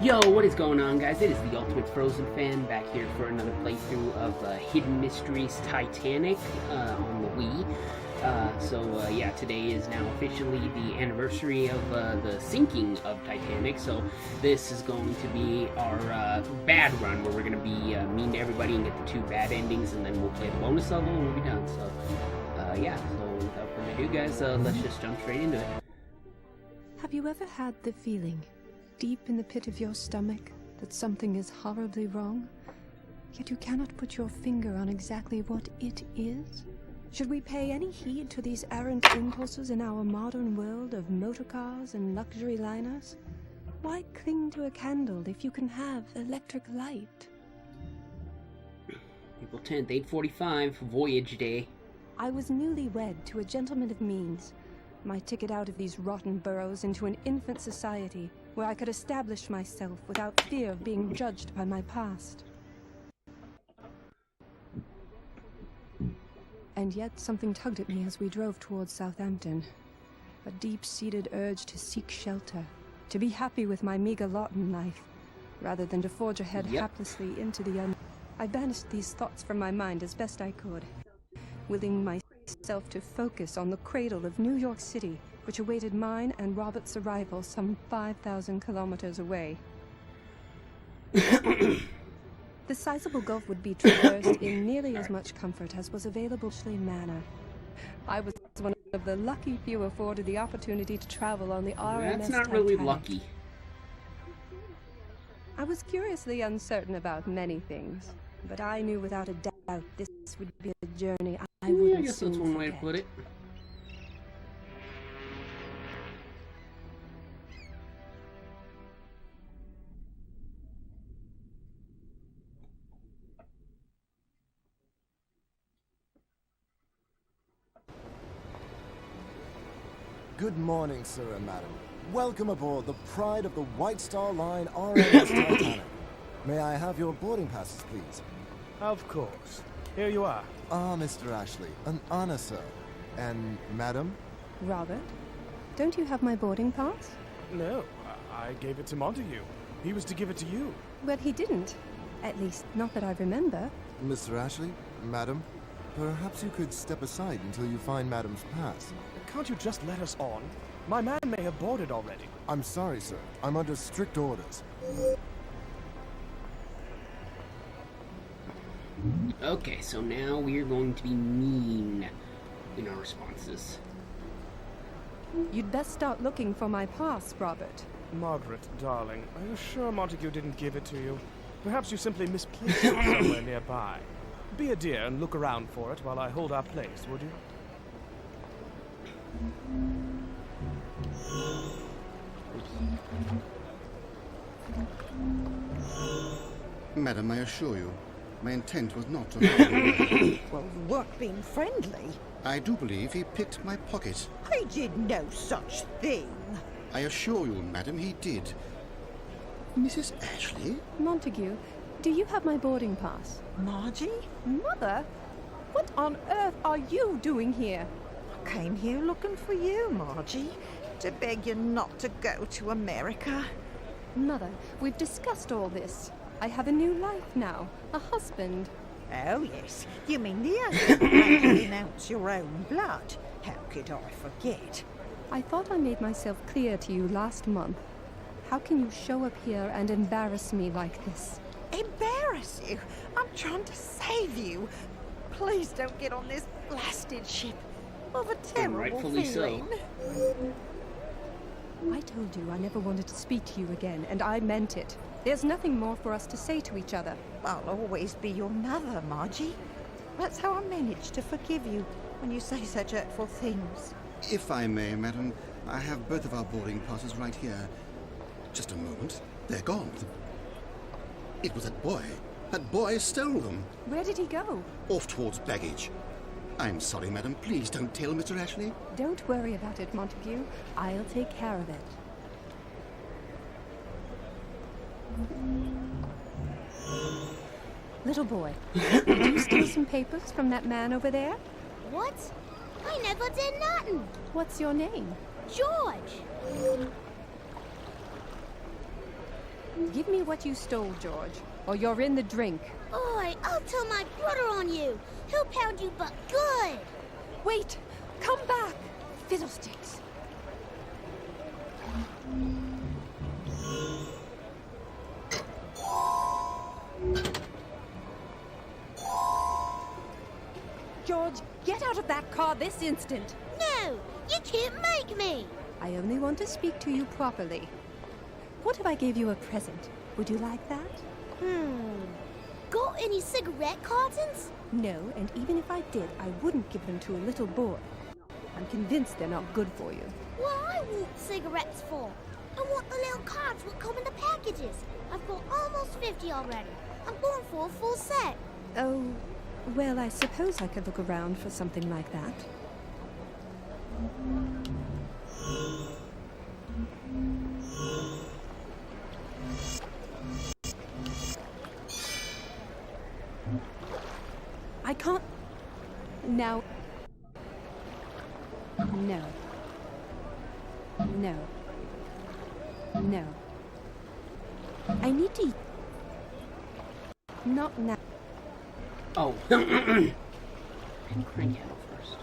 Yo, what is going on, guys? It is the Ultimate Frozen Fan back here for another playthrough of Hidden Mysteries Titanic on the Wii. Yeah, today is now officially the anniversary of the sinking of Titanic, so this is going to be our bad run, where we're going to be mean to everybody and get the 2 bad endings, and then we'll play the bonus level and we'll be done. So, so without further ado, guys, let's just jump straight into it. Have you ever had the feeling, deep in the pit of your stomach, that something is horribly wrong, yet you cannot put your finger on exactly what it is? Should we pay any heed to these errant impulses in our modern world of motorcars and luxury liners? Why cling to a candle if you can have electric light? April 10th, 8:45, Voyage Day. I was newly wed to a gentleman of means. My ticket out of these rotten boroughs into an infant society where I could establish myself without fear of being judged by my past. And yet something tugged at me as we drove towards Southampton. A deep-seated urge to seek shelter, to be happy with my meager lot in life, rather than to forge ahead haplessly into the unknown. I banished these thoughts from my mind as best I could, willing myself to focus on the cradle of New York City, which awaited mine and Robert's arrival some 5,000 kilometers away. The sizable gulf would be traversed in nearly as much comfort as was available in Manor. I was one of the lucky few afforded the opportunity to travel on the RMS That's not Titanic. really lucky. I was curiously uncertain about many things, but I knew without a doubt this would be a journey I wouldn't I guess that's one way to put it. Good morning, sir and madam. Welcome aboard the pride of the White Star Line RMS Titanic. May I have your boarding passes, please? Of course. Here you are. Ah, Mr. Ashley, an honor, sir. And madam? Robert, don't you have my boarding pass? No, I gave it to Montague. He was to give it to you. Well, he didn't. At least, not that I remember. Mr. Ashley, madam, perhaps you could step aside until you find madam's pass. Can't you just let us on? My man may have boarded already. I'm sorry, sir. I'm under strict orders. Okay, so now we're going to be mean in our responses. You'd best start looking for my pass, Robert. Margaret, darling, are you sure Montague didn't give it to you? Perhaps you simply misplaced it somewhere nearby. Be a dear and look around for it while I hold our place, would you? Madam, I assure you, my intent was not to harm you. Well, you weren't being friendly. I do believe he picked my pocket. I did no such thing. I assure you, madam, he did. Mrs. Ashley? Montague, do you have my boarding pass? Margie? Mother? What on earth are you doing here? I came here looking for you, Margie, to beg you not to go to America. Mother, we've discussed all this. I have a new life now, a husband. Oh, yes. You mean the husband who made you renounce your own blood. How could I forget? I thought I made myself clear to you last month. How can you show up here and embarrass me like this? Embarrass you? I'm trying to save you. Please don't get on this blasted ship. Of a terrible rightfully feeling. so. I told you I never wanted to speak to you again, and I meant it. There's nothing more for us to say to each other. I'll always be your mother, Margie. That's how I manage to forgive you when you say such hurtful things. If I may, madam, I have both of our boarding passes right here. Just a moment. They're gone. It was that boy. That boy stole them. Where did he go? Off towards baggage. I'm sorry, madam. Please don't tell Mr. Ashley. Don't worry about it, Montague. I'll take care of it. Little boy, did you steal some papers from that man over there? What? I never did nothing. What's your name? George. Give me what you stole, George, or you're in the drink. Oi, I'll tell my brother on you. He'll pound you but good. Wait! Come back! Fiddlesticks! George, get out of that car this instant! No, you can't make me. I only want to speak to you properly. What if I gave you a present? Would you like that? Got any cigarette cartons? No, and even if I did, I wouldn't give them to a little boy. I'm convinced they're not good for you. What I want cigarettes for? I want the little cards that come in the packages. I've got almost 50 already. I'm going for a full set. Oh, well, I suppose I could look around for something like that. I can't... Now... No. No. No. I need to... Not now. Oh. Crank it out first.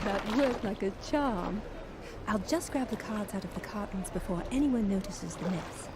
That worked like a charm. I'll just grab the cards out of the cartons before anyone notices the mess.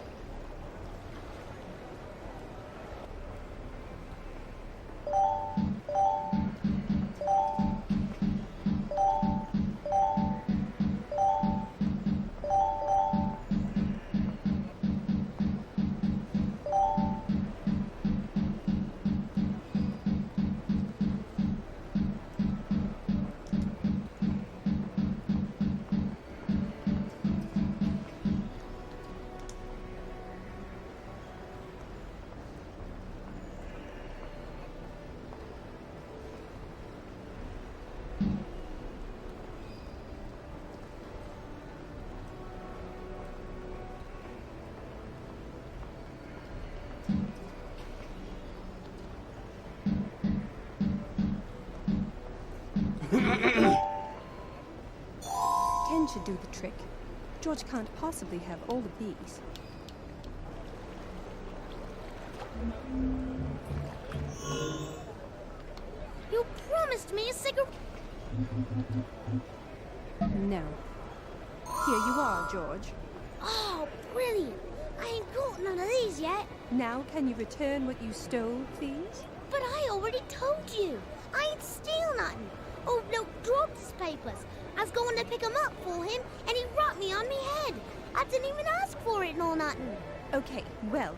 Ten should do the trick. George can't possibly have all of these. You promised me a cigarette. No. Here you are, George. Oh, brilliant. I ain't got none of these yet. Now can you return what you stole, please? But I already told you. I ain't steal nothing. Oh, no, dropped his papers. I was going to pick 'em up for him, and he rapped me on me head. I didn't even ask for it nor nothing. Okay, well,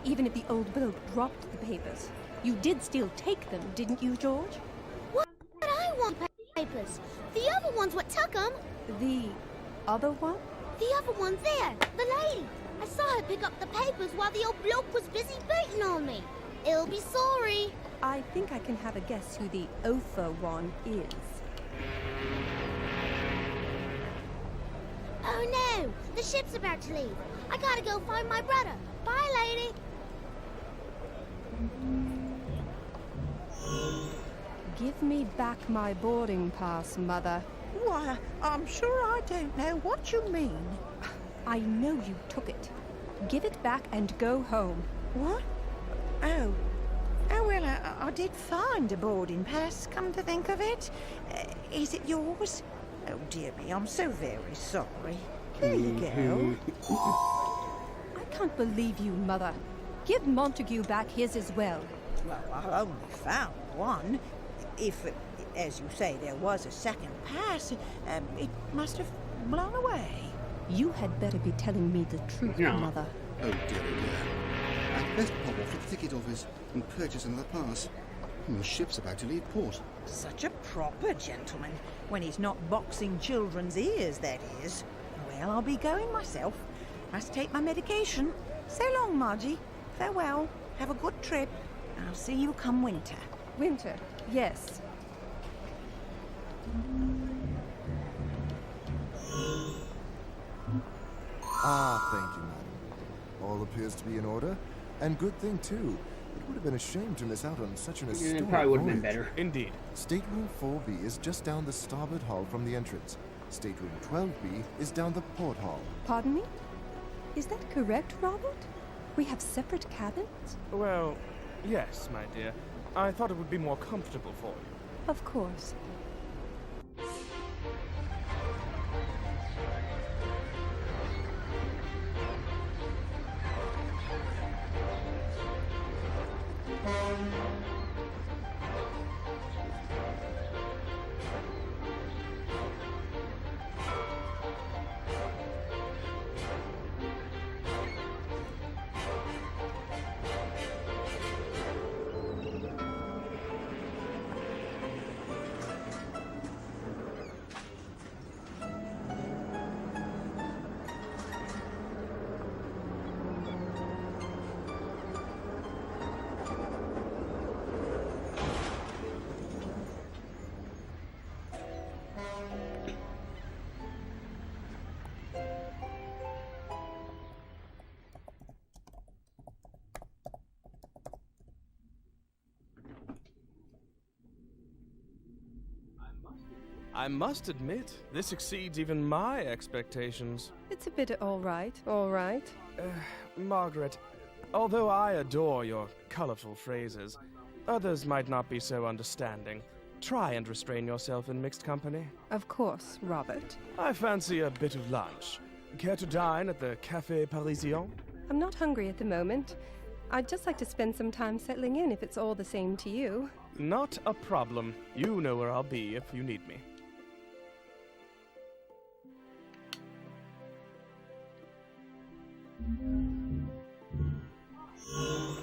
even if the old bloke dropped the papers, you did still take them, didn't you, George? What? I want papers. The other ones what took 'em. The other one? The other one there, the lady. I saw her pick up the papers while the old bloke was busy beating on me. He'll be sorry. I think I can have a guess who the Ofa one is. Oh no, the ship's about to leave. I gotta go find my brother. Bye, lady. Give me back my boarding pass, Mother. Why, I'm sure I don't know what you mean. I know you took it. Give it back and go home. What? Oh. Oh, well, I did find a boarding pass, come to think of it. Is it yours? Oh, dear me, I'm so very sorry. There you go. I can't believe you, Mother. Give Montague back his as well. Well, I only found one. If, as you say, there was a second pass, it must have blown away. You had better be telling me the truth, No. Mother. Oh, dear, oh, dear. I'd best pop off to the ticket office and purchase another pass. The ship's about to leave port. Such a proper gentleman, when he's not boxing children's ears, that is. Well, I'll be going myself. Must take my medication. So long, Margie. Farewell. Have a good trip. I'll see you come winter. Winter, yes. Ah, thank you, madam. All appears to be in order, and good thing too. It would have been a shame to miss out on such an historic It probably would have been voyage. better. Indeed. Stateroom 4B is just down the starboard hull from the entrance. Stateroom 12B is down the port hall. Pardon me? Is that correct, Robert? We have separate cabins? Well, yes, my dear. I thought it would be more comfortable for you. Of course. I must admit, this exceeds even my expectations. It's a bit all right, all right. Margaret, although I adore your colorful phrases, others might not be so understanding. Try and restrain yourself in mixed company. Of course, Robert. I fancy a bit of lunch. Care to dine at the Café Parisien? I'm not hungry at the moment. I'd just like to spend some time settling in if it's all the same to you. Not a problem. You know where I'll be if you need me.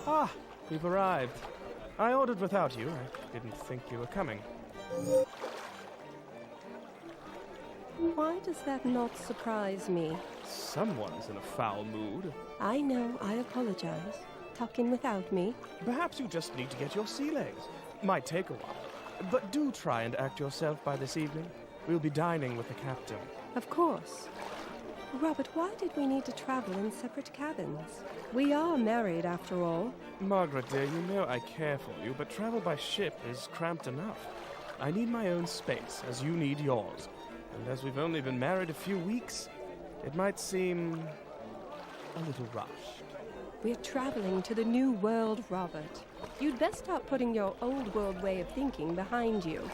Ah, you've arrived. I ordered without you. I didn't think you were coming. Why does that not surprise me? Someone's in a foul mood. I know, I apologize. Tuck in without me. Perhaps you just need to get your sea legs. Might take a while. But do try and act yourself by this evening. We'll be dining with the captain. Of course. Robert, why did we need to travel in separate cabins? We are married, after all. Margaret, dear, you know I care for you, but travel by ship is cramped enough. I need my own space, as you need yours. And as we've only been married a few weeks, it might seem a little rushed. We're traveling to the new world, Robert. You'd best start putting your old world way of thinking behind you.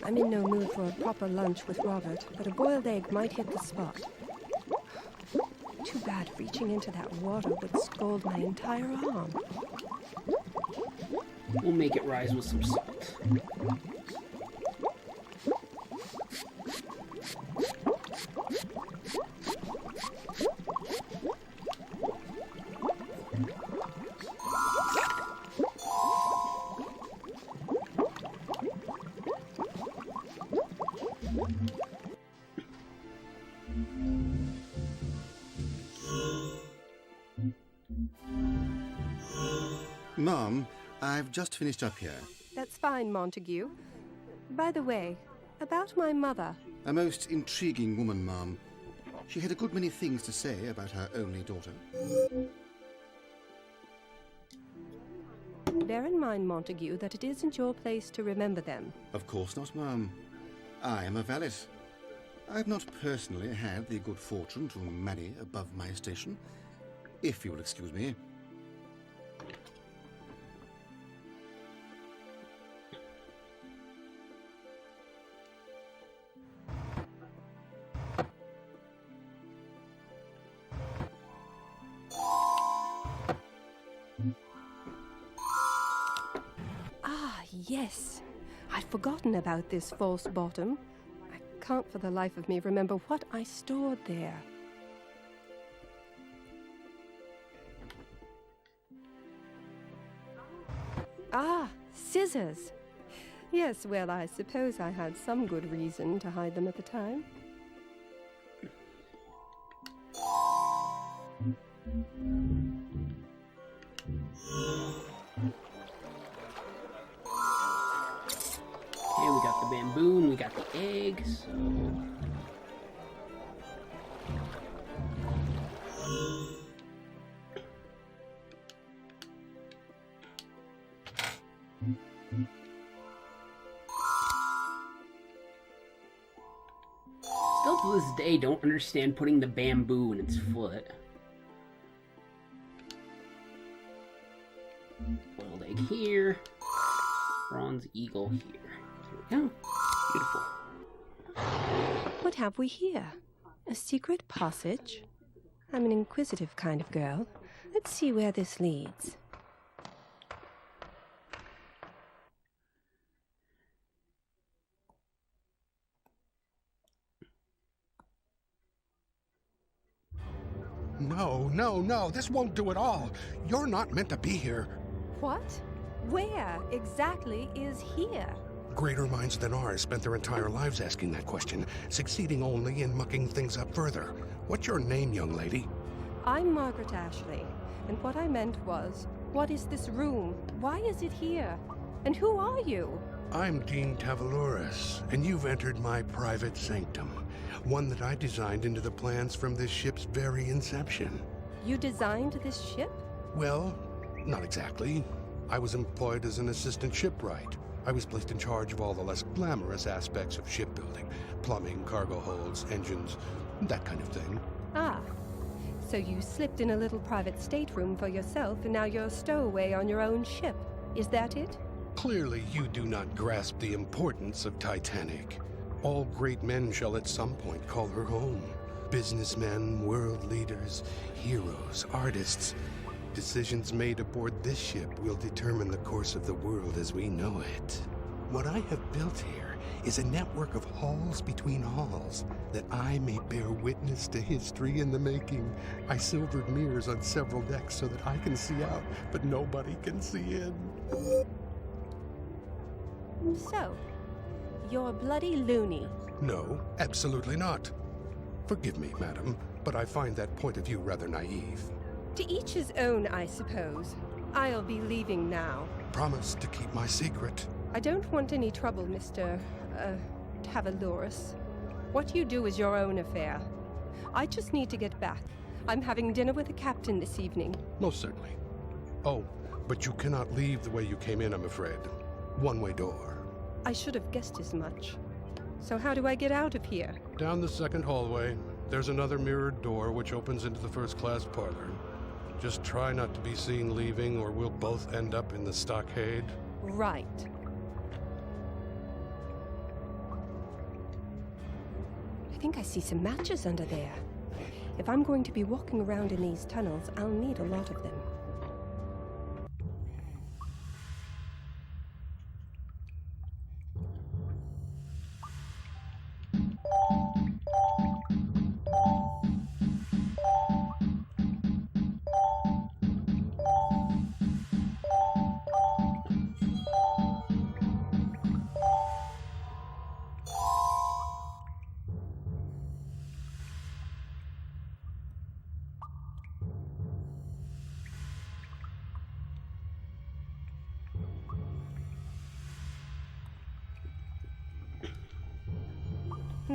I'm in no mood for a proper lunch with Robert, but a boiled egg might hit the spot. Too bad reaching into that water would scald my entire arm. We'll make it rise with some salt. Mom, I've just finished up here. That's fine, Montague. By the way, about my mother. A most intriguing woman, Mom. She had a good many things to say about her only daughter. Bear in mind, Montague, that it isn't your place to remember them. Of course not, Mom. I am a valet. I've not personally had the good fortune to marry above my station, if you will excuse me. Yes, I'd forgotten about this false bottom. I can't for the life of me remember what I stored there. Ah, scissors. Yes, well, I suppose I had some good reason to hide them at the time. Okay, we got the bamboo and we got the egg, so... Still to this day, don't understand putting the bamboo in its foot. Boiled egg here. Bronze eagle here. There we go. Beautiful. What have we here? A secret passage? I'm an inquisitive kind of girl. Let's see where this leads. No, this won't do at all. You're not meant to be here. What? Where exactly is here? Greater minds than ours spent their entire lives asking that question, succeeding only in mucking things up further. What's your name, young lady? I'm Margaret Ashley, and what I meant was, what is this room? Why is it here? And who are you? I'm Dean Tavaloris, and you've entered my private sanctum, one that I designed into the plans from this ship's very inception. You designed this ship? Well, not exactly. I was employed as an assistant shipwright. I was placed in charge of all the less glamorous aspects of shipbuilding. Plumbing, cargo holds, engines, that kind of thing. Ah, so you slipped in a little private stateroom for yourself and now you're a stowaway on your own ship. Is that it? Clearly you do not grasp the importance of Titanic. All great men shall at some point call her home. Businessmen, world leaders, heroes, artists. Decisions made aboard this ship will determine the course of the world as we know it. What I have built here is a network of halls between halls, that I may bear witness to history in the making. I silvered mirrors on several decks so that I can see out, but nobody can see in. So, you're bloody loony. No, absolutely not. Forgive me, madam, but I find that point of view rather naive. To each his own, I suppose. I'll be leaving now. Promise to keep my secret. I don't want any trouble, Mr. Tavaloris. What you do is your own affair. I just need to get back. I'm having dinner with the captain this evening. Most certainly. Oh, but you cannot leave the way you came in, I'm afraid. One-way door. I should have guessed as much. So how do I get out of here? Down the second hallway. There's another mirrored door which opens into the first-class parlor. Just try not to be seen leaving, or we'll both end up in the stockade. Right. I think I see some matches under there. If I'm going to be walking around in these tunnels, I'll need a lot of them.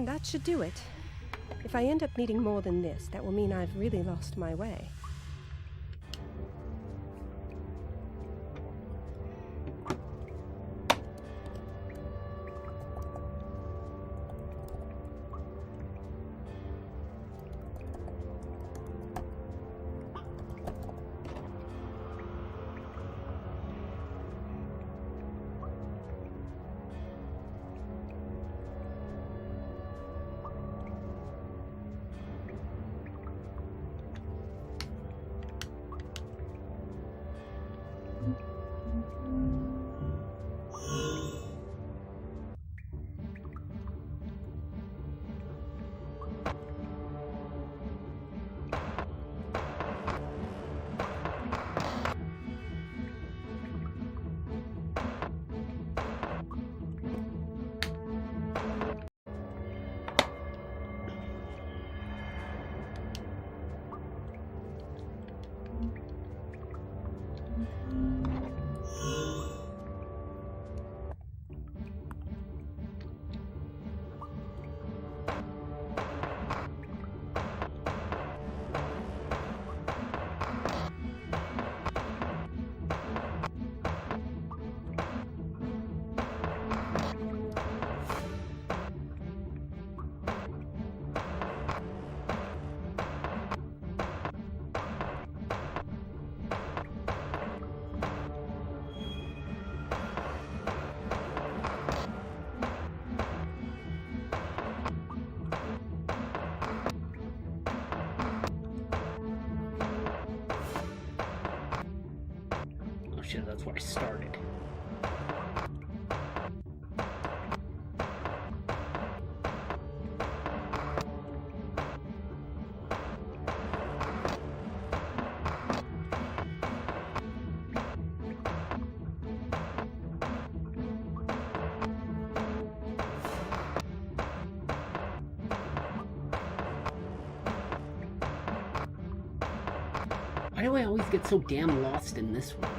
That should do it. If I end up needing more than this, that will mean I've really lost my way. shit, that's where I started. Why do I always get so damn lost in this one?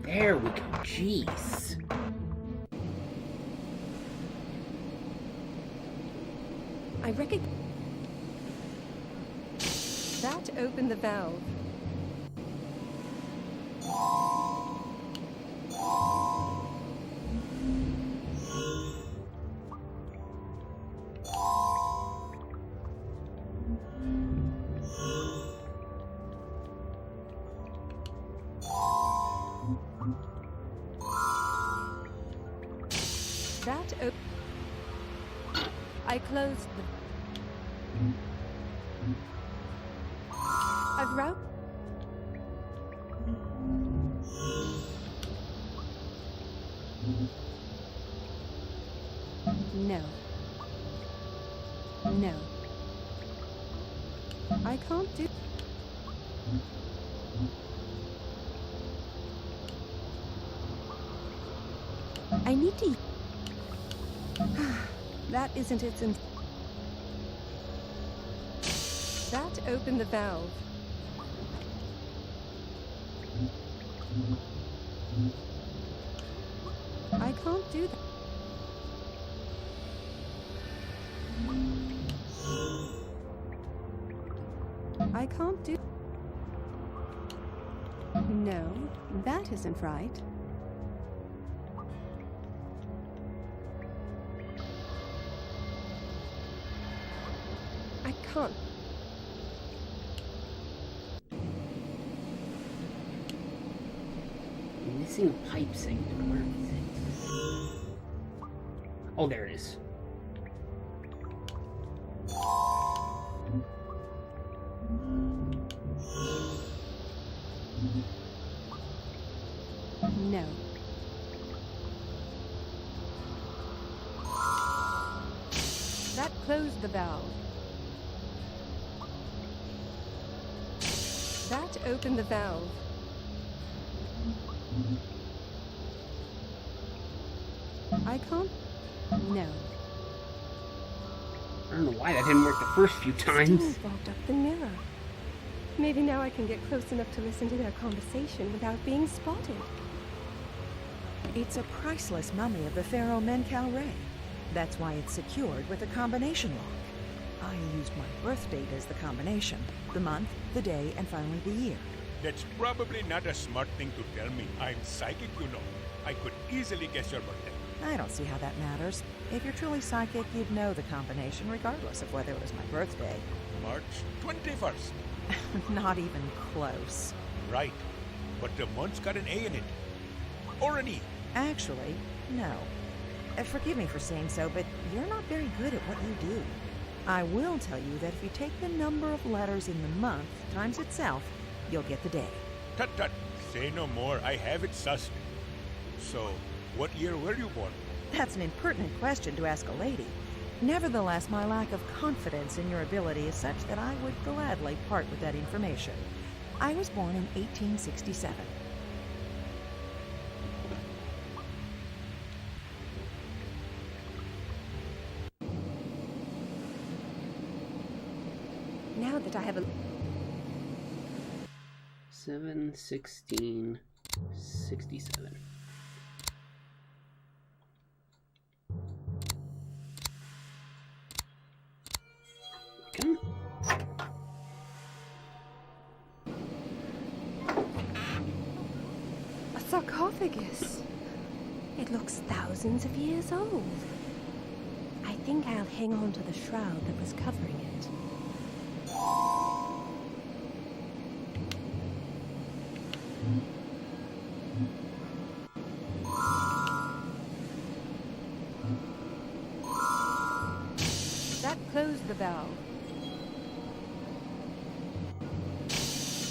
There we go, jeez. I reckon that opened the valve. That I closed the... I've route... No. No. I can't do... I need to... That isn't its... That opened the valve. I can't do that. I can't do... No, that isn't right. I can't. I'm missing a pipe segment. Where is it? Oh, there it is. No. That closed the valve. That opened the valve. I can't... No. I don't know why that didn't work the first few times. Still fogged up the mirror. Maybe now I can get close enough to listen to their conversation without being spotted. It's a priceless mummy of the pharaoh Menkaure Ray. That's why it's secured with a combination lock. I used my birth date as the combination. The month, the day, and finally the year. That's probably not a smart thing to tell me. I'm psychic, you know. I could easily guess your birthday. I don't see how that matters. If you're truly psychic, you'd know the combination regardless of whether it was my birthday. March 21st. Not even close. Right. But the month's got an A in it. Or an E. Actually, no. Forgive me for saying so, but you're not very good at what you do. I will tell you that if you take the number of letters in the month times itself, you'll get the day. Tut tut. Say no more. I have it sussed. So, what year were you born? That's an impertinent question to ask a lady. Nevertheless, my lack of confidence in your ability is such that I would gladly part with that information. I was born in 1867. Now that I have a... 7/16/67. Okay. A sarcophagus. It looks thousands of years old. I think I'll hang on to the shroud that was covering it. That closed the valve.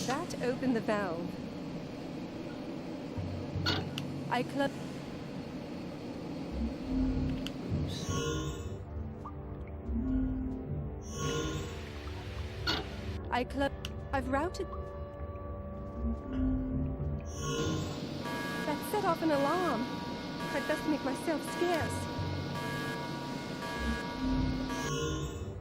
That opened the valve. I closed. I've routed. That set off an alarm. I'd best make myself scarce.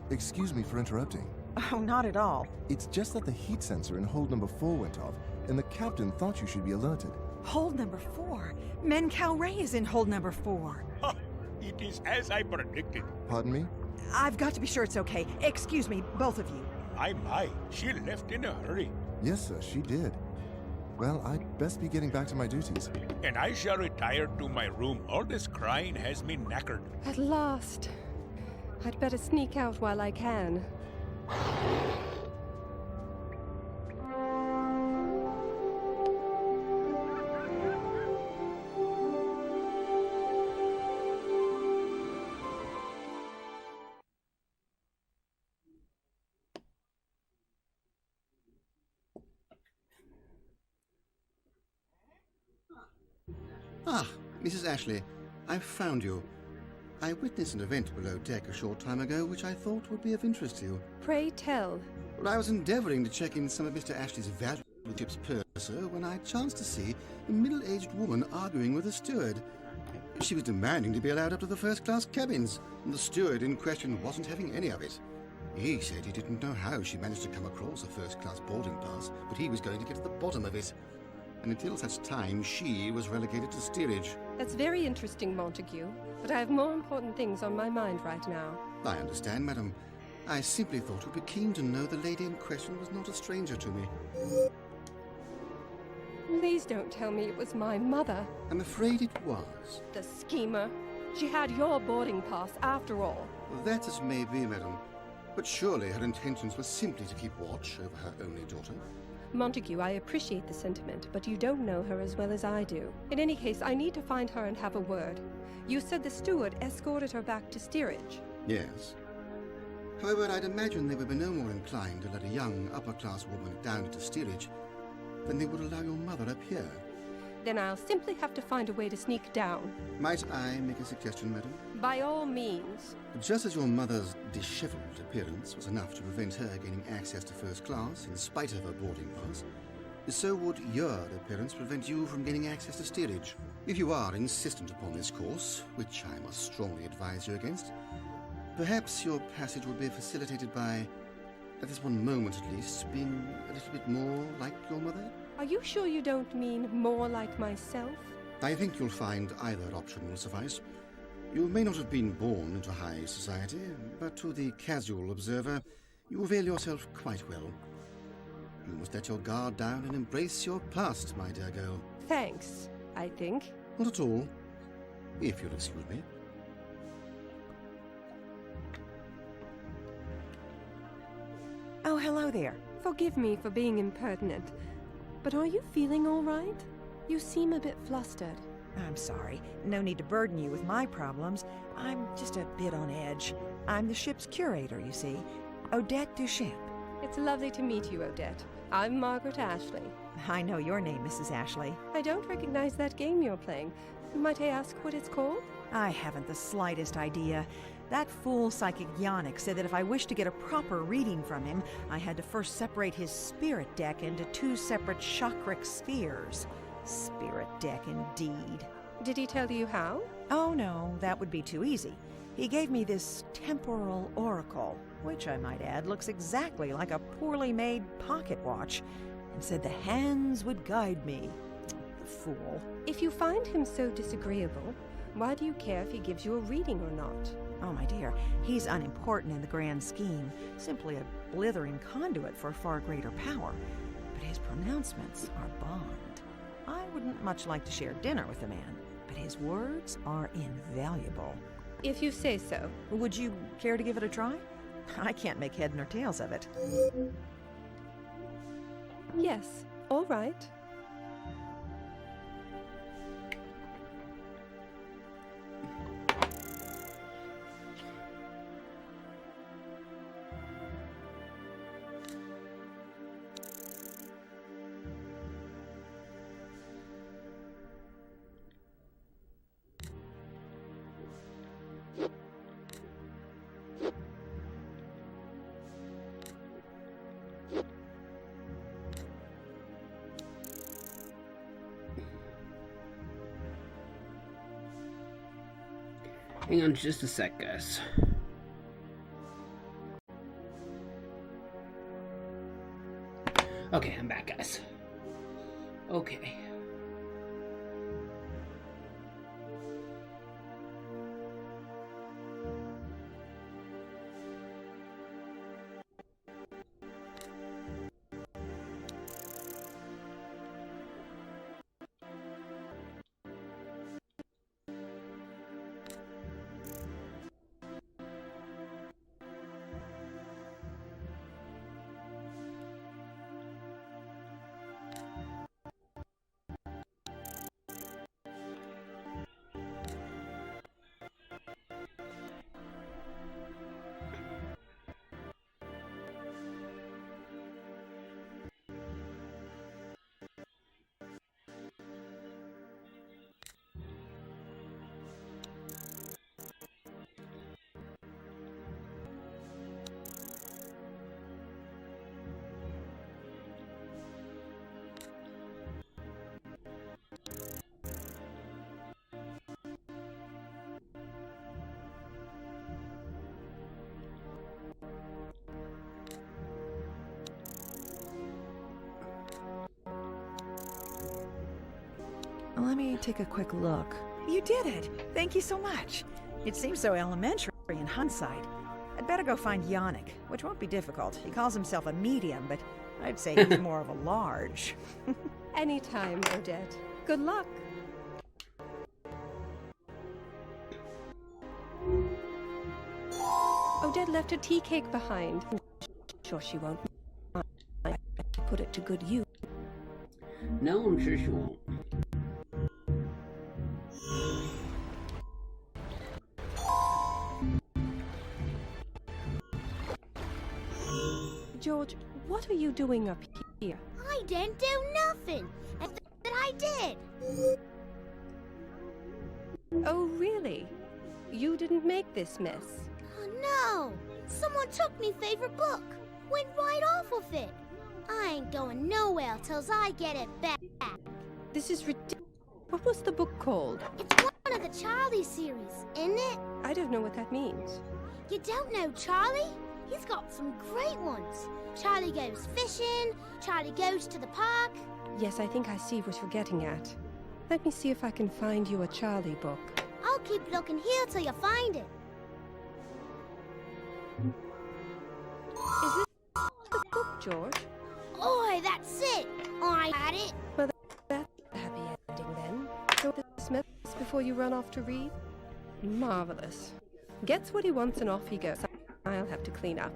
Excuse me for interrupting. Oh, not at all. It's just that the heat sensor in hold number 4 went off, and the captain thought you should be alerted. Hold number 4. Men Cal Ray is in hold number 4. Ha! It is as I predicted. Pardon me? I've got to be sure it's okay. Excuse me, both of you. My, she left in a hurry. Yes, sir, she did. Well, I'd best be getting back to my duties. And I shall retire to my room. All this crying has me knackered. At last. I'd better sneak out while I can. Ah, Mrs. Ashley, I've found you. I witnessed an event below deck a short time ago which I thought would be of interest to you. Pray tell. Well, I was endeavouring to check in some of Mr. Ashley's valuable ship's purser when I chanced to see a middle-aged woman arguing with a steward. She was demanding to be allowed up to the first-class cabins, and the steward in question wasn't having any of it. He said he didn't know how she managed to come across a first-class boarding pass, but he was going to get to the bottom of it. And until such time, she was relegated to steerage. That's very interesting, Montague, but I have more important things on my mind right now. I understand, madam. I simply thought you'd be keen to know the lady in question was not a stranger to me. Please don't tell me it was my mother. I'm afraid it was. The schemer. She had your boarding pass after all. That as may be, madam. But surely her intentions were simply to keep watch over her only daughter. Montague, I appreciate the sentiment, but you don't know her as well as I do. In any case, I need to find her and have a word. You said the steward escorted her back to steerage. Yes. However, I'd imagine they would be no more inclined to let a young, upper-class woman down into steerage than they would allow your mother up here. Then I'll simply have to find a way to sneak down. Might I make a suggestion, madam? By all means. Just as your mother's disheveled appearance was enough to prevent her gaining access to first class in spite of her boarding pass, so would your appearance prevent you from gaining access to steerage. If you are insistent upon this course, which I must strongly advise you against, perhaps your passage would be facilitated by, at this one moment at least, being a little bit more like your mother. Are you sure you don't mean more like myself? I think you'll find either option will suffice. You may not have been born into high society, but to the casual observer, you avail yourself quite well. You must let your guard down and embrace your past, my dear girl. Thanks, I think. Not at all, if you'll excuse me. Oh, hello there. Forgive me for being impertinent, but are you feeling all right? You seem a bit flustered. I'm sorry. No need to burden you with my problems. I'm just a bit on edge. I'm the ship's curator, you see. Odette Duchamp. It's lovely to meet you, Odette. I'm Margaret Ashley. I know your name, Mrs. Ashley. I don't recognize that game you're playing. Might I ask what it's called? I haven't the slightest idea. That fool psychic Yannick said that if I wished to get a proper reading from him, I had to first separate his spirit deck into 2 separate chakric spheres. Spirit deck, indeed. Did he tell you how? Oh no, that would be too easy. He gave me this temporal oracle, which I might add looks exactly like a poorly made pocket watch, and said the hands would guide me. The fool. If you find him so disagreeable, why do you care if he gives you a reading or not? Oh, my dear, he's unimportant in the grand scheme, simply a blithering conduit for far greater power. But his pronouncements are bond. I wouldn't much like to share dinner with the man, but his words are invaluable. If you say so. Would you care to give it a try? I can't make head nor tails of it. Yes, all right. Hang on just a sec, guys. Okay, I'm back, guys. Okay. Let me take a quick look. You did it! Thank you so much. It seems so elementary in hindsight. I'd better go find Yannick, which won't be difficult. He calls himself a medium, but I'd say he's more of a large. Anytime, Odette. Good luck. Odette left a tea cake behind. Sure she won't. I put it to good use. No, I'm sure she won't. George, what are you doing up here? I didn't do nothing. And that I did. Oh, really? You didn't make this mess? Oh, no. Someone took me favorite book. Went right off with it. I ain't going nowhere till I get it back. This is ridiculous. What was the book called? It's one of the Charlie series, isn't it? I don't know what that means. You don't know Charlie? He's got some great ones. Charlie goes fishing, Charlie goes to the park. Yes, I think I see what you're getting at. Let me see if I can find you a Charlie book. I'll keep looking here till you find it. Is this the book, George? Oi, that's it. I had it. Well, that's a happy ending then. So dismiss before you run off to read? Marvelous. Gets what he wants and off he goes. I'll have to clean up.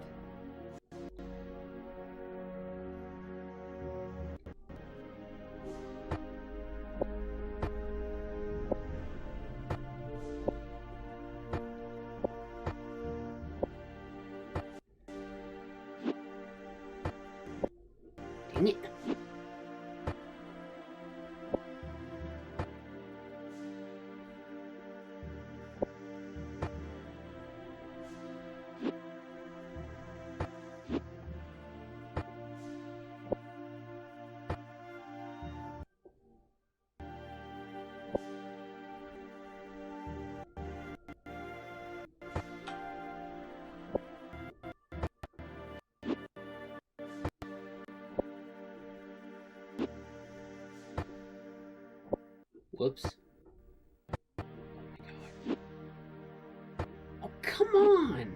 dang it. Whoops. Oh my god. Oh, come on!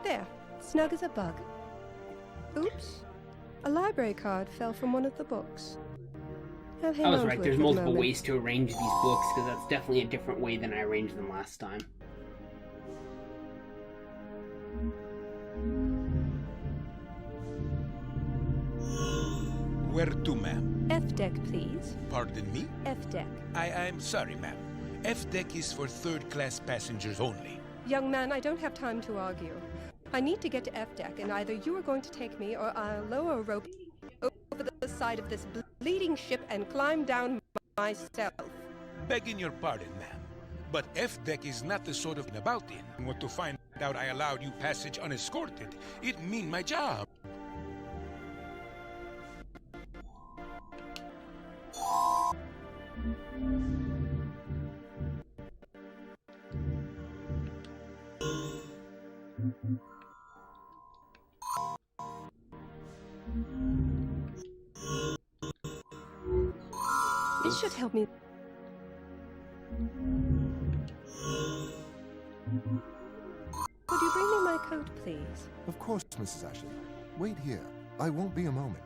There, snug as a bug. Oops. A library card fell from one of the books. I'll hang I was on right, to it there's for the multiple moment. ways to arrange these books, because that's definitely a different way than I arranged them last time. Where to, ma'am? F deck, please. Pardon me? F deck. I'm sorry, ma'am. F deck is for third-class passengers only. Young man, I don't have time to argue. I need to get to F deck, and either you are going to take me, or I'll lower a rope over the side of this bleeding ship and climb down myself. Begging your pardon, ma'am, but F deck is not the sort of about in. Want to find out I allowed you passage unescorted? It mean my job. This should help me. Would you bring me my coat, please? Of course, Mrs. Ashley. Wait here. I won't be a moment.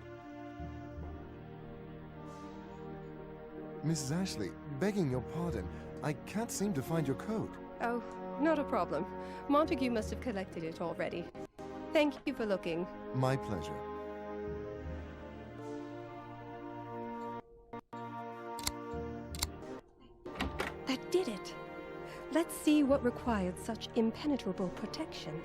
Mrs. Ashley, begging your pardon, I can't seem to find your coat. Oh, not a problem. Montague must have collected it already. Thank you for looking. My pleasure. That did it. Let's see what required such impenetrable protection.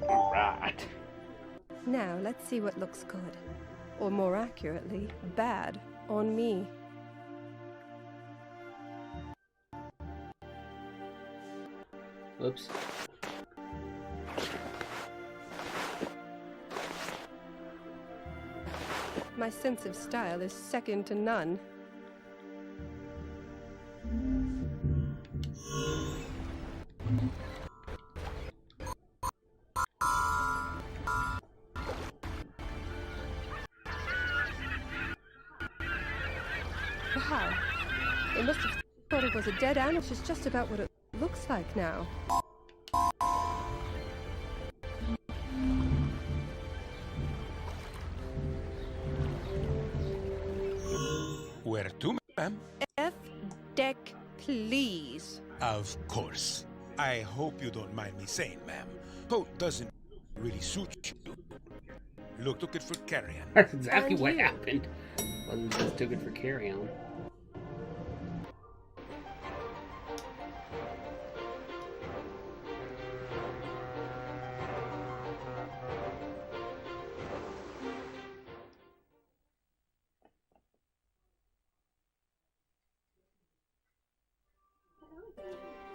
Alright. Now, let's see what looks good. Or more accurately, bad on me. Oops. My sense of style is second to none. Wow. They must have thought it was a dead animal, which is just about what it looks like now. Where to, ma'am? F deck, please. Of course. I hope you don't mind me saying, ma'am. Coat doesn't really suit you. Look it for carrion. That's exactly And what you. happened. Wasn't just too good for carry-on.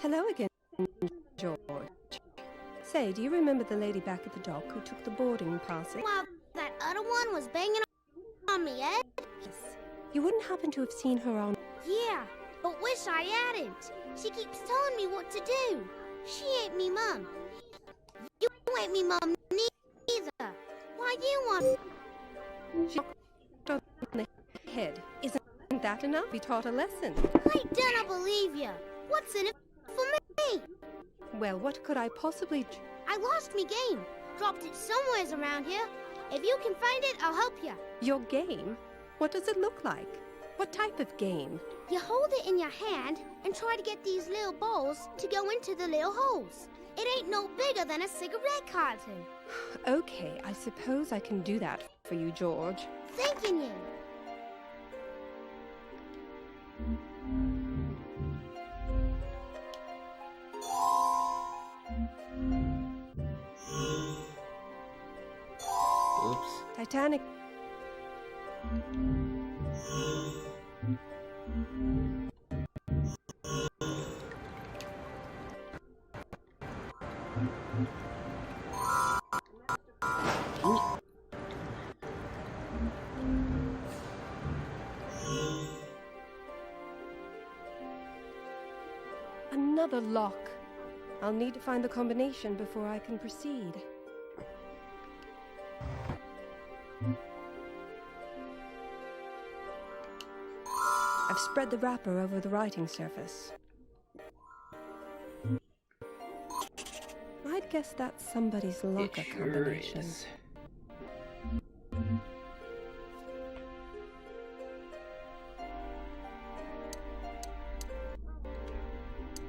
Hello again, George. Say, do you remember the lady back at the dock who took the boarding passes? Well, that other one was banging on me, eh? Yes. You wouldn't happen to have seen her on... Yeah, but wish I hadn't. She keeps telling me what to do. She ain't me mum. You ain't me mum neither. Why you want... She knocked on the head. Isn't that enough? We taught a lesson. I don't believe you. What's in it for me? Well, what could I possibly... I lost me game. Dropped it somewheres around here. If you can find it, I'll help you. Your game? What does it look like? What type of game? You hold it in your hand and try to get these little balls to go into the little holes. It ain't no bigger than a cigarette carton. Okay, I suppose I can do that for you, George. Thanking you. Oops. Titanic. Another lock. I'll need to find the combination before I can proceed. I've spread the wrapper over the writing surface. I'd guess that's somebody's locker combination. Is.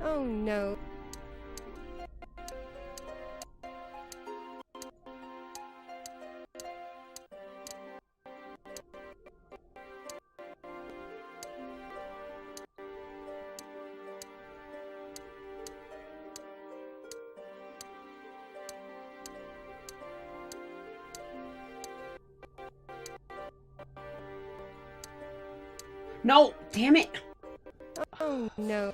Oh no. No! Damn it! Oh no.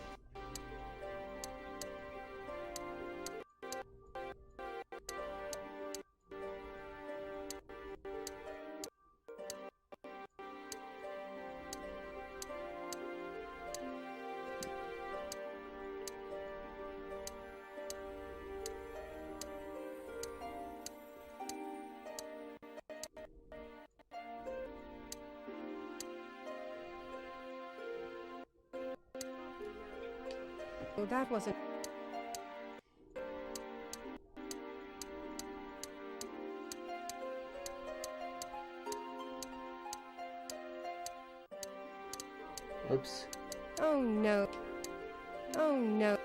Well, that wasn't... Oops. Oh no. Oh no.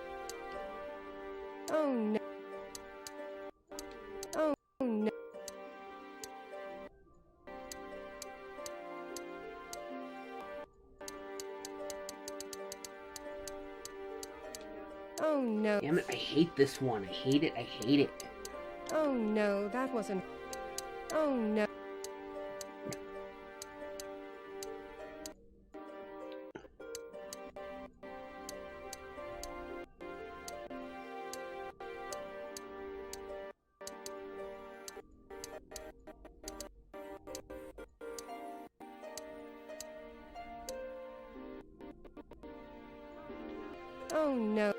Oh no. Oh no. Oh no. Damn it, I hate this one. I hate it, I hate it. Oh no, that wasn't... Oh no. Oh no.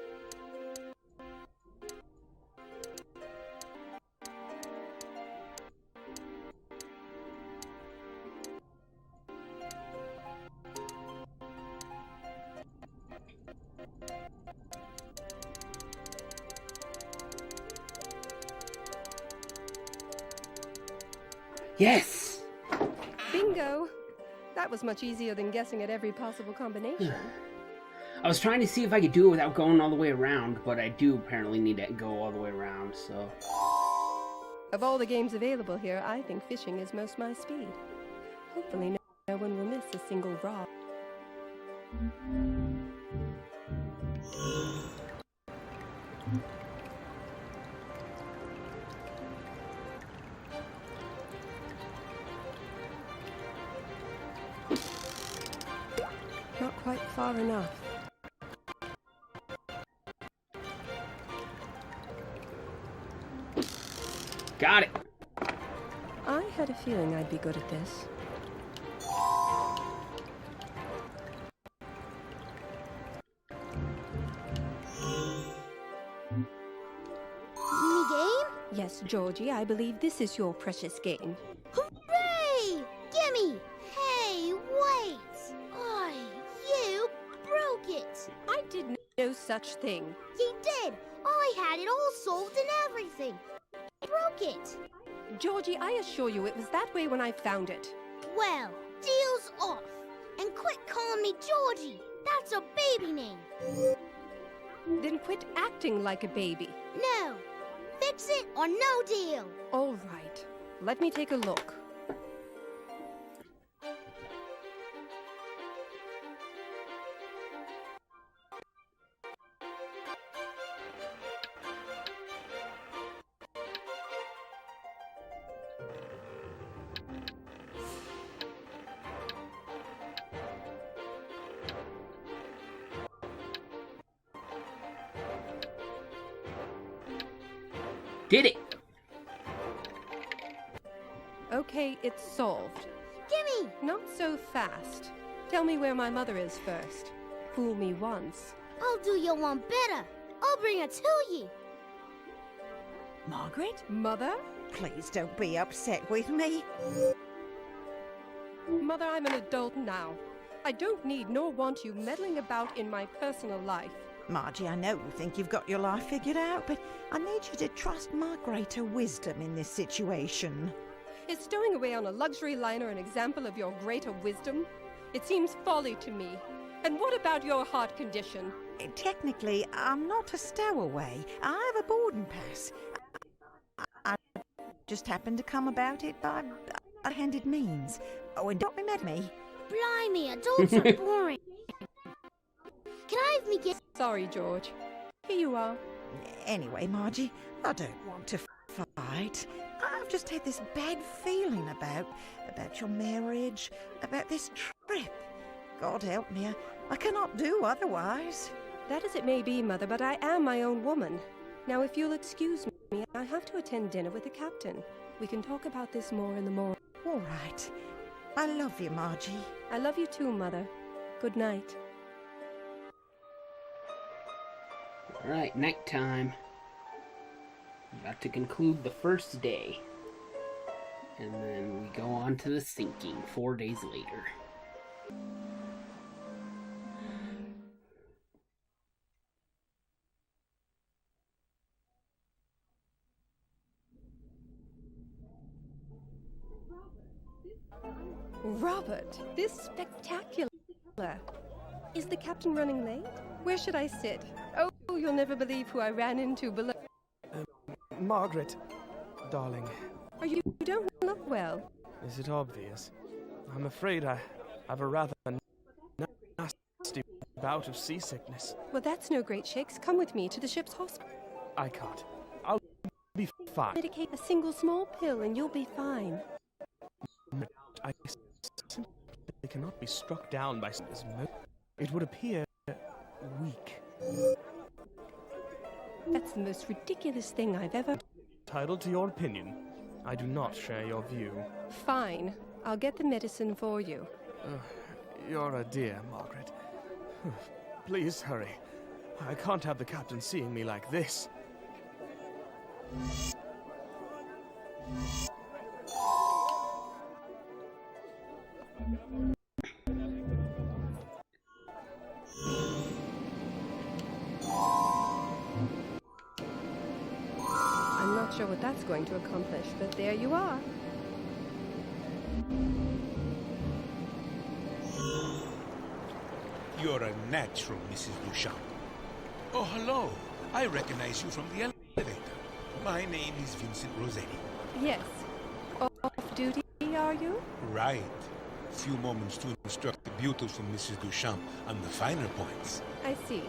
Yes! Bingo! That was much easier than guessing at every possible combination. I was trying to see if I could do it without going all the way around, but I do apparently need to go all the way around, so... Of all the games available here, I think fishing is most my speed. Hopefully no one will miss a single rod. Not quite far enough. Got it. I had a feeling I'd be good at this. Me game? Yes, Georgie, I believe this is your precious game. Hooray! Gimme! Hey, wait! You broke it! I did no such thing. You did! I had it all solved and everything. I broke it. Georgie, I assure you it was that way when I found it. Well, deal's off. And quit calling me Georgie. That's a baby name. Then quit acting like a baby. No. Fix it or no deal. All right. Let me take a look. Did it. Okay, it's solved. Gimme! Not so fast. Tell me where my mother is first. Fool me once. I'll do you one better. I'll bring her to you. Margaret? Mother? Please don't be upset with me. Mother, I'm an adult now. I don't need nor want you meddling about in my personal life. Margie, I know you think you've got your life figured out, but I need you to trust my greater wisdom in this situation. Is stowing away on a luxury liner an example of your greater wisdom? It seems folly to me. And what about your heart condition? Technically, I'm not a stowaway. I have a boarding pass. I just happened to come about it by unhanded means. Oh, and don't remember me. Blimey, adults are boring. Can I have me get... Sorry, George. Here you are. Anyway, Margie, I don't want to fight. I've just had this bad feeling about your marriage, about this trip. God help me, I cannot do otherwise. That as it may be, Mother, but I am my own woman. Now, if you'll excuse me, I have to attend dinner with the captain. We can talk about this more in the morning. All right. I love you, Margie. I love you too, Mother. Good night. Alright, nighttime. About to conclude the first day. And then we go on to the sinking 4 days later. Robert, this spectacular. Is the captain running late? Where should I sit? Oh, you'll never believe who I ran into below. Margaret, darling. You don't look well. Is it obvious? I'm afraid I have a rather nasty bout of seasickness. Well, that's no great shakes. Come with me to the ship's hospital. I can't. I'll be fine. Medicate a single small pill and you'll be fine. I simply cannot be struck down by this moment. It would appear weak. That's the most ridiculous thing I've ever... Entitled to your opinion. I do not share your view. Fine. I'll get the medicine for you. You're a dear, Margaret. Please hurry. I can't have the captain seeing me like this. I'm not sure what that's going to accomplish, but there you are. You're a natural, Mrs. Duchamp. Oh, hello. I recognize you from the elevator. My name is Vincent Rossetti. Yes. Off duty, are you? Right. few moments to instruct the beautiful Mrs. Duchamp on the finer points. I see.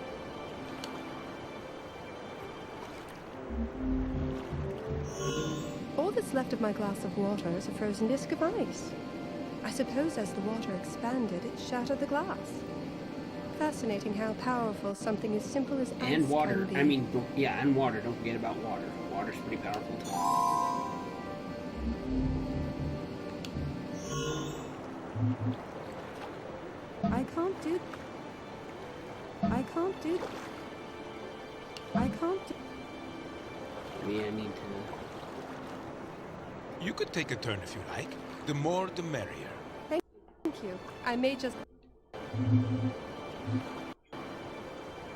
All that's left of my glass of water is a frozen disk of ice. I suppose as the water expanded, it shattered the glass. Fascinating how powerful something as simple as ice And water. can be. I mean, yeah, and water. Don't forget about water. Water's pretty powerful too. I can't do... Maybe I need to... You could take a turn if you like. The more, the merrier. Thank you. I may just...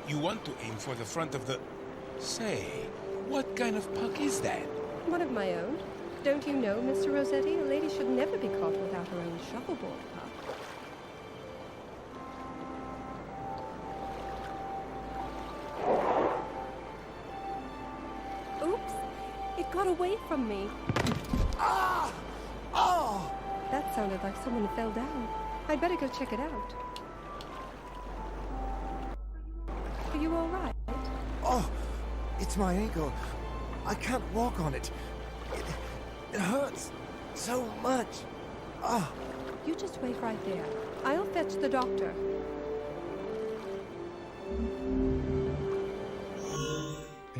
You want to aim for the front of the... Say, what kind of puck is that? One of my own. Don't you know, Mr. Rossetti, a lady should never be caught without her own shuffleboard puck. Oops! It got away from me. Ah! Oh! That sounded like someone fell down. I'd better go check it out. Are you all right? Oh! It's my ankle. I can't walk on it. It hurts so much. Ah! You just wait right there. I'll fetch the doctor.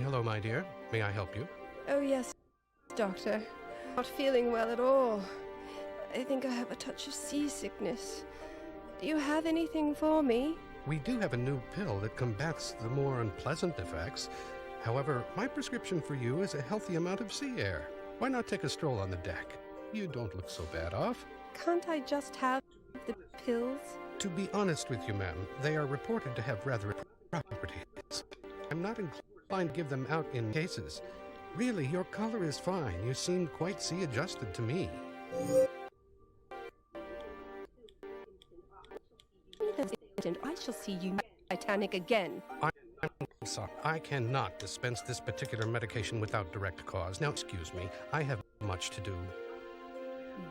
Hello, my dear. May I help you? Oh, yes, doctor. Not feeling well at all. I think I have a touch of seasickness. Do you have anything for me? We do have a new pill that combats the more unpleasant effects. However, my prescription for you is a healthy amount of sea air. Why not take a stroll on the deck? You don't look so bad off. Can't I just have the pills? To be honest with you, ma'am, they are reported to have rather properties. I'm not inclined to give them out in cases. Really, your color is fine. You seem quite sea-adjusted to me. I shall see you Titanic again. I'm sorry. I cannot dispense this particular medication without direct cause. Now, excuse me. I have much to do.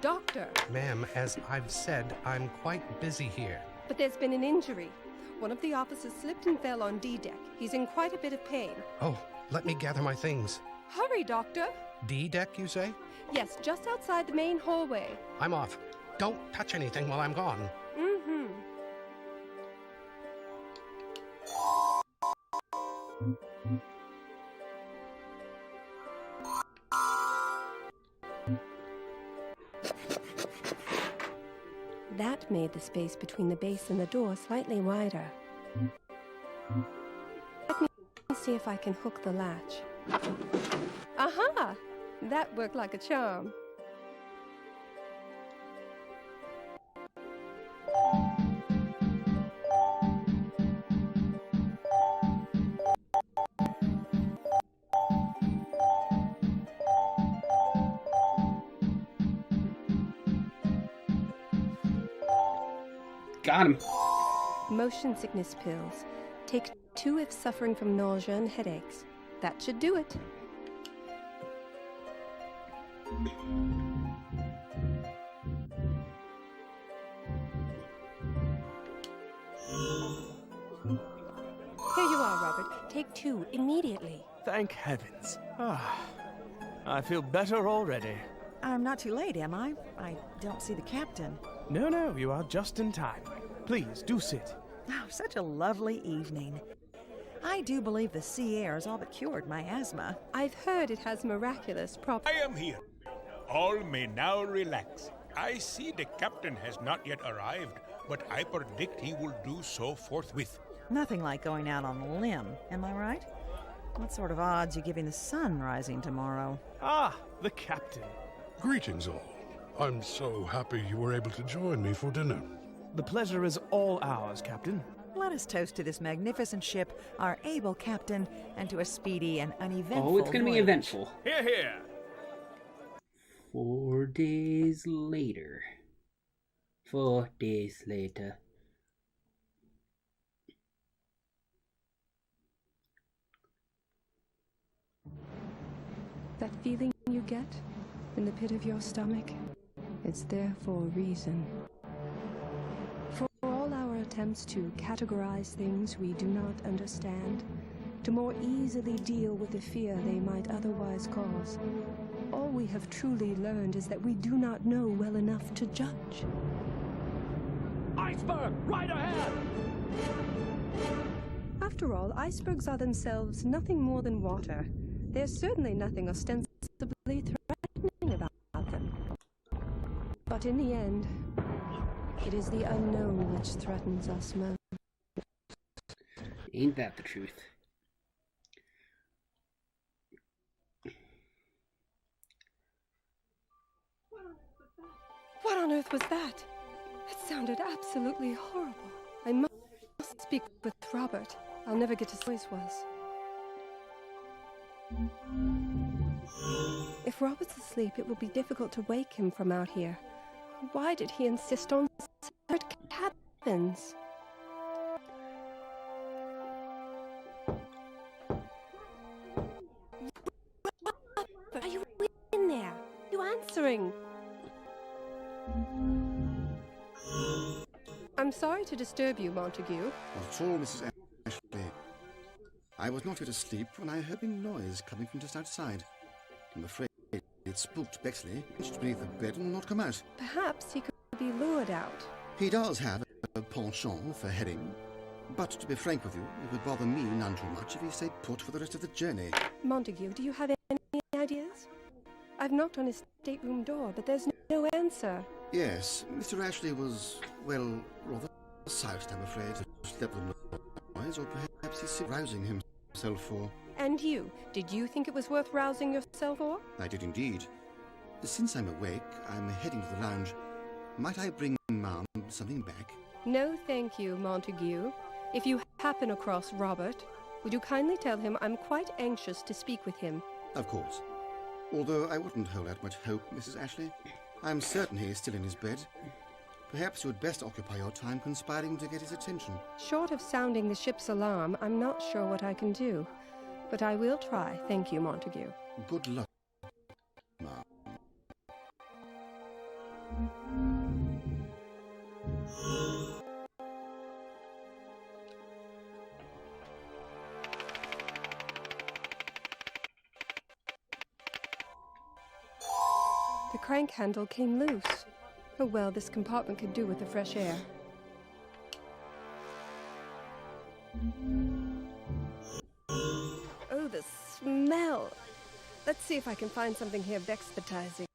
Doctor! Ma'am, as I've said, I'm quite busy here. But there's been an injury. One of the officers slipped and fell on D-deck. He's in quite a bit of pain. Oh, let me gather my things. Hurry, doctor! D-deck, you say? Yes, just outside the main hallway. I'm off. Don't touch anything while I'm gone. Mm-hmm. That made the space between the base and the door slightly wider. Let me see if I can hook the latch. Aha! That worked like a charm. Got him. Motion sickness pills. Take 2 if suffering from nausea and headaches. That should do it. Here you are, Robert. Take 2 immediately. Thank heavens. I feel better already. I'm not too late, am I? I don't see the captain. No, you are just in time. Please, do sit. Oh, such a lovely evening. I do believe the sea air has all but cured my asthma. I've heard it has miraculous properties. I am here. All may now relax. I see the captain has not yet arrived, but I predict he will do so forthwith. Nothing like going out on a limb, am I right? What sort of odds you giving the sun rising tomorrow? Ah, the captain. Greetings, all. I'm so happy you were able to join me for dinner. The pleasure is all ours, Captain. Let us toast to this magnificent ship, our able captain, and to a speedy and uneventful Oh, it's going to be voyage. eventful. Hear, hear. 4 days later. 4 days later. That feeling you get in the pit of your stomach, it's there for a reason. attempts to categorize things we do not understand, to more easily deal with the fear they might otherwise cause. All we have truly learned is that we do not know well enough to judge. Iceberg! Right ahead! After all, icebergs are themselves nothing more than water. There's certainly nothing ostensibly threatening about them. But in the end, it is the unknown which threatens us most. Ain't that the truth? What on earth was that? It sounded absolutely horrible. I must speak with Robert. I'll never get his voice was. If Robert's asleep, it will be difficult to wake him from out here. Why did he insist on separate cabins? Are you in there? You answering? I'm sorry to disturb you, Montague. Not at all, Mrs. Ashley. I was not yet asleep when I heard a noise coming from just outside. I'm afraid it spooked Bexley. He should beneath the bed and not come out. Perhaps he could be lured out. He does have a penchant for heading. But to be frank with you, it would bother me none too much if he stayed put for the rest of the journey. Montague, do you have any ideas? I've knocked on his stateroom door, but there's no answer. Yes, Mr. Ashley was, well, rather soused, I'm afraid. Slept with noise, or perhaps he's rousing himself for. And you? Did you think it was worth rousing yourself for? I did indeed. Since I'm awake, I'm heading to the lounge. Might I bring Mom something back? No, thank you, Montague. If you happen across Robert, would you kindly tell him I'm quite anxious to speak with him? Of course. Although I wouldn't hold out much hope, Mrs. Ashley. I'm certain he is still in his bed. Perhaps you would best occupy your time conspiring to get his attention. Short of sounding the ship's alarm, I'm not sure what I can do. But I will try, thank you, Montague. Good luck, Mom. The crank handle came loose. Oh well, this compartment could do with the fresh air. Oh, the smell! Let's see if I can find something here vexpitizing.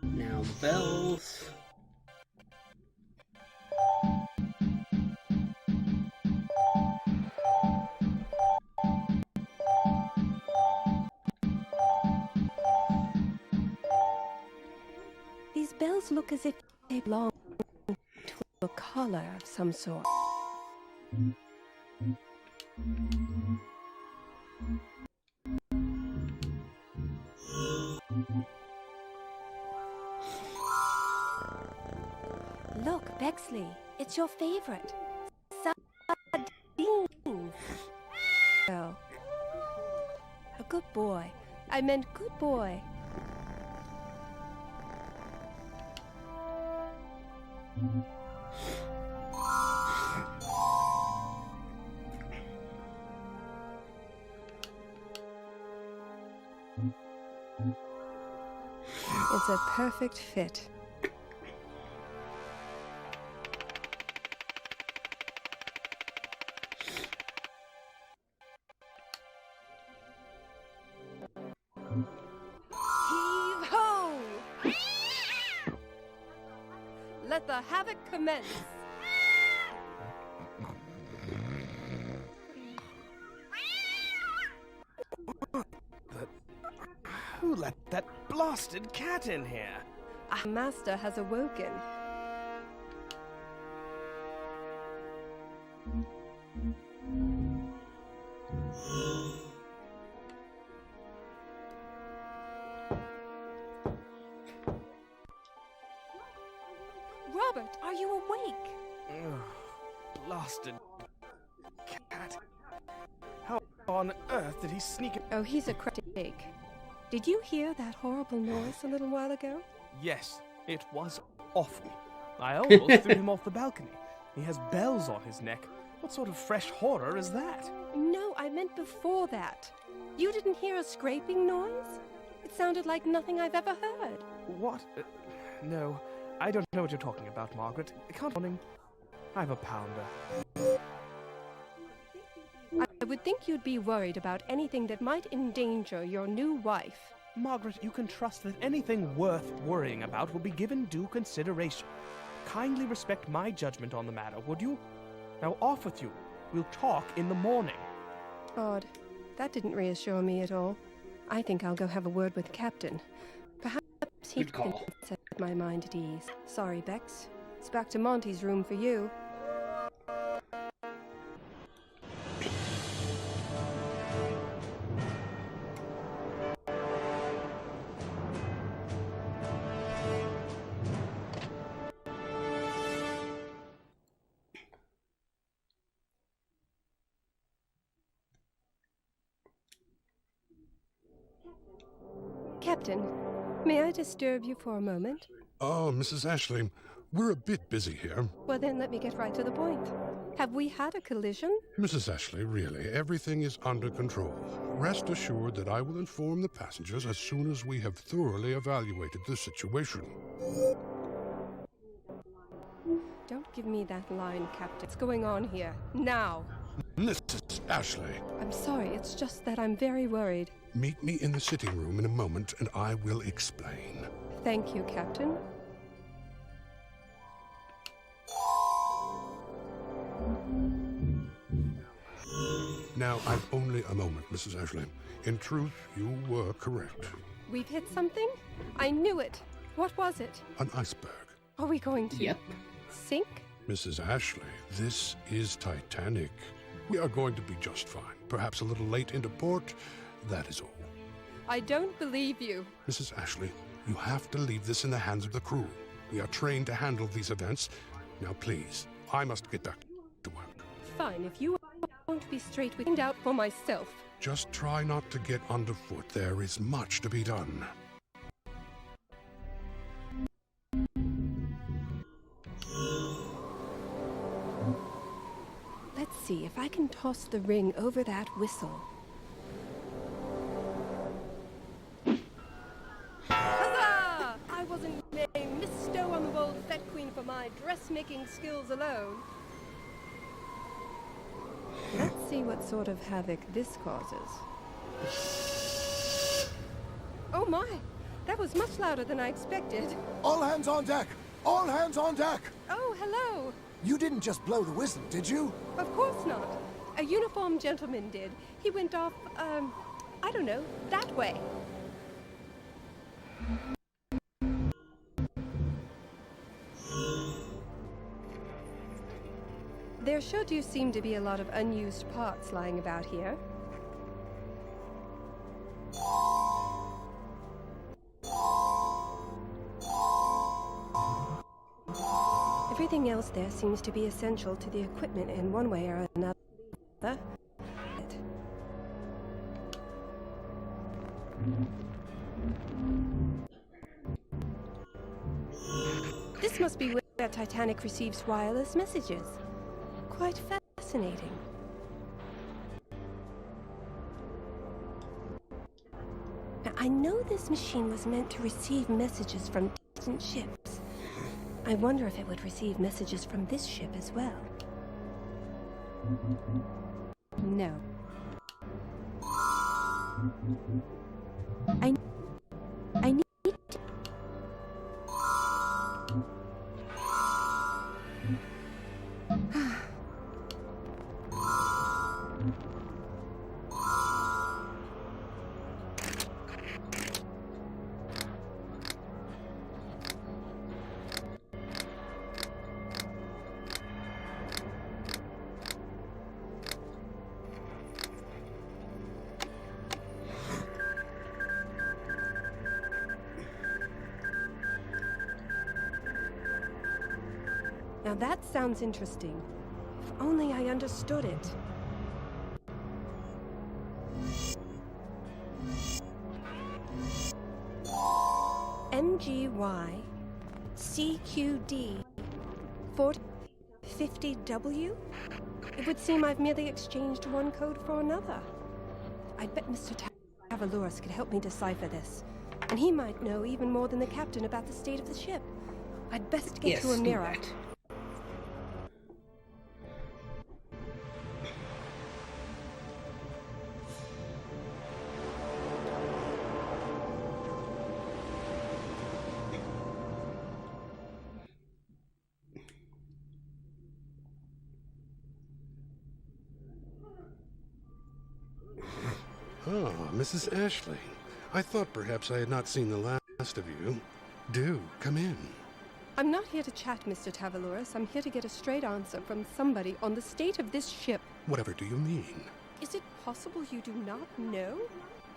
Now the bells. These bells look as if they belong to a collar of some sort. Look, Bexley, it's your favorite. Sardines. Well, a good boy. I meant good boy. It's a perfect fit. Heave-ho! Let the havoc commence. Who let that blasted cat in here? Our master has awoken. Robert, are you awake? Ugh, blasted cat. How on earth did he sneak in? Oh, he's a crack. Did you hear that horrible noise a little while ago? Yes, it was awful. I almost threw him off the balcony. He has bells on his neck. What sort of fresh horror is that? No, I meant before that. You didn't hear a scraping noise? It sounded like nothing I've ever heard. What? No, I don't know what you're talking about, Margaret. Can't morning. I've a pounder. I would think you'd be worried about anything that might endanger your new wife. Margaret, you can trust that anything worth worrying about will be given due consideration. Kindly respect my judgment on the matter, would you? Now off with you. We'll talk in the morning. Odd. That didn't reassure me at all. I think I'll go have a word with Captain. Perhaps he can set my mind at ease. Sorry, Bex. It's back to Monty's room for you. Captain, may I disturb you for a moment? Oh, Mrs. Ashley, we're a bit busy here. Well, then let me get right to the point. Have we had a collision? Mrs. Ashley, really, everything is under control. Rest assured that I will inform the passengers as soon as we have thoroughly evaluated the situation. Don't give me that line, Captain. What's going on here? Now! Mrs. Ashley! I'm sorry, it's just that I'm very worried. Meet me in the sitting room in a moment, and I will explain. Thank you, Captain. Now, I've only a moment, Mrs. Ashley. In truth, you were correct. We've hit something? I knew it. What was it? An iceberg. Are we going to sink? Mrs. Ashley, this is Titanic. We are going to be just fine. Perhaps a little late into port, that is all. I don't believe you. Mrs. Ashley, you have to leave this in the hands of the crew. We are trained to handle these events. Now, please, I must get back to work. Fine, if you won't be straight with out for myself. Just try not to get underfoot. There is much to be done. Let's see if I can toss the ring over that whistle. Huzzah! I wasn't named Miss Stowe on the Wold Fet Queen for my dressmaking skills alone. Let's see what sort of havoc this causes. Oh my! That was much louder than I expected. All hands on deck! All hands on deck! Oh, hello! You didn't just blow the whistle, did you? Of course not. A uniformed gentleman did. He went off, I don't know, that way. There sure do seem to be a lot of unused parts lying about here. Everything else there seems to be essential to the equipment in one way or another. This must be where Titanic receives wireless messages. Quite fascinating. Now, I know this machine was meant to receive messages from distant ships. I wonder if it would receive messages from this ship as well. No. I need to... Now that sounds interesting. If only I understood it. MGY CQD 4050W? It would seem I've merely exchanged one code for another. I'd bet Mr. Tavalouros could help me decipher this. And he might know even more than the captain about the state of the ship. I'd best get to a mirror. Ah, Mrs. Ashley. I thought perhaps I had not seen the last of you. Do, come in. I'm not here to chat, Mr. Tavalouros. I'm here to get a straight answer from somebody on the state of this ship. Whatever do you mean? Is it possible you do not know?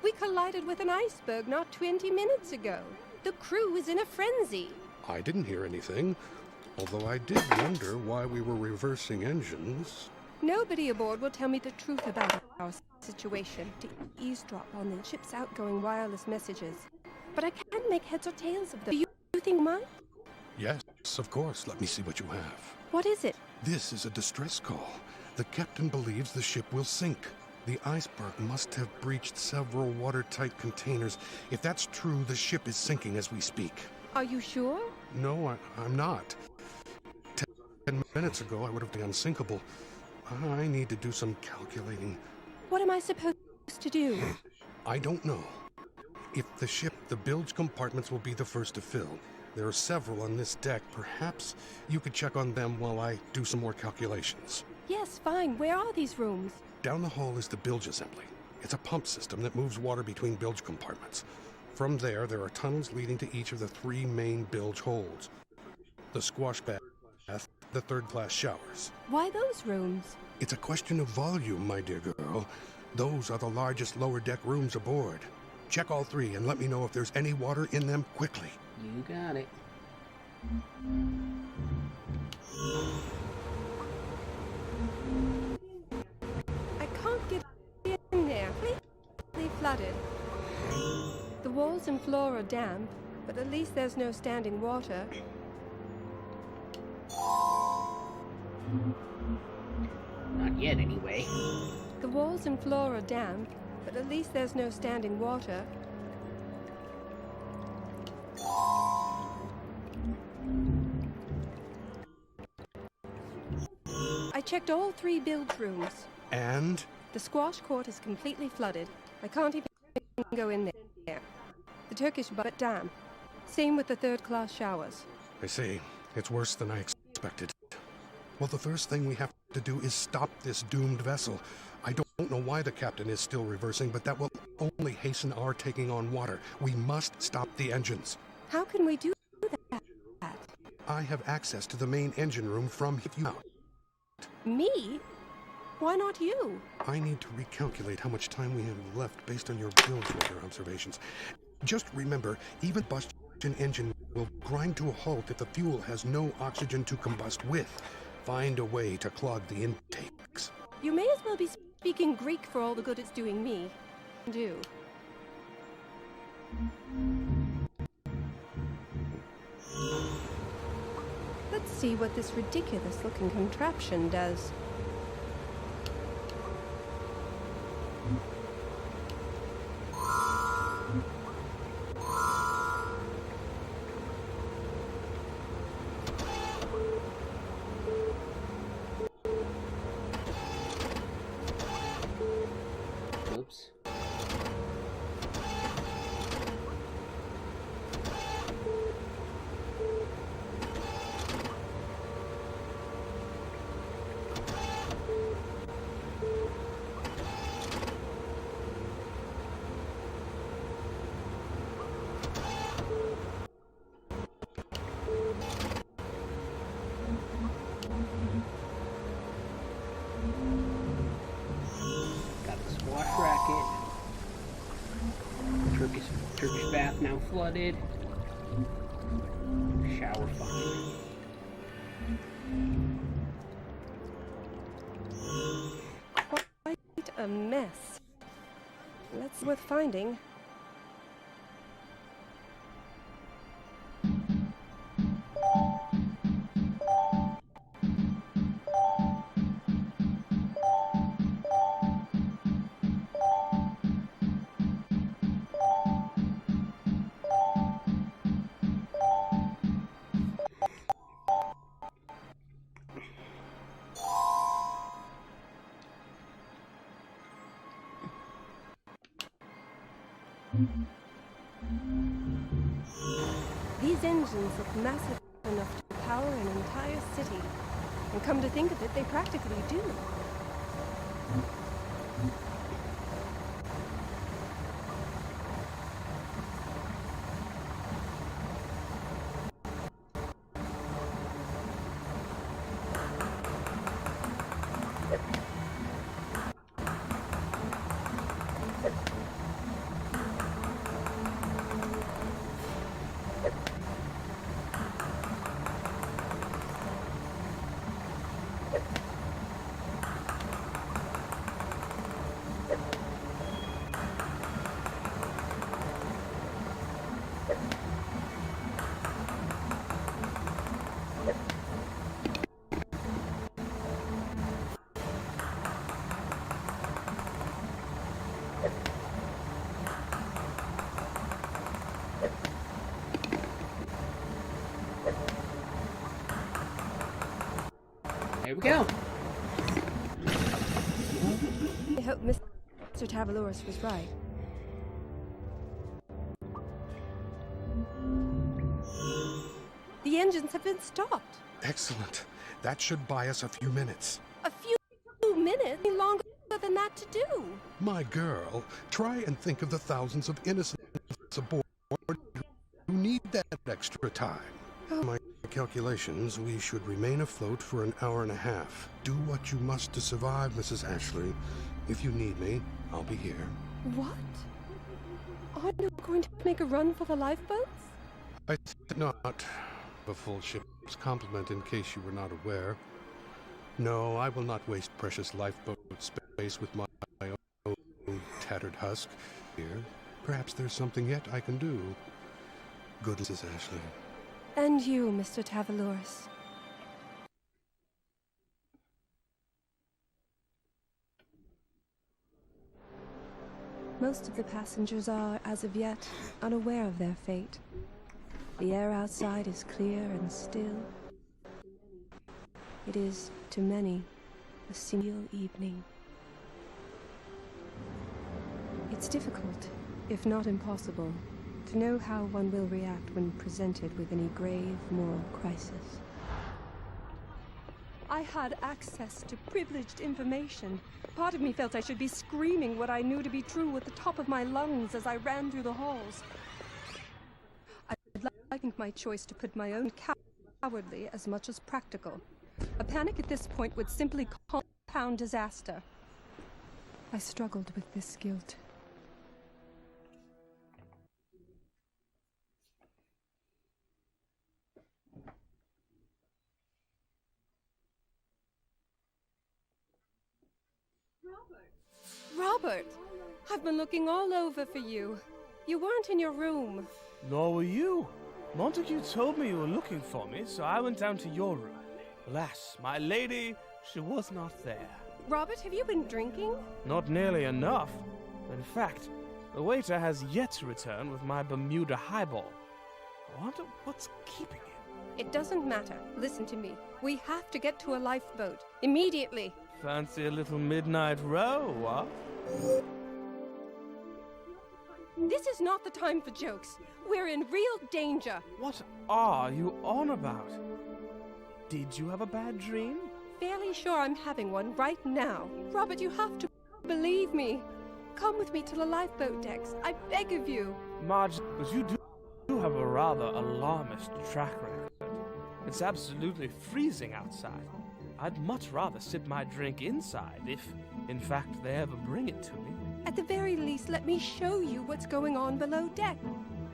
We collided with an iceberg not 20 minutes ago. The crew is in a frenzy. I didn't hear anything, although I did wonder why we were reversing engines. Nobody aboard will tell me the truth about our situation to eavesdrop on the ship's outgoing wireless messages. But I can't make heads or tails of them. Do you think mine? Yes, of course. Let me see what you have. What is it? This is a distress call. The captain believes the ship will sink. The iceberg must have breached several watertight containers. If that's true, the ship is sinking as we speak. Are you sure? No, I'm not. 10 minutes ago, I would have been unsinkable. I need to do some calculating. What am I supposed to do? I don't know. If the ship, the bilge compartments will be the first to fill. There are several on this deck. Perhaps you could check on them while I do some more calculations. Yes, fine. Where are these rooms? Down the hall is the bilge assembly. It's a pump system that moves water between bilge compartments. From there are tunnels leading to each of the 3 main bilge holds. The squash bath, the third-class showers. Why those rooms? It's a question of volume, my dear girl. Those are the largest lower deck rooms aboard. Check all 3 and let me know if there's any water in them quickly. You got it. I can't get in there. Completely flooded. The walls and floor are damp, but at least there's no standing water. Not yet, anyway. The walls and floor are damp, but at least there's no standing water. I checked all 3 bilge rooms. And? The squash court is completely flooded. I can't even go in there. The Turkish but damp. Same with the third-class showers. I see. It's worse than I expected. Well, the first thing we have to do is stop this doomed vessel. I don't know why the captain is still reversing, but that will only hasten our taking on water. We must stop the engines. How can we do that? I have access to the main engine room from you. Me? Why not you? I need to recalculate how much time we have left based on your bilge water observations. Just remember, even combustion engine will grind to a halt if the fuel has no oxygen to combust with. Find a way to clog the intakes. You may as well be speaking Greek for all the good it's doing me. Do. Let's see what this ridiculous-looking contraption does. Oops. Turkish bath now flooded. Shower fine. Quite a mess. That's worth finding. These engines look massive enough to power an entire city. And come to think of it, they practically do. There we go. I hope Mr. Tavaloris was right. The engines have been stopped. Excellent. That should buy us a few minutes. A few minutes? Longer than that to do. My girl, try and think of the thousands of innocents aboard who need that extra time. My calculations, we should remain afloat for an hour and a half. Do what you must to survive, Mrs. Ashley. If you need me, I'll be here. What? Are you going to make a run for the lifeboats? I think not. A full ship's complement in case you were not aware. No, I will not waste precious lifeboat space with my own tattered husk. Here, perhaps there's something yet I can do. Good, Mrs. Ashley. And you, Mr. Tavaloris. Most of the passengers are, as of yet, unaware of their fate. The air outside is clear and still. It is, to many, a single evening. It's difficult, if not impossible, to know how one will react when presented with any grave moral crisis. I had access to privileged information. Part of me felt I should be screaming what I knew to be true at the top of my lungs as I ran through the halls. I think my choice to put my own cowardly as much as practical. A panic at this point would simply compound disaster. I struggled with this guilt. Robert! I've been looking all over for you. You weren't in your room. Nor were you. Montague told me you were looking for me, so I went down to your room. Alas, my lady, she was not there. Robert, have you been drinking? Not nearly enough. In fact, the waiter has yet to return with my Bermuda highball. I wonder what's keeping him. It doesn't matter. Listen to me. We have to get to a lifeboat. Immediately. Fancy a little midnight row, what? This is not the time for jokes. We're in real danger. What are you on about? Did you have a bad dream? Fairly sure I'm having one right now. Robert, you have to believe me. Come with me to the lifeboat decks. I beg of you. Marge, but you do have a rather alarmist track record. It's absolutely freezing outside. I'd much rather sip my drink inside if, in fact, they ever bring it to me. At the very least, let me show you what's going on below deck.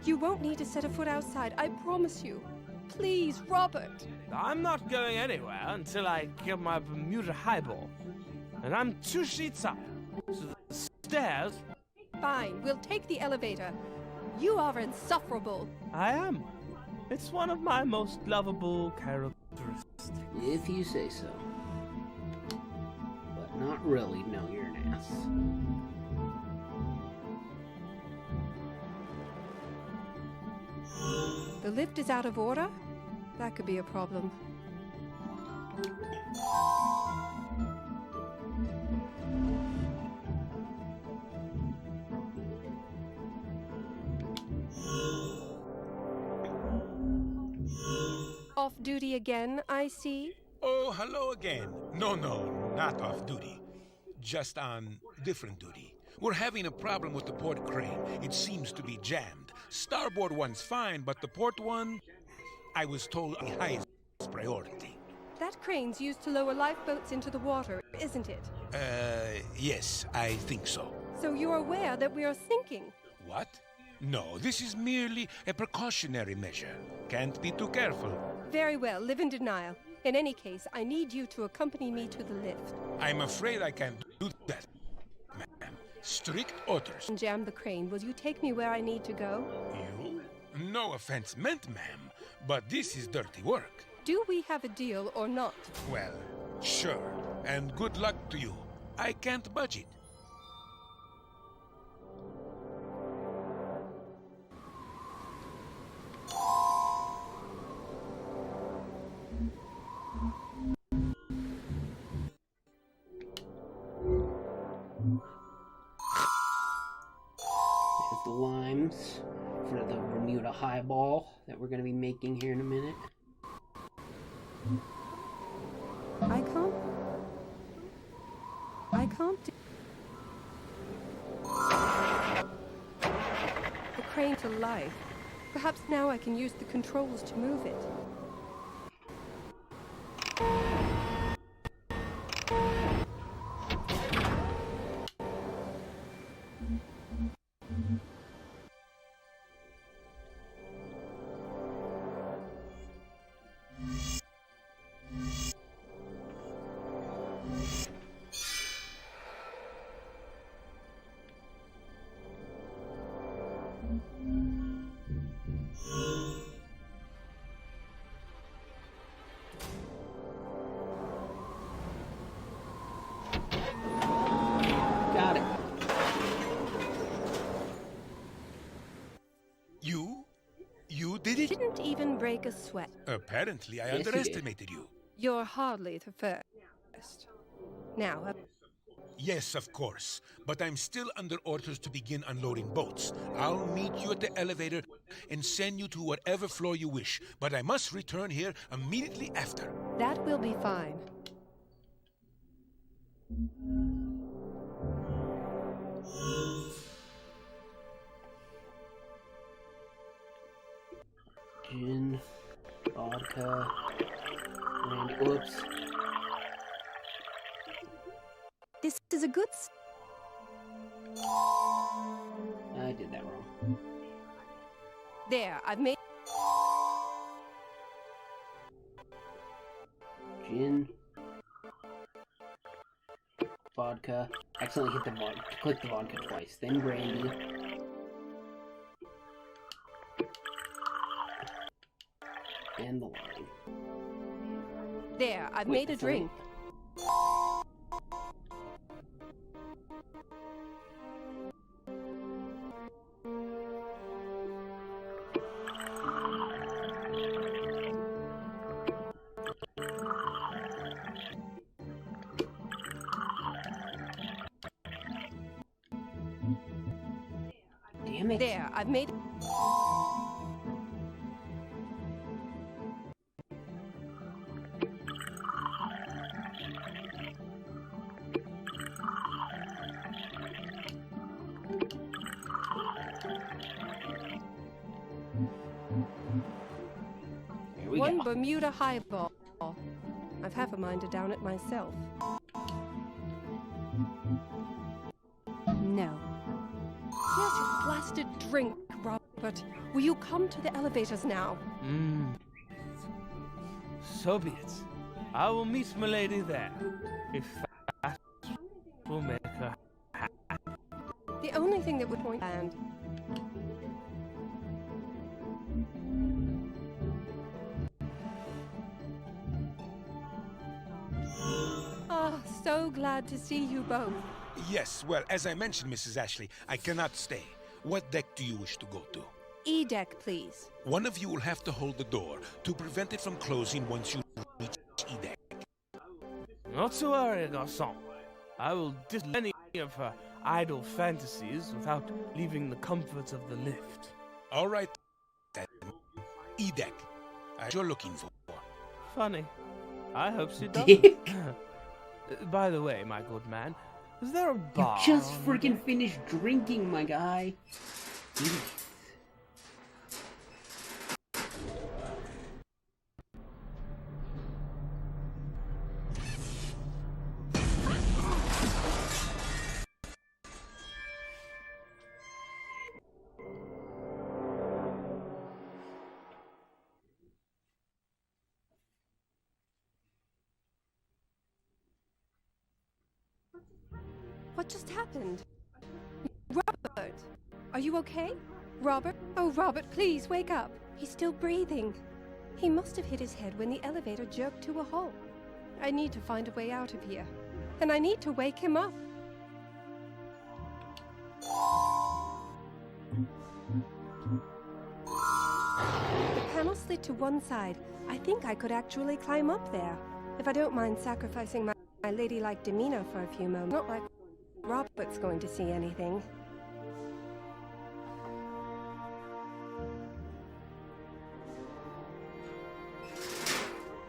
You won't need to set a foot outside, I promise you. please, Robert. I'm not going anywhere until I get my Bermuda highball. And I'm 2 sheets up. So the stairs... Fine, we'll take the elevator. You are insufferable. I am. It's one of my most lovable characteristics. If you say so. But not really, no, you're an ass. The lift is out of order? That could be a problem. Off duty again, I see. Oh, hello again. No, not off duty. Just on different duty. We're having a problem with the port crane. It seems to be jammed. Starboard one's fine, but the port one, I was told, highest priority. That crane's used to lower lifeboats into the water, isn't it? Yes, I think so. So you're aware that we are sinking? What? No, this is merely a precautionary measure. Can't be too careful. Very well, live in denial. In any case, I need you to accompany me to the lift. I'm afraid I can't do that, ma'am. Strict orders. Jam the crane. Will you take me where I need to go? You? No offense meant, ma'am, but this is dirty work. Do we have a deal or not? Well, sure. And good luck to you. I can't budge it. There's the limes for the Bermuda highball that we're going to be making here in a minute. I can't do... The crane to life. Perhaps now I can use the controls to move it. Got it. You did it? Didn't even break a sweat. Apparently, I Yes, you did. underestimated you. You're hardly the first. Now, Yes, of course. But I'm still under orders to begin unloading boats. I'll meet you at the elevator and send you to whatever floor you wish. But I must return here immediately after. that will be fine. Gin, vodka, and whoops. This is a good... I did that wrong. There, I've made... Gin, vodka. Accidentally hit the vodka. Click the vodka twice. Then brandy. And the lime. There, I've Wait, made a that's not drink. Damn it. There, I've made... Here we One go. Bermuda highball. I've half a mind to down it myself. No. Here's your blasted drink, Robert. Will you come to the elevators now? So be it. I will meet Milady there, if that will make her happy. The only thing that would point and so glad to see you both. Yes, well, as I mentioned, Mrs. Ashley, I cannot stay. What deck do you wish to go to? E deck, please. One of you will have to hold the door to prevent it from closing once you reach E deck. Not to worry, garçon. I will dispel any of her idle fantasies without leaving the comforts of the lift. All right, then. E deck. As you're looking for. Funny. I hope she doesn't. By the way, my good man, is there a bar? You just freaking finished drinking, my guy. What just happened? Robert! Are you okay? Robert? Oh, Robert, please, wake up. He's still breathing. He must have hit his head when the elevator jerked to a halt. I need to find a way out of here. And I need to wake him up. The panel slid to one side. I think I could actually climb up there. If I don't mind sacrificing my ladylike demeanor for a few moments. Not like Robert's going to see anything.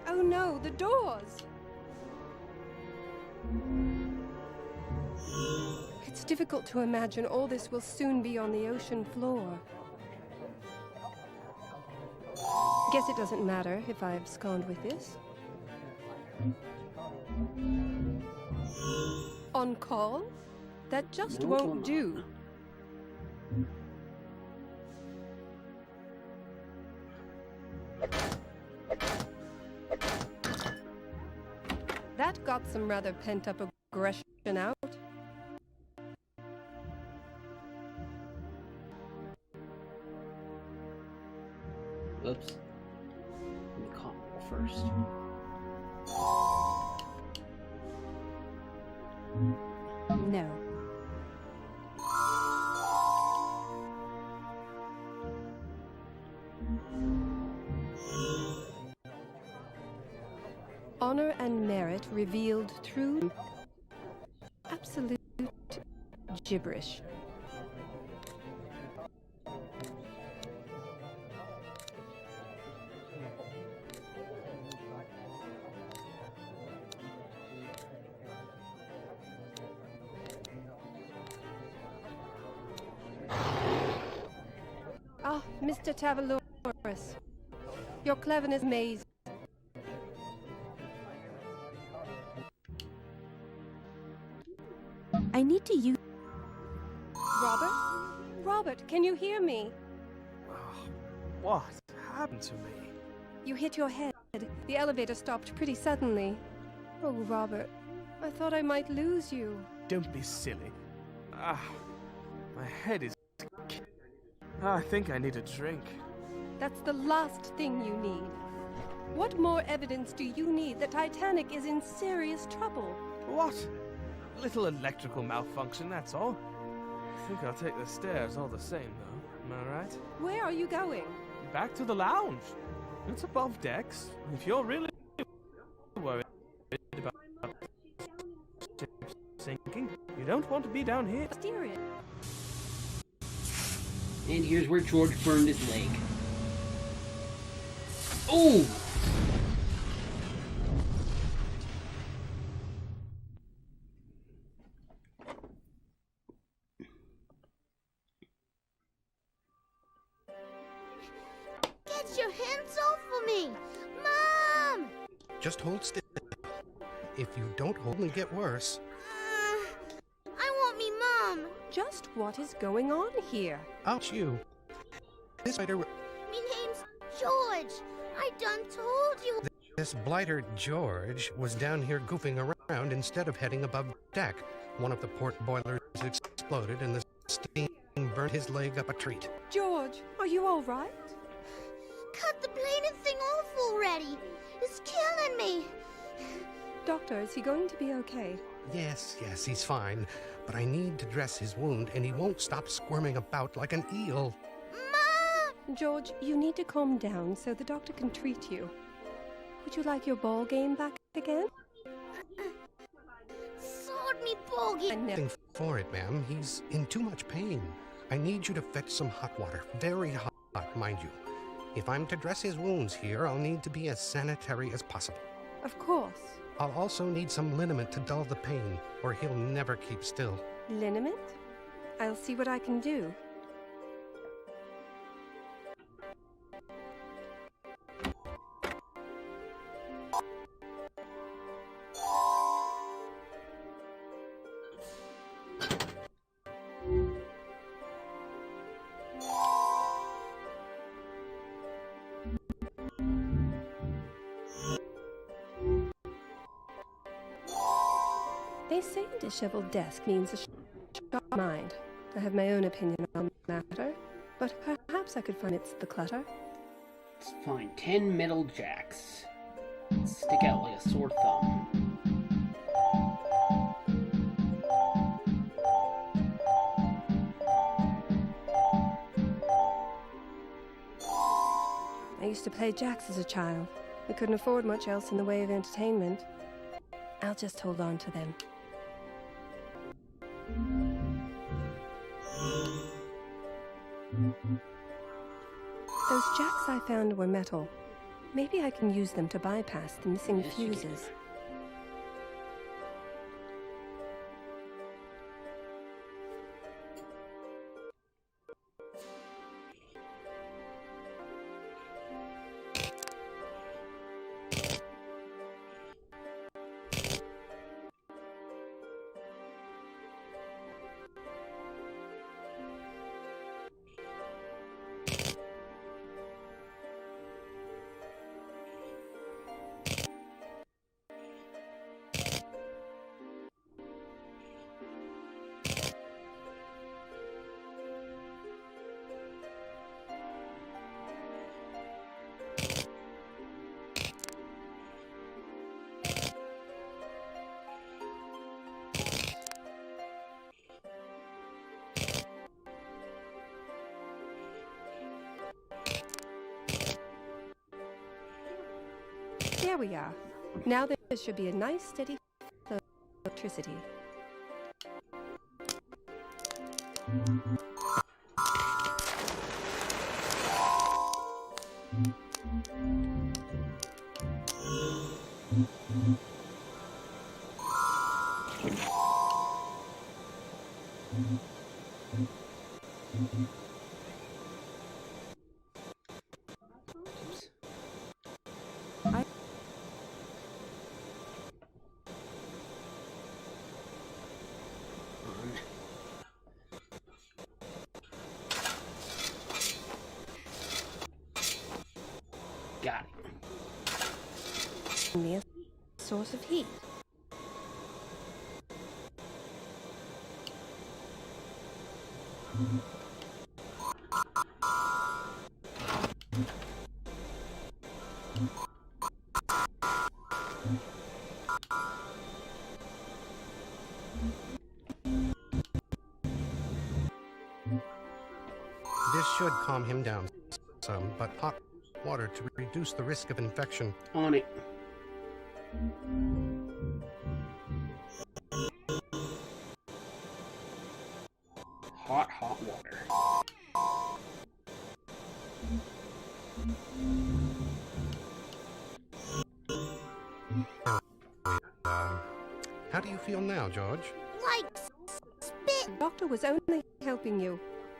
Oh no, the doors! It's difficult to imagine all this will soon be on the ocean floor. Guess it doesn't matter if I abscond with this. On call? That just won't do. That got some rather pent-up aggression out. Oops. Let me call first. No. Honor and merit revealed through absolute gibberish. Ah, Mr. Tavaloris, your cleverness amazes. I need to use... Robert? Robert, can you hear me? What happened to me? You hit your head. The elevator stopped pretty suddenly. Oh, Robert, I thought I might lose you. Don't be silly. My head is... I think I need a drink. That's the last thing you need. What more evidence do you need that Titanic is in serious trouble? What? A little electrical malfunction, that's all. I think I'll take the stairs all the same, though. Am I right? Where are you going? Back to the lounge. It's above decks. If you're really worried about sinking, you don't want to be down here. Mysterious. And here's where George burned his leg. Oh! Get your hands off of me! Mom! Just hold still. If you don't hold, it'll get worse. I want me mom! Just what is going on here? Ouch, you. This writer... Me name's George. I done told you. This blighter George was down here goofing around instead of heading above deck. One of the port boilers exploded and the steam burned his leg up a treat. George, are you all right? Cut the bladed thing off already. It's killing me. Doctor, is he going to be okay? Yes, he's fine. But I need to dress his wound, and he won't stop squirming about like an eel. Ma! George, you need to calm down so the doctor can treat you. Would you like your ball game back again? Sod me ball game. Nothing for it, ma'am. He's in too much pain. I need you to fetch some hot water. Very hot, mind you. If I'm to dress his wounds here, I'll need to be as sanitary as possible. Of course. I'll also need some liniment to dull the pain, or he'll never keep still. Liniment? I'll see what I can do. They say a disheveled desk means a sharp mind. I have my own opinion on the matter, but perhaps I could find it's the clutter. Let's find 10 metal jacks. Stick out like a sore thumb. I used to play jacks as a child. We couldn't afford much else in the way of entertainment. I'll just hold on to them. Those jacks I found were metal. Maybe I can use them to bypass the missing fuses. There we are. Now there should be a nice steady flow of electricity. Got it. Near source of heat. This should calm him down some, but hot water to reduce the risk of infection. On it. Hot water. How do you feel now, George? Like spit. The doctor was only helping you.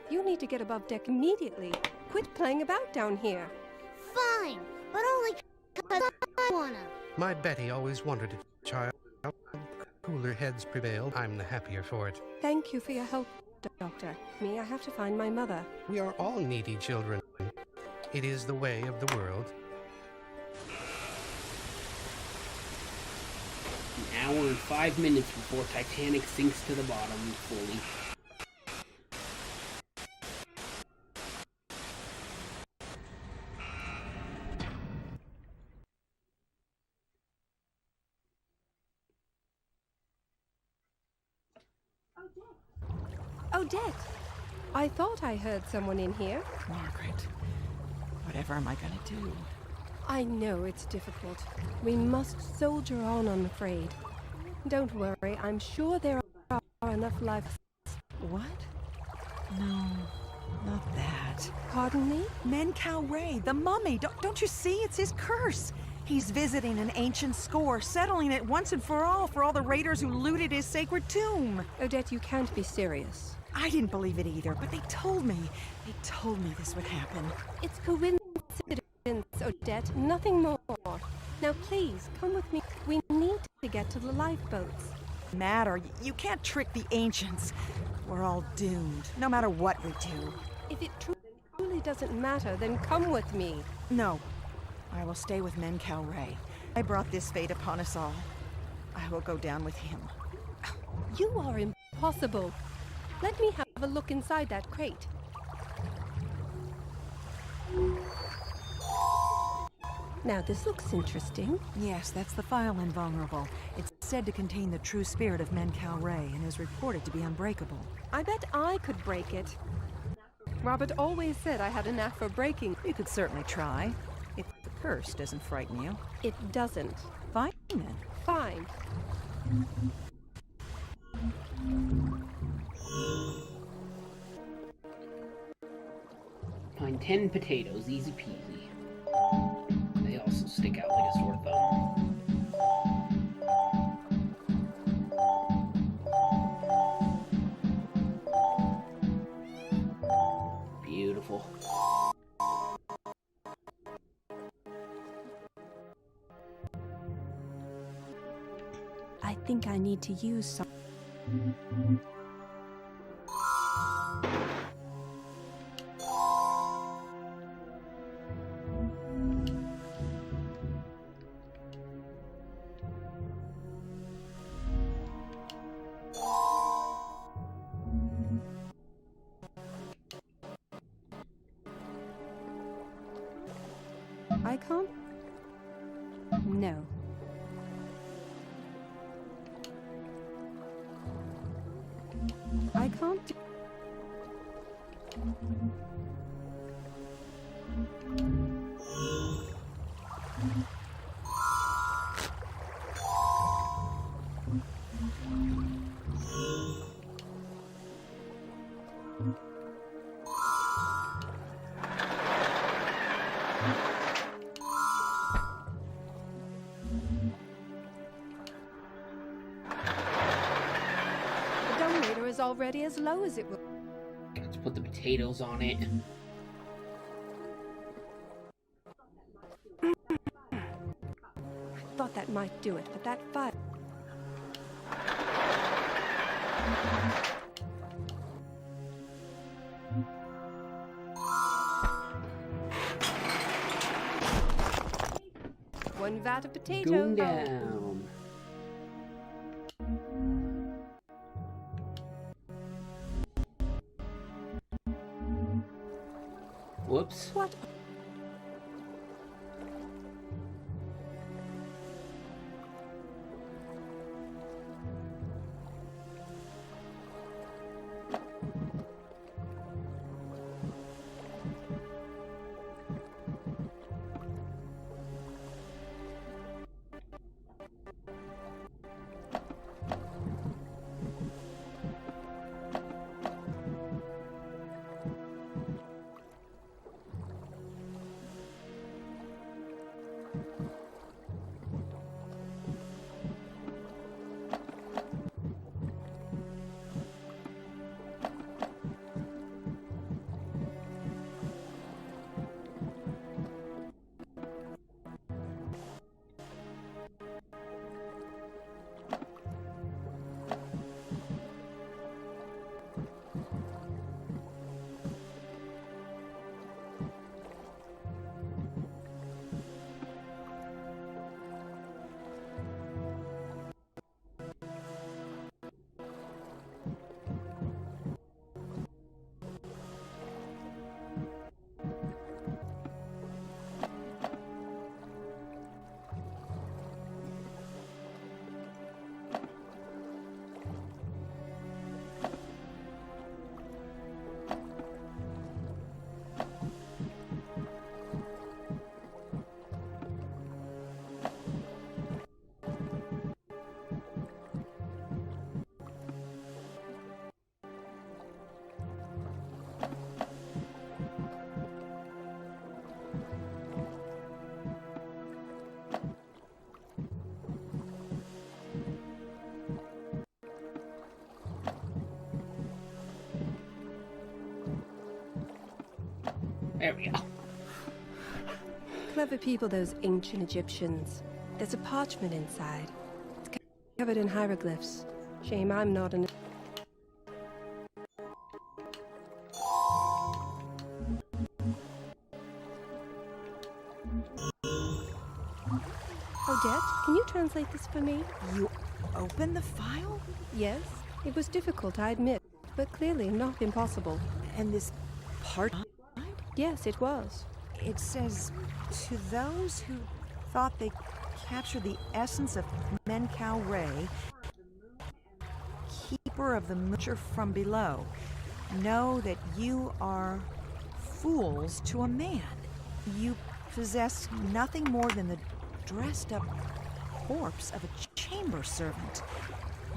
You need to get above deck immediately. Quit playing about down here. Fine, but only 'cause I wanna. My Betty always wanted a child. Cooler heads prevailed. I'm the happier for it. Thank you for your help, Doctor. I have to find my mother. We are all needy children. It is the way of the world. An hour and 5 minutes before Titanic sinks to the bottom fully. Odette! I thought I heard someone in here. Margaret, whatever am I gonna do? I know it's difficult. We must soldier on, I'm afraid. Don't worry, I'm sure there are enough lives. What? No, not that. Pardon me? Menkau Ray, the mummy. Don't you see? It's his curse. He's visiting an ancient score, settling it once and for all the raiders who looted his sacred tomb. Odette, you can't be serious. I didn't believe it either, but they told me. They told me this would happen. It's coincidence, Odette, nothing more. Now please, come with me. We need to get to the lifeboats. Matter. You can't trick the ancients. We're all doomed, no matter what we do. If it truly doesn't matter, then come with me. No. I will stay with Menkau Ray. I brought this fate upon us all. I will go down with him. You are impossible. Let me have a look inside that crate. Now this looks interesting. Yes, that's the file Invulnerable. It's said to contain the true spirit of Menkau Ray and is reported to be unbreakable. I bet I could break it. Robert always said I had a knack for breaking. You could certainly try, if the curse doesn't frighten you. It doesn't. Fine then. Fine. Find 10 potatoes, easy peasy. They also stick out like a sore thumb. Beautiful. I think I need to use some. Icon? No. I can't. The dominator is already as low as it will. Let's put the potatoes on it. I thought that might do it, but that fire. One vat of potato. Going down. Whoops. What? There we go. Clever people, those ancient Egyptians. There's a parchment inside. It's covered in hieroglyphs. Shame I'm not an... Odette, can you translate this for me? You open the file? Yes. It was difficult, I admit, but clearly not impossible. And this part? Yes, it was. It says, to those who thought they captured the essence of Menkau Ray, keeper of the Mucher from below, know that you are fools to a man. You possess nothing more than the dressed-up corpse of a chamber servant.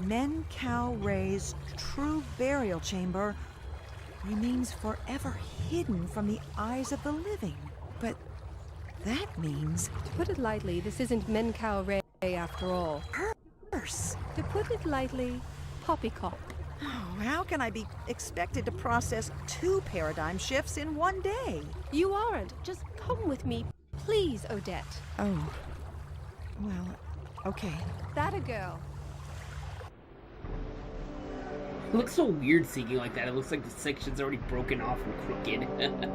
Menkau Ray's true burial chamber remains forever hidden from the eyes of the living. But that means... To put it lightly, this isn't Menkau Ray after all. Curse! To put it lightly, poppycock. Oh, how can I be expected to process 2 paradigm shifts in one day? You aren't. Just come with me, please, Odette. Oh. Well, okay. That a girl. It looks so weird seeing like that. It looks like the section's already broken off and crooked.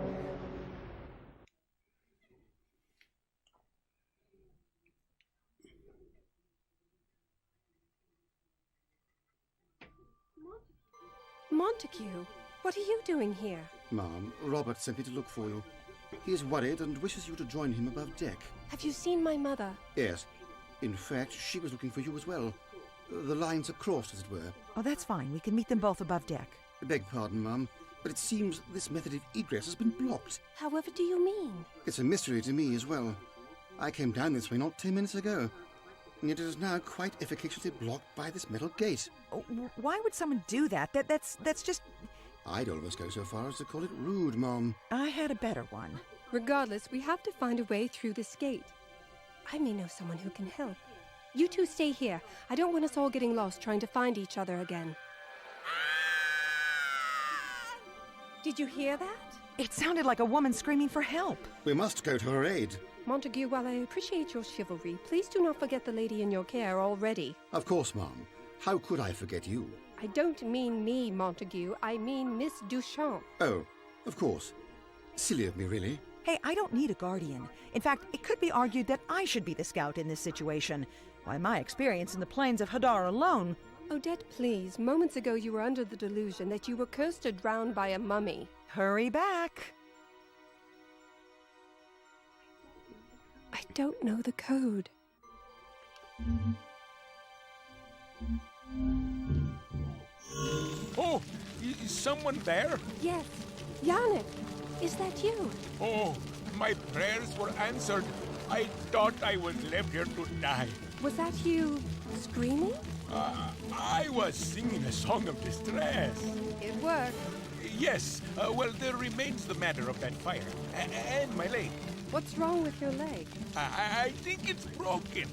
Montague, what are you doing here? Ma'am, Robert sent me to look for you. He is worried and wishes you to join him above deck. Have you seen my mother? Yes. In fact, she was looking for you as well. The lines are crossed, as it were. Oh, that's fine. We can meet them both above deck. I beg pardon, Ma'am, but it seems this method of egress has been blocked. However do you mean? It's a mystery to me as well. I came down this way not 10 minutes ago, and yet it is now quite efficaciously blocked by this metal gate. Oh, why would someone do that? That's just... I'd almost go so far as to call it rude, Mom. I had a better one. Regardless, we have to find a way through this gate. I may know someone who can help. You two stay here. I don't want us all getting lost trying to find each other again. Did you hear that? It sounded like a woman screaming for help. We must go to her aid. Montague, while I appreciate your chivalry, please do not forget the lady in your care already. Of course, Mom. How could I forget you? I don't mean me, Montague. I mean Miss Duchamp. Oh, of course. Silly of me, really. Hey, I don't need a guardian. In fact, it could be argued that I should be the scout in this situation. Why, my experience in the plains of Hadar alone... Odette, please. Moments ago you were under the delusion that you were cursed or drowned by a mummy. Hurry back. I don't know the code. Oh, is someone there? Yes. Yannick, is that you? Oh, my prayers were answered. I thought I was left here to die. Was that you screaming? I was singing a song of distress. It worked. Yes, well, there remains the matter of that fire. And my leg. What's wrong with your leg? I think it's broken.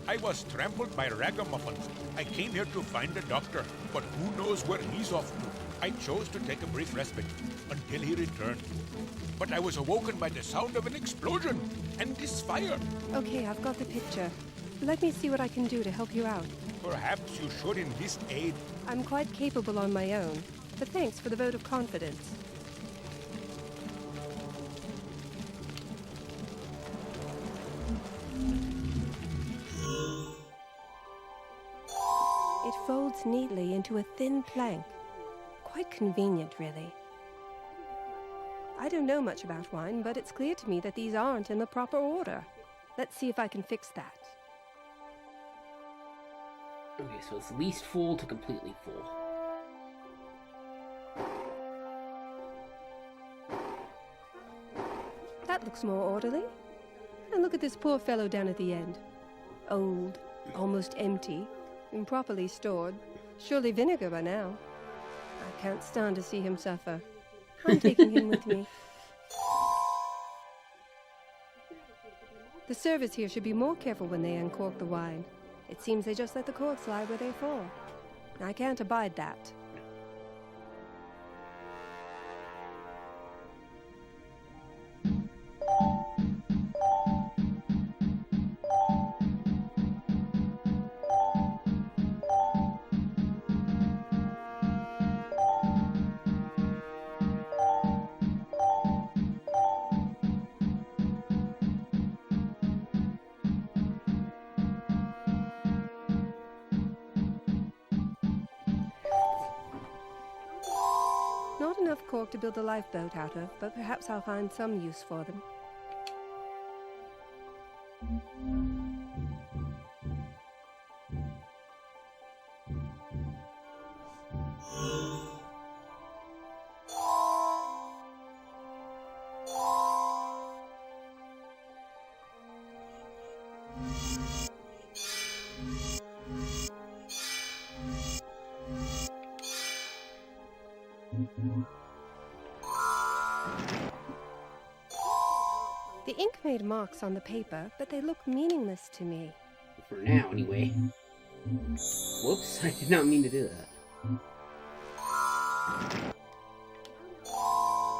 I was trampled by ragamuffins. I came here to find a doctor, but who knows where he's off to. I chose to take a brief respite until he returned. But I was awoken by the sound of an explosion and this fire. Okay, I've got the picture. Let me see what I can do to help you out. Perhaps you should enlist aid. I'm quite capable on my own, but thanks for the vote of confidence. It folds neatly into a thin plank. Quite convenient, really. I don't know much about wine, but it's clear to me that these aren't in the proper order. Let's see if I can fix that. Okay, so it's least full to completely full. That looks more orderly. And look at this poor fellow down at the end. Old, almost empty, improperly stored. Surely vinegar by now. I can't stand to see him suffer. I'm taking him with me. The servers here should be more careful when they uncork the wine. It seems they just let the corks lie where they fall. I can't abide that. cork to build a lifeboat out of, but perhaps I'll find some use for them. The ink made marks on the paper, but they look meaningless to me. For now, anyway. Whoops, I did not mean to do that.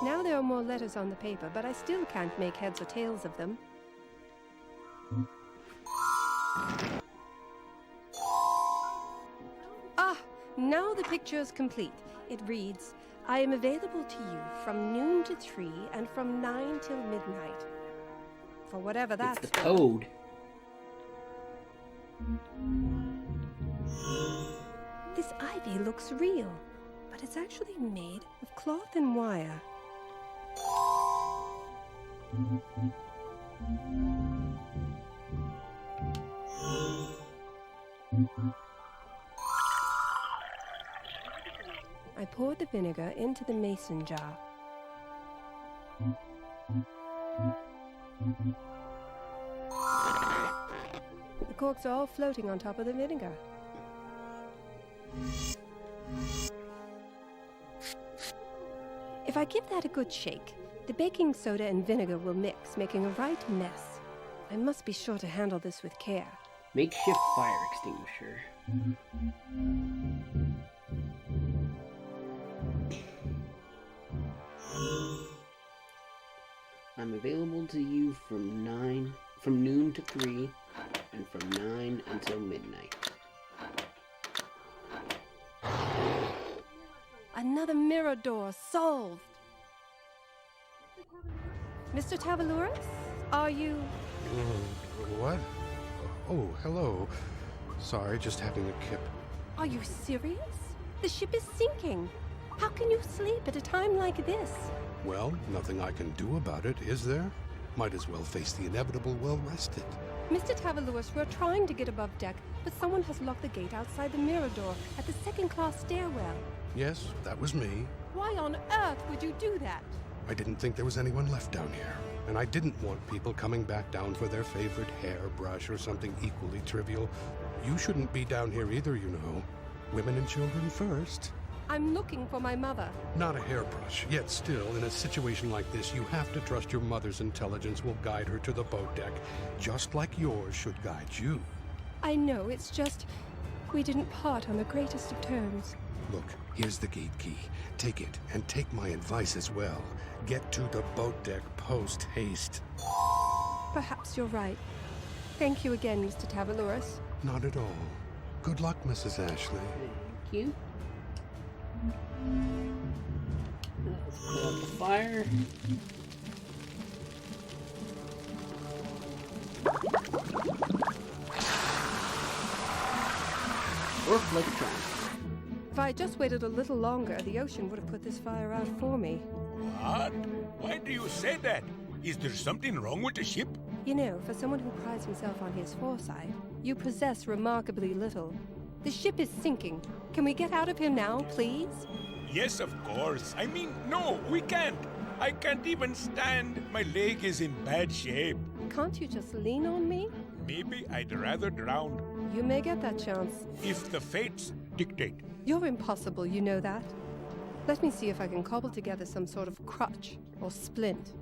Now there are more letters on the paper, but I still can't make heads or tails of them. Ah, now the picture is complete. It reads, I am available to you from noon to 3 and from 9 till midnight. For whatever that's It's the code. This ivy looks real, but it's actually made of cloth and wire. I poured the vinegar into the mason jar. The corks are all floating on top of the vinegar. If I give that a good shake, the baking soda and vinegar will mix, making a right mess. I must be sure to handle this with care. Makeshift fire extinguisher. I'm available to you from noon to 3 and from 9 until midnight. Another mirror door solved. Mr. Tavalouros, are you... What? Oh, hello. Sorry, just having a kip. Are you serious? The ship is sinking. How can you sleep at a time like this? Well, nothing I can do about it, is there? Might as well face the inevitable well rested. Mr. Tavalouros, we're trying to get above deck, but someone has locked the gate outside the mirror door at the second-class stairwell. Yes, that was me. Why on earth would you do that? I didn't think there was anyone left down here. And I didn't want people coming back down for their favorite hairbrush or something equally trivial. You shouldn't be down here either, you know. Women and children first. I'm looking for my mother. Not a hairbrush, yet still, in a situation like this, you have to trust your mother's intelligence will guide her to the boat deck, just like yours should guide you. I know, it's just... we didn't part on the greatest of terms. Look, here's the gate key. Take it, and take my advice as well. Get to the boat deck post-haste. Perhaps you're right. Thank you again, Mr. Tavalouros. Not at all. Good luck, Mrs. Ashley. Thank you. Let's put out the fire. Worked like a charm. If I had just waited a little longer, the ocean would have put this fire out for me. What? Why do you say that? Is there something wrong with the ship? You know, for someone who prides himself on his foresight, you possess remarkably little. The ship is sinking. Can we get out of here now, please? Yes, of course. I mean, no, we can't. I can't even stand. My leg is in bad shape. Can't you just lean on me? Maybe I'd rather drown. You may get that chance. If the fates dictate. You're impossible, you know that. Let me see if I can cobble together some sort of crutch or splint.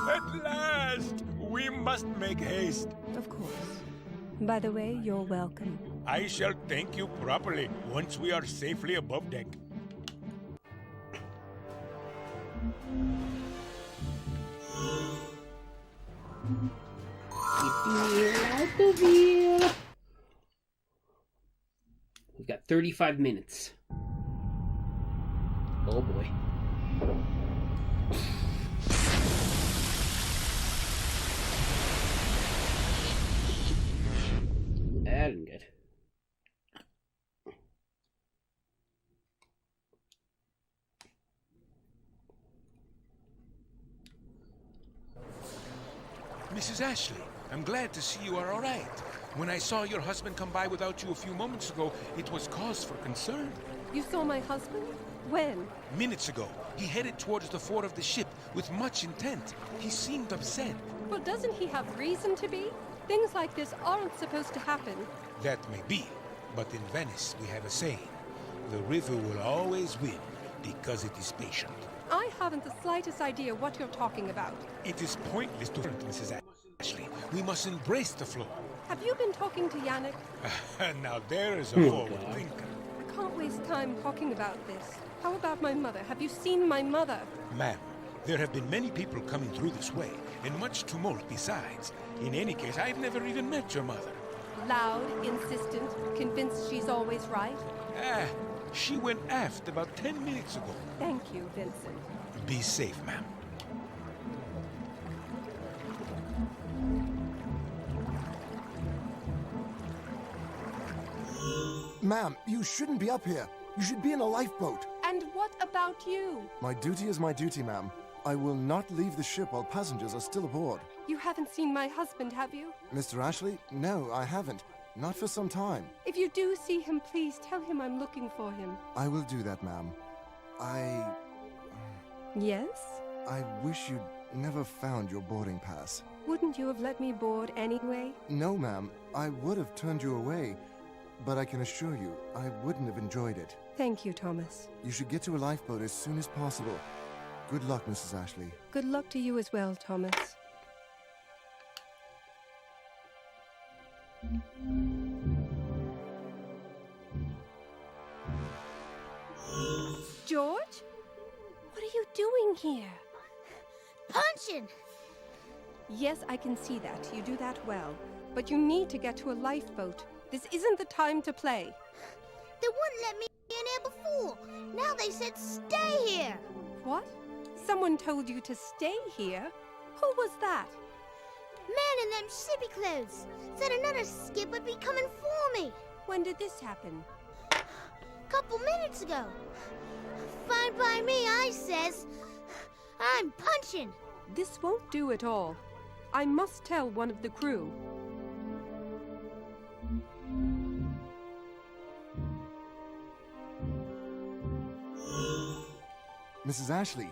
At last! We must make haste. Of course. By the way, you're welcome. I shall thank you properly once we are safely above deck. Out of here. We've got 35 minutes. Oh boy. That isn't good. Mrs. Ashley, I'm glad to see you are all right. When I saw your husband come by without you a few moments ago, it was cause for concern. You saw my husband? When? Minutes ago, he headed towards the fore of the ship with much intent. He seemed upset. Well, doesn't he have reason to be? Things like this aren't supposed to happen. That may be, but in Venice we have a saying. The river will always win because it is patient. I haven't the slightest idea what you're talking about. It is pointless to front, Mrs. Ashley. We must embrace the flow. Have you been talking to Yannick? Now there is a forward thinker. I can't waste time talking about this. How about my mother? Have you seen my mother? Ma'am, there have been many people coming through this way, and much tumult besides. In any case, I've never even met your mother. Loud, insistent, convinced she's always right? She went aft about 10 minutes ago. Thank you, Vincent. Be safe, ma'am. Ma'am, you shouldn't be up here. You should be in a lifeboat. And what about you? My duty is my duty, ma'am. I will not leave the ship while passengers are still aboard. You haven't seen my husband, have you? Mr. Ashley? No, I haven't. Not for some time. If you do see him, please tell him I'm looking for him. I will do that, ma'am. Yes? I wish you'd never found your boarding pass. Wouldn't you have let me board anyway? No, ma'am. I would have turned you away. But I can assure you, I wouldn't have enjoyed it. Thank you, Thomas. You should get to a lifeboat as soon as possible. Good luck, Mrs. Ashley. Good luck to you as well, Thomas. George? What are you doing here? Punching! Yes, I can see that. You do that well. But you need to get to a lifeboat. This isn't the time to play. They wouldn't let me in here before. Now they said stay here. What? Someone told you to stay here? Who was that? Man in them shippy clothes said another skip would be coming for me. When did this happen? Couple minutes ago. Fine by me, I says. I'm punching. This won't do at all. I must tell one of the crew. Mrs. Ashley,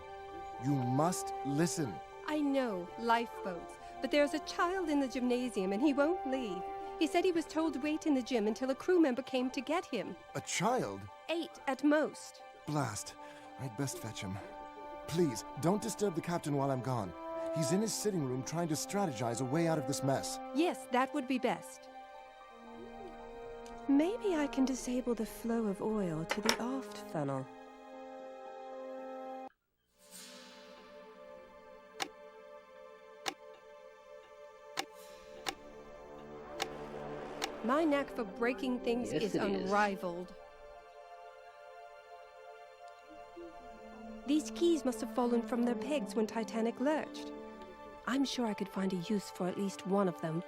you must listen. I know, lifeboats, but there's a child in the gymnasium and he won't leave. He said he was told to wait in the gym until a crew member came to get him. A child? 8 at most. Blast. I'd best fetch him. Please, don't disturb the captain while I'm gone. He's in his sitting room trying to strategize a way out of this mess. Yes, that would be best. Maybe I can disable the flow of oil to the aft funnel. My knack for breaking things is unrivaled. These keys must have fallen from their pegs when Titanic lurched. I'm sure I could find a use for at least one of them.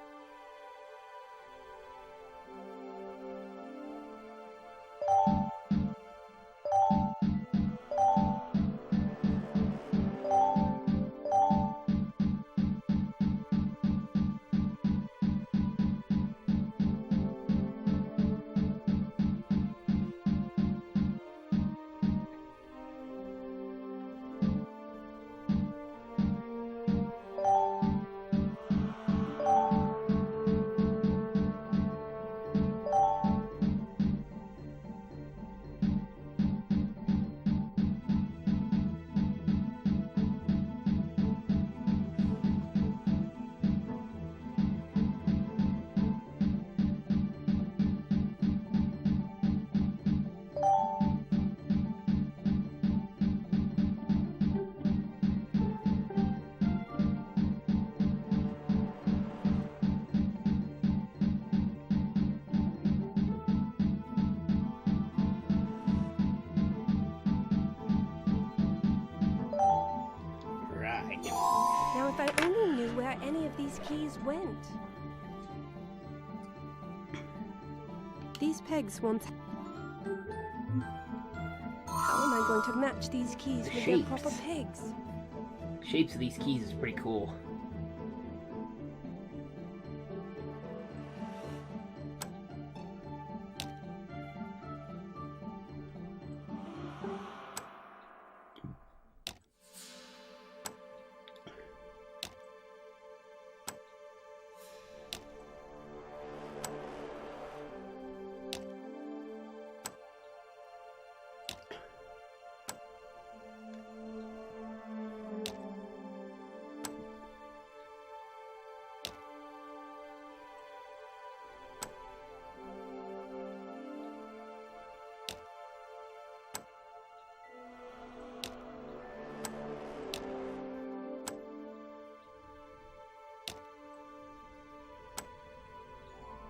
Now, if I only knew where any of these keys went. these pegs once... How am I going to match these keys with their proper pegs? Shapes of these keys is pretty cool.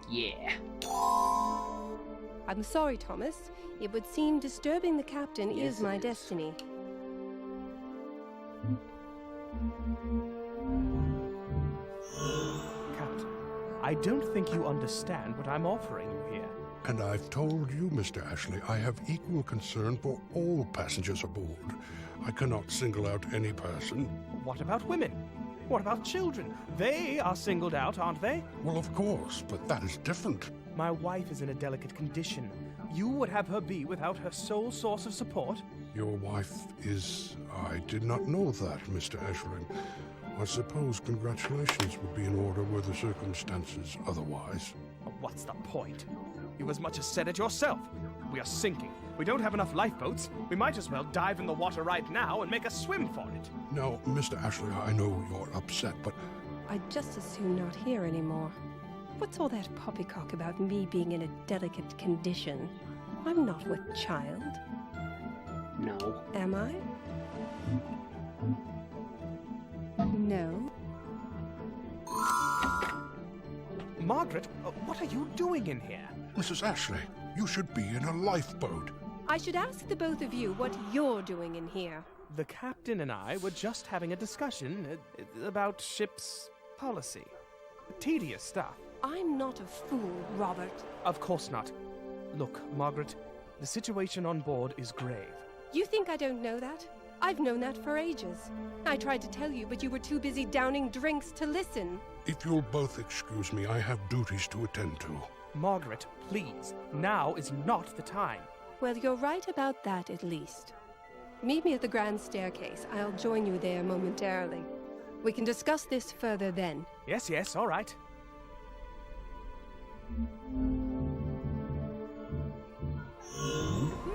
Yeah. I'm sorry, Thomas. It would seem disturbing the captain is my destiny. Captain, I don't think you understand what I'm offering you here. And I've told you, Mr. Ashley, I have equal concern for all passengers aboard. I cannot single out any person. What about women? What about children? They are singled out, aren't they? Well, of course, but that is different. My wife is in a delicate condition. You would have her be without her sole source of support? Your wife is... I did not know that, Mr. Ashley. I suppose congratulations would be in order were the circumstances otherwise. What's the point? You as much as said it yourself. We are sinking. We don't have enough lifeboats. We might as well dive in the water right now and make a swim for it. Now, Mr. Ashley, I know you're upset, but... I'd just as soon not hear anymore. What's all that poppycock about me being in a delicate condition? I'm not with child. No. Am I? No. Margaret, what are you doing in here? Mrs. Ashley, you should be in a lifeboat. I should ask the both of you what you're doing in here. The captain and I were just having a discussion about ship's policy. Tedious stuff. I'm not a fool, Robert. Of course not. Look, Margaret, the situation on board is grave. You think I don't know that? I've known that for ages. I tried to tell you, but you were too busy downing drinks to listen. If you'll both excuse me, I have duties to attend to. Margaret, please. Now is not the time. Well, you're right about that, at least. Meet me at the grand staircase. I'll join you there momentarily. We can discuss this further then. Yes, all right.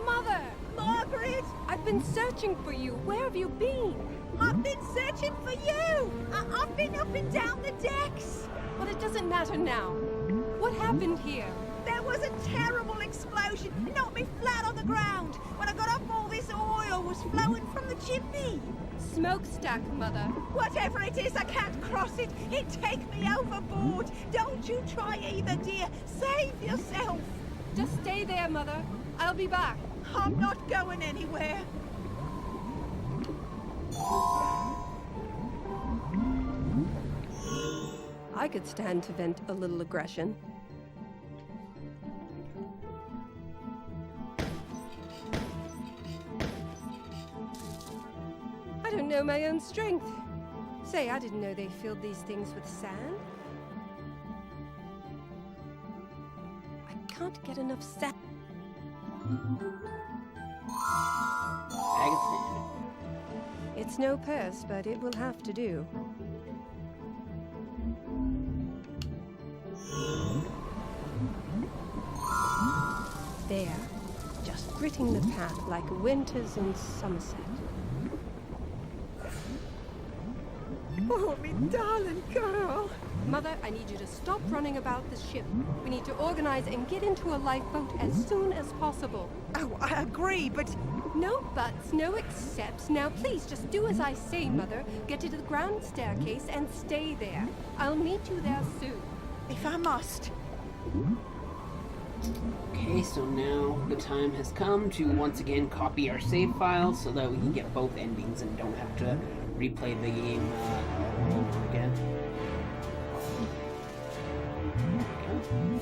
Mother! Margaret! I've been searching for you. Where have you been? I've been searching for you! I've been up and down the decks! But it doesn't matter now. What happened here? There was a terrible explosion. It knocked me flat on the ground. When I got up, all this oil was flowing from the chimney. Smokestack, Mother. Whatever it is, I can't cross it. It'd take me overboard. Don't you try either, dear. Save yourself. Just stay there, Mother. I'll be back. I'm not going anywhere. I could stand to vent a little aggression. I don't know my own strength. Say, I didn't know they filled these things with sand. I can't get enough sand. Bag of sand. It's no purse, but it will have to do. There, just gritting the path like winters in Somerset. Oh, me darling girl. Mother, I need you to stop running about the ship. We need to organize and get into a lifeboat as soon as possible. Oh, I agree, but... No buts, no accepts. Now please, just do as I say, Mother. Get to the ground staircase and stay there. I'll meet you there soon. If I must. Okay, so now the time has come to once again copy our save files so that we can get both endings and don't have to replay the game over again. Okay.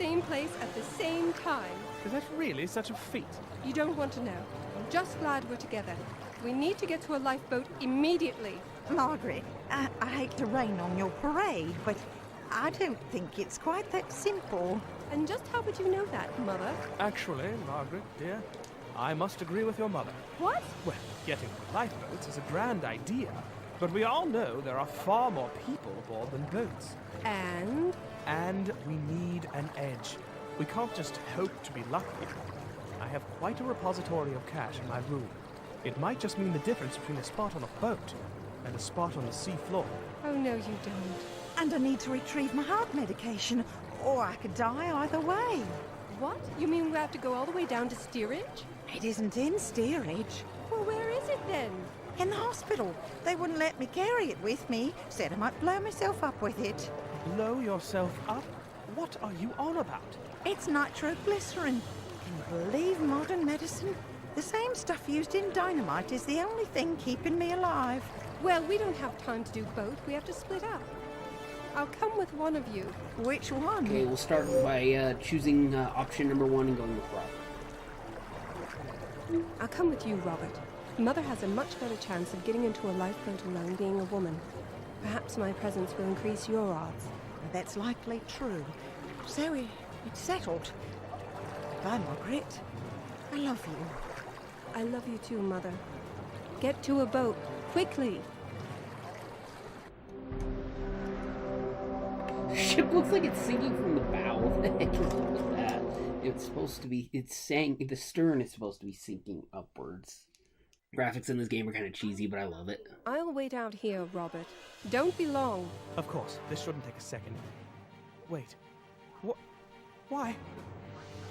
same place at the same time. Is that really such a feat? You don't want to know. I'm just glad we're together. We need to get to a lifeboat immediately. Margaret, I hate to rain on your parade, but I don't think it's quite that simple. And just how would you know that, Mother? Actually, Margaret, dear, I must agree with your mother. What? Well, getting lifeboats is a grand idea, but we all know there are far more people aboard than boats. And? And we need an edge. We can't just hope to be lucky. I have quite a repository of cash in my room. It might just mean the difference between a spot on a boat and a spot on the sea floor. Oh, no, you don't. And I need to retrieve my heart medication, or I could die either way. What? You mean we have to go all the way down to steerage? It isn't in steerage. Well, where is it then? In the hospital. They wouldn't let me carry it with me. Said I might blow myself up with it. Blow yourself up? What are you on about? It's nitroglycerin. Can you believe modern medicine? The same stuff used in dynamite is the only thing keeping me alive. Well, we don't have time to do both. We have to split up. I'll come with one of you. Which one? Okay, we'll start by choosing option number 1 and going with Robert. I'll come with you, Robert. Mother has a much better chance of getting into a lifeboat alone being a woman. Perhaps my presence will increase your odds. That's likely true. So it's settled. Bye, Margaret. I love you. I love you too, Mother. Get to a boat, quickly. The ship looks like it's sinking from the bow. What the heck is up with that? It's supposed to be, it's saying, the stern is supposed to be sinking upwards. Graphics in this game are kind of cheesy, but I love it. I'll wait out here, Robert. Don't be long. Of course, this shouldn't take a second. Wait. What? Why?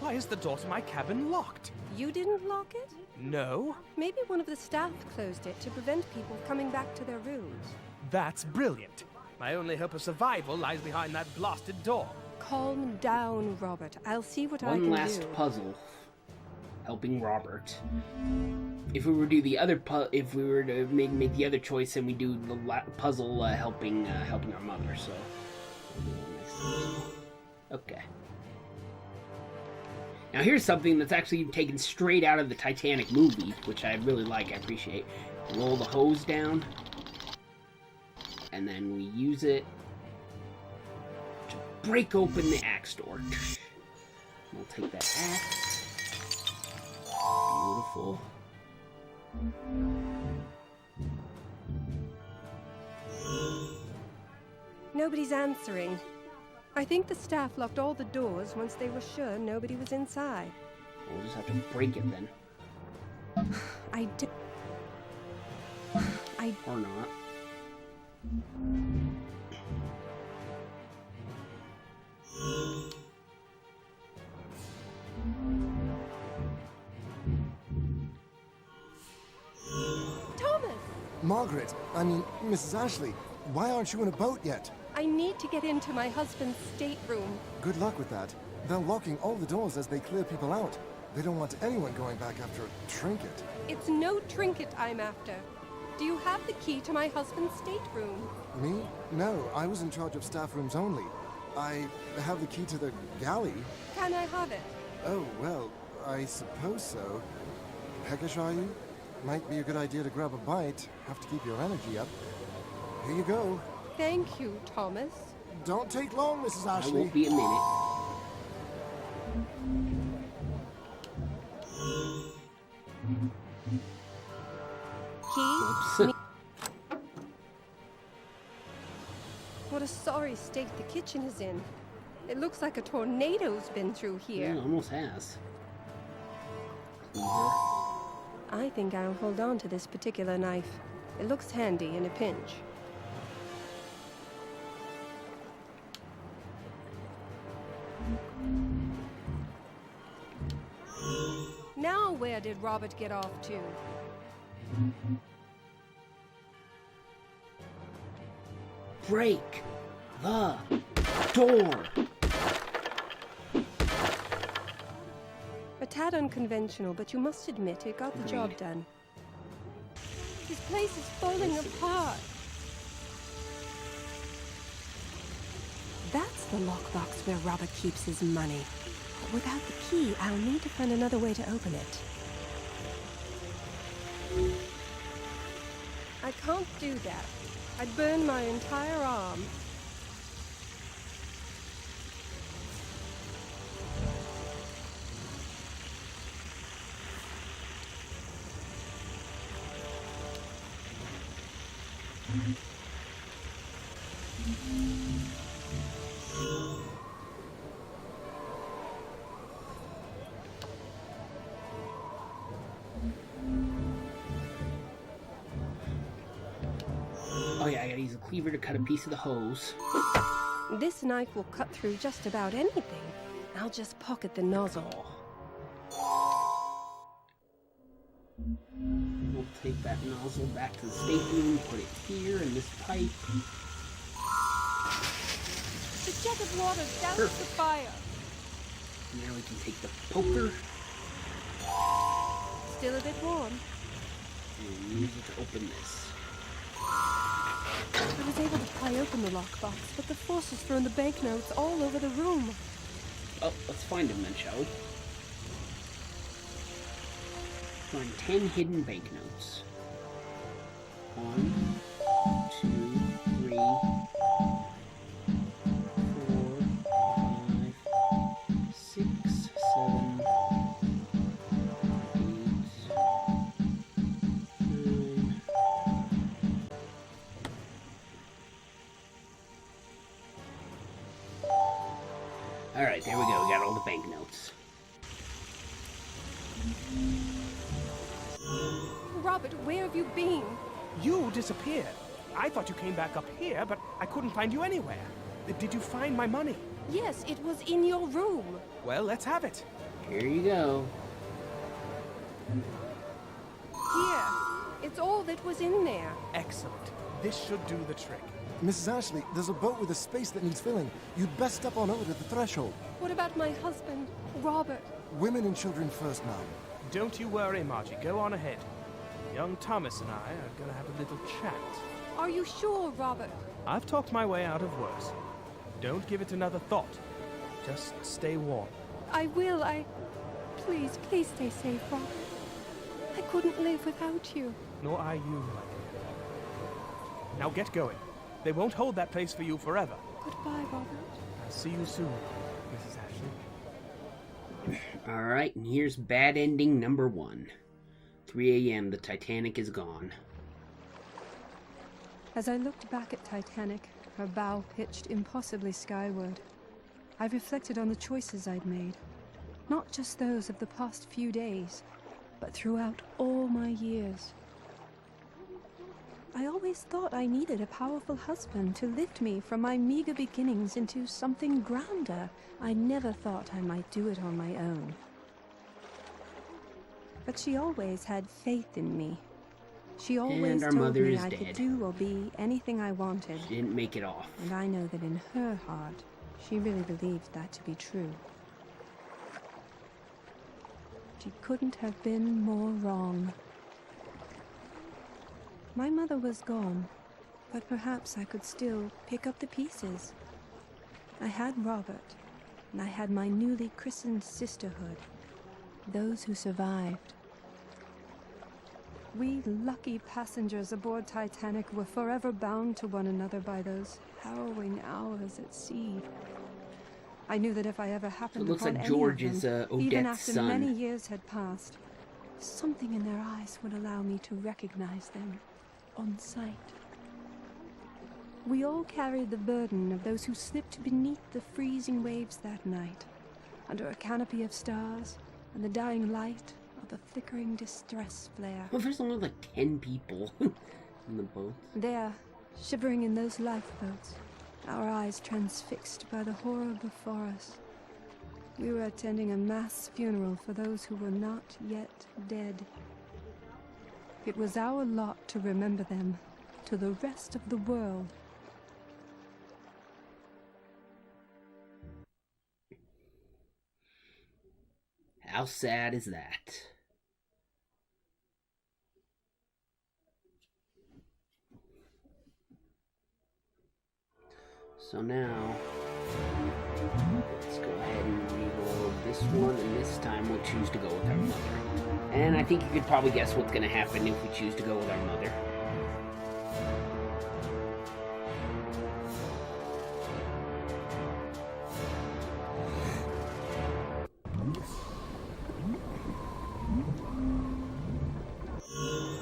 Why is the door to my cabin locked? You didn't lock it? No. Maybe one of the staff closed it to prevent people coming back to their rooms. That's brilliant. My only hope of survival lies behind that blasted door. Calm down, Robert. I'll see what I can do. One last puzzle. Helping Robert. If we were to do the other if we were to make the other choice, then we do the puzzle helping our mother. So. Okay. Now here's something that's actually taken straight out of the Titanic movie, which I really like, I appreciate. Roll the hose down, and then we use it to break open the axe door. We'll take that axe. Beautiful. Nobody's answering. I think the staff locked all the doors once they were sure nobody was inside. We'll just have to break it then. Or not. Thomas! Margaret, I mean, Mrs. Ashley, why aren't you in a boat yet? I need to get into my husband's stateroom. Good luck with that. They're locking all the doors as they clear people out. They don't want anyone going back after a trinket. It's no trinket I'm after. Do you have the key to my husband's stateroom? Me? No, I was in charge of staff rooms only. I have the key to the galley. Can I have it? Oh, well, I suppose so. Peckish, are you? Might be a good idea to grab a bite. Have to keep your energy up. Here you go. Thank you, Thomas. Don't take long, Mrs. I Ashley. won't be a minute. Key? What a sorry state the kitchen is in. It looks like a tornado's been through here. Yeah, it almost has. I think I'll hold on to this particular knife. It looks handy in a pinch. Now where did Robert get off to? Break the door. A tad unconventional, but you must admit it got the job done. This place is falling apart. That's the lockbox where Robert keeps his money. But without the key, I'll need to find another way to open it. I can't do that. I'd burn my entire arm. Oh yeah, I gotta use a cleaver to cut a piece of the hose. This knife will cut through just about anything. I'll just pocket the nozzle. We'll take that nozzle back to the stateroom, put it here in this pipe. The jet of water doused the fire. Now we can take the poker Still a bit warm. and use it to open this. I was able to pry open the lockbox, but the force has thrown the banknotes all over the room. Oh, let's find them then, shall we? Find 10 hidden banknotes. 1, 2, 3, 4, 5, 6, 7, 8, 9. Alright, there we go. We got all the banknotes. Robert, where have you been? You disappeared. I thought you came back up here, but I couldn't find you anywhere. Did you find my money? Yes, it was in your room. Well, let's have it. Here you go. Here. It's all that was in there. Excellent. This should do the trick. Mrs. Ashley, there's a boat with a space that needs filling. You'd best step on over to the threshold. What about my husband, Robert? Women and children first, ma'am. Don't you worry, Margie. Go on ahead. Young Thomas and I are going to have a little chat. Are you sure, Robert? I've talked my way out of worse. Don't give it another thought. Just stay warm. I will. Please, please stay safe, Robert. I couldn't live without you. Nor are you, my dear. Now get going. They won't hold that place for you forever. Goodbye, Robert. I'll see you soon, Mrs. Ashley. Alright, and here's bad ending number 1. 3 a.m. The Titanic is gone. As I looked back at Titanic, her bow pitched impossibly skyward, I reflected on the choices I'd made. Not just those of the past few days, but throughout all my years. I always thought I needed a powerful husband to lift me from my meager beginnings into something grander. I never thought I might do it on my own. But she always had faith in me. She always our told mother me is I dead. could do or be anything I wanted. She didn't make it off. And I know that in her heart, she really believed that to be true. She couldn't have been more wrong. My mother was gone, but perhaps I could still pick up the pieces. I had Robert, and I had my newly christened sisterhood, those who survived. We lucky passengers aboard Titanic were forever bound to one another by those harrowing hours at sea. I knew that if I ever happened looks upon like any George of is, them, Odette's even after son. many years had passed, something in their eyes would allow me to recognize them on sight. We all carried the burden of those who slipped beneath the freezing waves that night, under a canopy of stars and the dying light of the flickering distress flare. Well, there's only like 10 people in the boat. There, shivering in those lifeboats, our eyes transfixed by the horror before us. We were attending a mass funeral for those who were not yet dead. It was our lot to remember them to the rest of the world. How sad is that? So now Let's go ahead and reroll this one, and this time we'll choose to go with our mother. And I think you could probably guess what's going to happen if we choose to go with our mother.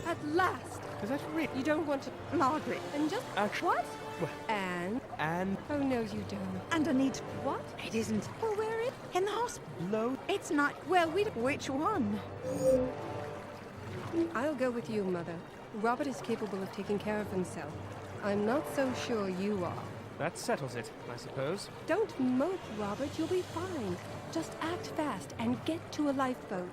At last! Is that real? You don't want to... Margaret. And just... Actually, What? well, And... and Oh, no, you don't. And I need... What? It isn't. Well, where is... In the hospital. load. It's not... Well, we... Which one? I'll go with you, Mother. Robert is capable of taking care of himself. I'm not so sure you are. That settles it, I suppose. Don't mope, Robert. You'll be fine. Just act fast and get to a lifeboat.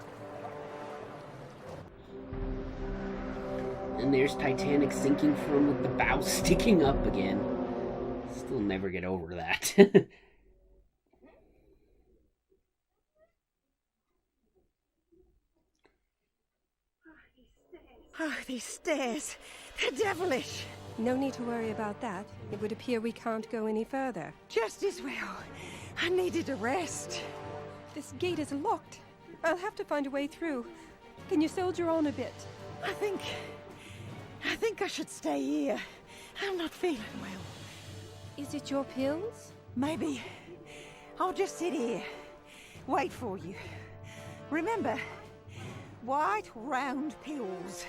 And there's Titanic sinking firm with the bow sticking up again. Still never get over that. Oh, these stairs. They're devilish. No need to worry about that. It would appear we can't go any further. Just as well. I needed a rest. This gate is locked. I'll have to find a way through. Can you soldier on a bit? I think I should stay here. I'm not feeling well. Is it your pills? Maybe I'll just sit here. Wait for you. Remember, white round pills.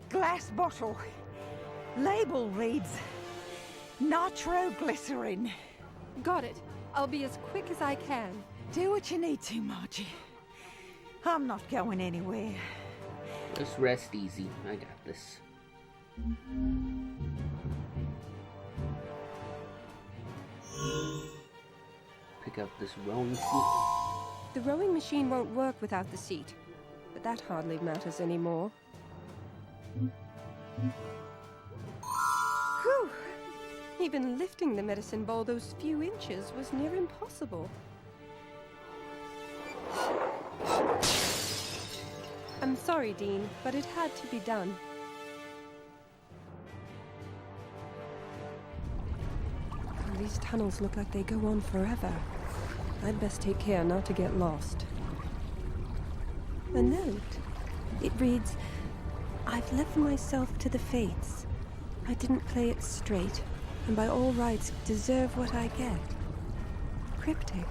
Glass bottle. Label reads nitroglycerin. Got it. I'll be as quick as I can. Do what you need to, Margie. I'm not going anywhere. Just rest easy. I got this. Pick up this rowing seat. The rowing machine won't work without the seat, but that hardly matters anymore. Whew! Even lifting the medicine ball those few inches was near impossible. I'm sorry, Dean, but it had to be done. Oh, these tunnels look like they go on forever. I'd best take care not to get lost. A note. It reads, I've left myself to the fates. I didn't play it straight, and by all rights deserve what I get. Cryptic,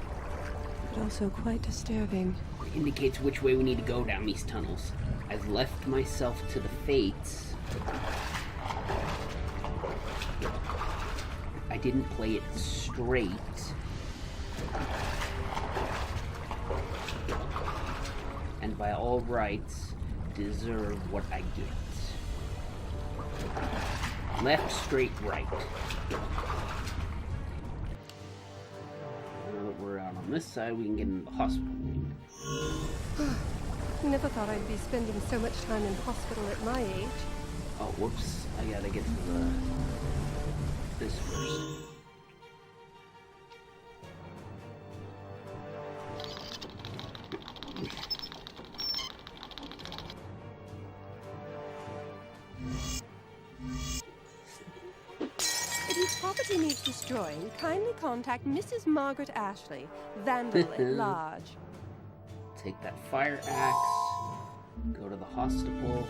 but also quite disturbing. It indicates which way we need to go down these tunnels. I've left myself to the fates. I didn't play it straight. And by all rights, deserve what I get. Left, straight, right. Now that we're out on this side, we can get into the hospital wing. Never thought I'd be spending so much time in hospital at my age. Oh, whoops. I gotta get to this first. If your property needs destroying, kindly contact Mrs. Margaret Ashley, Vandal at Large. Take that fire axe. Go to the hospital.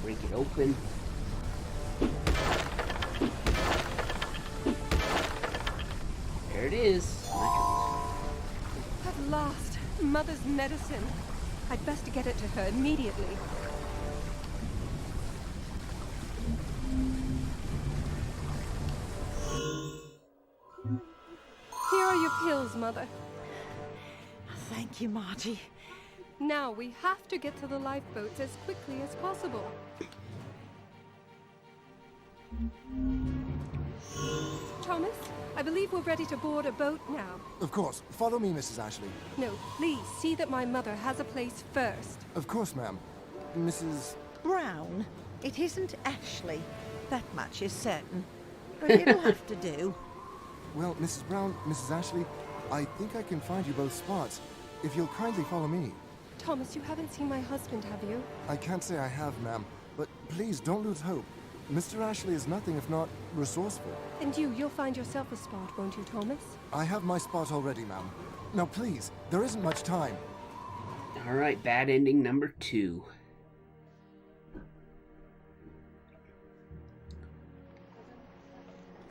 Break it open. There it is. At last, Mother's medicine. I'd best get it to her immediately. Here are your pills, Mother. Thank you, Margie. Now we have to get to the lifeboats as quickly as possible. Thomas, I believe we're ready to board a boat now. Of course. Follow me, Mrs. Ashley. No, please, see that my mother has a place first. Of course, ma'am. Mrs. Brown, it isn't Ashley. That much is certain. But it'll have to do. Well, Mrs. Brown, Mrs. Ashley, I think I can find you both spots. If you'll kindly follow me. Thomas, you haven't seen my husband, have you? I can't say I have, ma'am, but please don't lose hope. Mr. Ashley is nothing if not resourceful. And you'll find yourself a spot, won't you, Thomas? I have my spot already, ma'am. Now please, there isn't much time. Alright, bad ending number 2.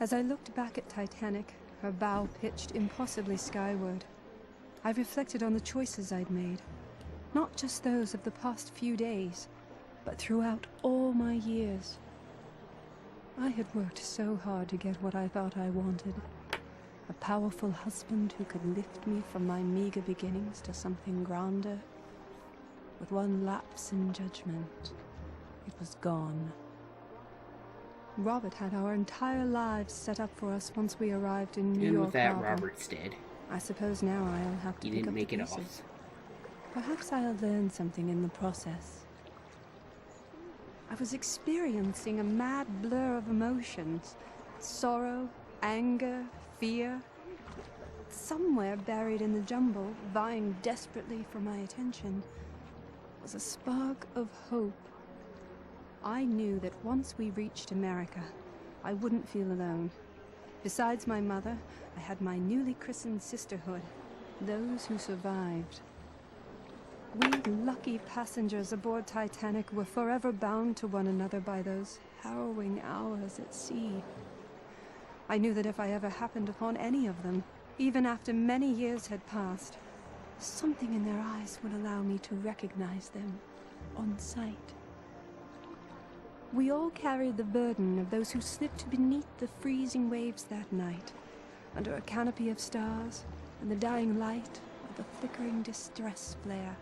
As I looked back at Titanic, her bow pitched impossibly skyward, I reflected on the choices I'd made. Not just those of the past few days, but throughout all my years. I had worked so hard to get what I thought I wanted. A powerful husband who could lift me from my meager beginnings to something grander. With one lapse in judgment, it was gone. Robert had our entire lives set up for us once we arrived in New York. And with that, Harbor. Robert's dead. I suppose now I'll have to He pick didn't up make the it pieces. off. Perhaps I'll learn something in the process. I was experiencing a mad blur of emotions. Sorrow, anger, fear. Somewhere buried in the jumble, vying desperately for my attention, was a spark of hope. I knew that once we reached America, I wouldn't feel alone. Besides my mother, I had my newly christened sisterhood, those who survived. We lucky passengers aboard Titanic were forever bound to one another by those harrowing hours at sea. I knew that if I ever happened upon any of them, even after many years had passed, something in their eyes would allow me to recognize them on sight. We all carried the burden of those who slipped beneath the freezing waves that night, under a canopy of stars and the dying light of the flickering distress flare.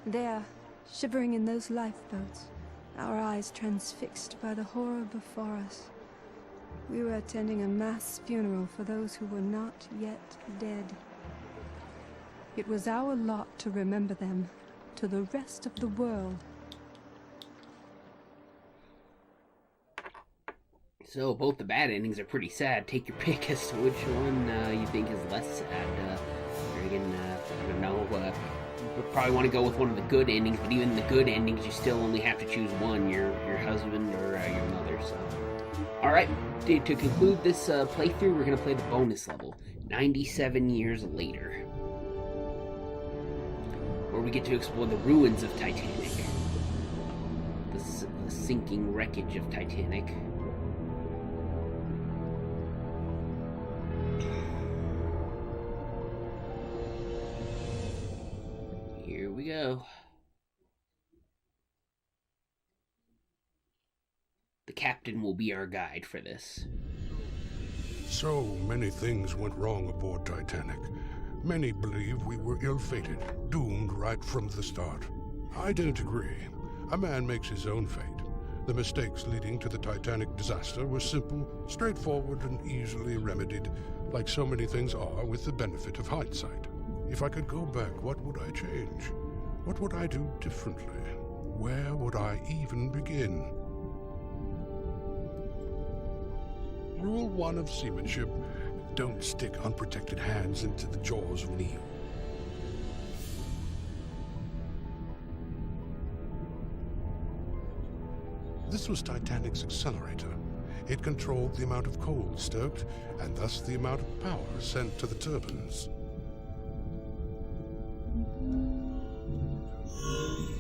There, shivering in those lifeboats, our eyes transfixed by the horror before us, we were attending a mass funeral for those who were not yet dead. It was our lot to remember them to the rest of the world. So both the bad endings are pretty sad. Take your pick as to which one you think is less sad. Again, I don't know. You probably want to go with one of the good endings, but even the good endings, you still only have to choose one: your husband or your mother. So, all right. To conclude this playthrough, we're gonna play the bonus level, 97 years later, where we get to explore the ruins of Titanic, the sinking wreckage of Titanic. Here we go. The captain will be our guide for this. So many things went wrong aboard Titanic. Many believe we were ill-fated, doomed right from the start. I didn't agree. A man makes his own fate. The mistakes leading to the Titanic disaster were simple, straightforward, and easily remedied, like so many things are with the benefit of hindsight. If I could go back, what would I change? What would I do differently? Where would I even begin? Rule 1 of seamanship: don't stick unprotected hands into the jaws of an eel. This was Titanic's accelerator. It controlled the amount of coal stoked, and thus the amount of power sent to the turbines.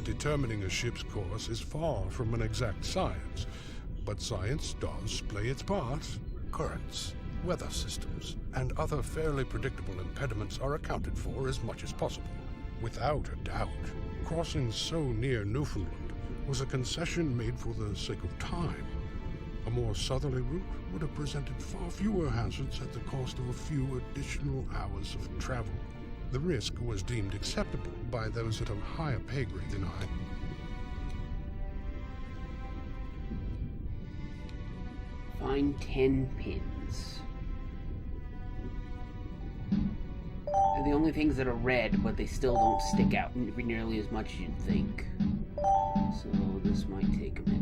Determining a ship's course is far from an exact science, but science does play its part. Currents, weather systems, and other fairly predictable impediments are accounted for as much as possible. Without a doubt, crossing so near Newfoundland was a concession made for the sake of time. A more southerly route would have presented far fewer hazards at the cost of a few additional hours of travel. The risk was deemed acceptable by those at a higher pay grade than I. Find 10 pins. They're the only things that are red, but they still don't stick out nearly as much as you'd think. So this might take a minute.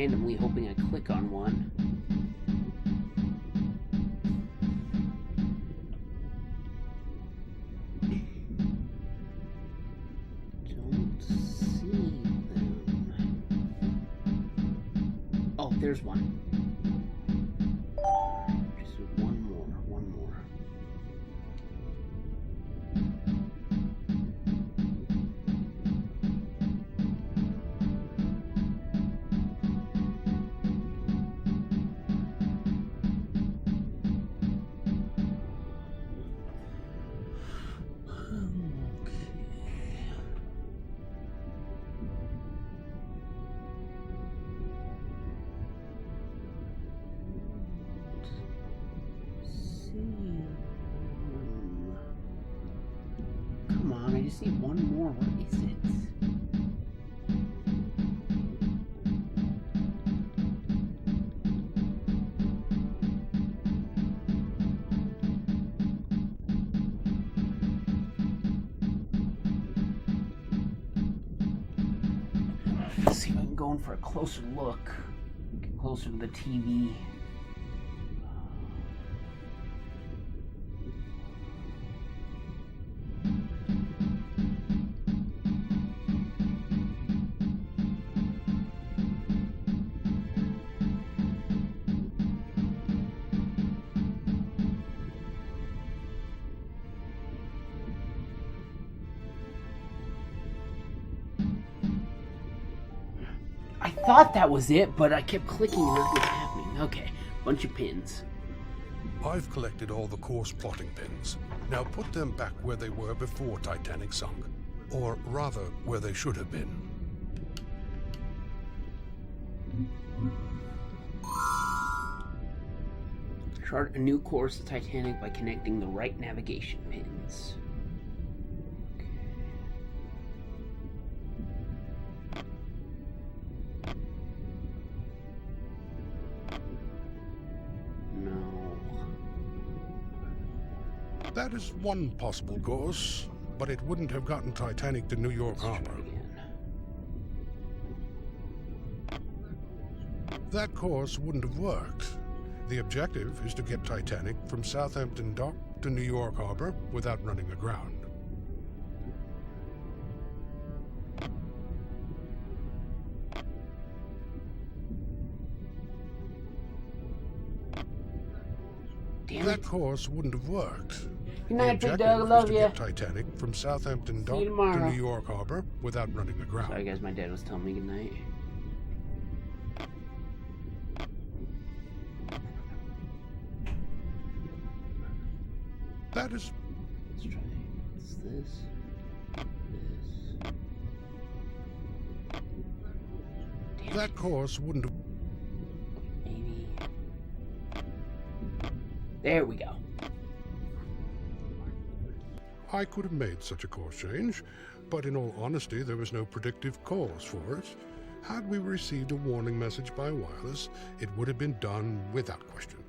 randomly, hoping I click on one. Don't see them. Oh, there's one. Just one more. Come on, I just need one more. What is it? Let's see if I can go in for a closer look. Get closer to the TV. I thought that was it, but I kept clicking and nothing was happening. Okay, bunch of pins. I've collected all the course plotting pins. Now put them back where they were before Titanic sunk. Or rather, where they should have been. Chart a new course to Titanic by connecting the right navigation pins. That is one possible course, but it wouldn't have gotten Titanic to New York Harbor. That course wouldn't have worked. The objective is to get Titanic from Southampton Dock to New York Harbor without running aground. That course wouldn't have worked. Good night, the Big objective Dog. I love is to you. get Titanic from Southampton Dock to New York Harbor without running aground. Sorry, guys. My dad was telling me good night. That is. Let's try. What's this? Damn that course wouldn't have. Maybe. There we go. I could have made such a course change, but in all honesty, there was no predictive cause for it. Had we received a warning message by wireless, it would have been done without question.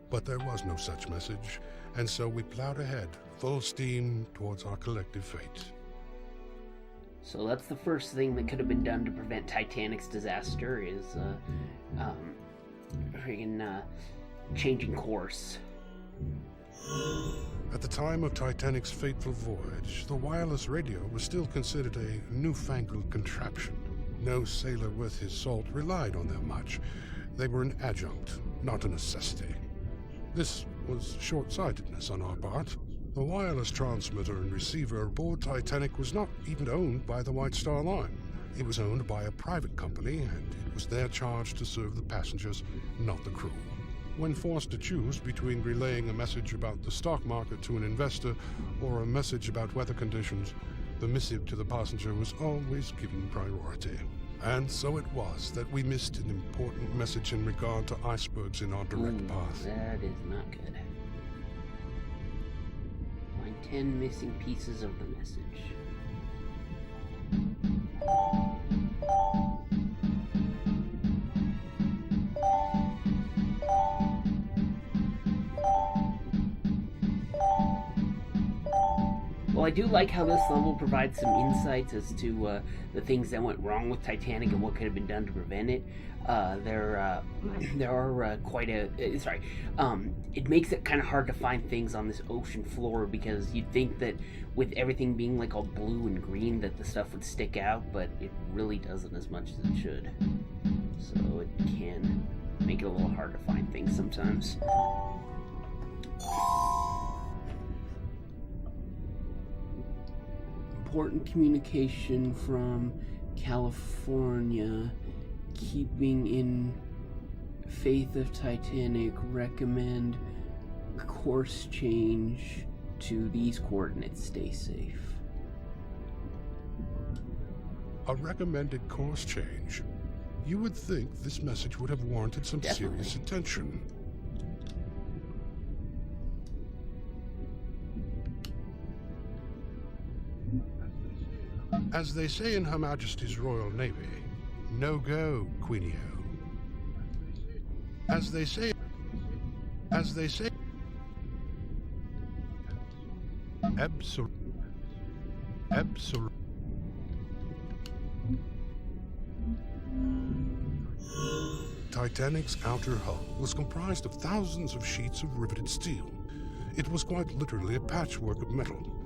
But there was no such message, and so we plowed ahead, full steam towards our collective fate. So that's the first thing that could have been done to prevent Titanic's disaster is, changing course. At the time of Titanic's fateful voyage, the wireless radio was still considered a newfangled contraption. No sailor worth his salt relied on them much. They were an adjunct, not a necessity. This was short-sightedness on our part. The wireless transmitter and receiver aboard Titanic was not even owned by the White Star Line. It was owned by a private company, and it was their charge to serve the passengers, not the crew. When forced to choose between relaying a message about the stock market to an investor or a message about weather conditions, the missive to the passenger was always given priority. And so it was that we missed an important message in regard to icebergs in our direct path. That is not good. Find 10 missing pieces of the message. Well, I do like how this level provides some insights as to the things that went wrong with Titanic and what could have been done to prevent it. There are quite a... it makes it kind of hard to find things on this ocean floor, because you'd think that with everything being like all blue and green that the stuff would stick out, but it really doesn't as much as it should. So it can make it a little hard to find things sometimes. Important communication from California. Keeping in faith of Titanic, recommend course change to these coordinates. Stay safe. A recommended course change. You would think this message would have warranted some serious attention. As they say in Her Majesty's Royal Navy, no go, Queenio. As they say, absolute. Titanic's outer hull was comprised of thousands of sheets of riveted steel. It was quite literally a patchwork of metal.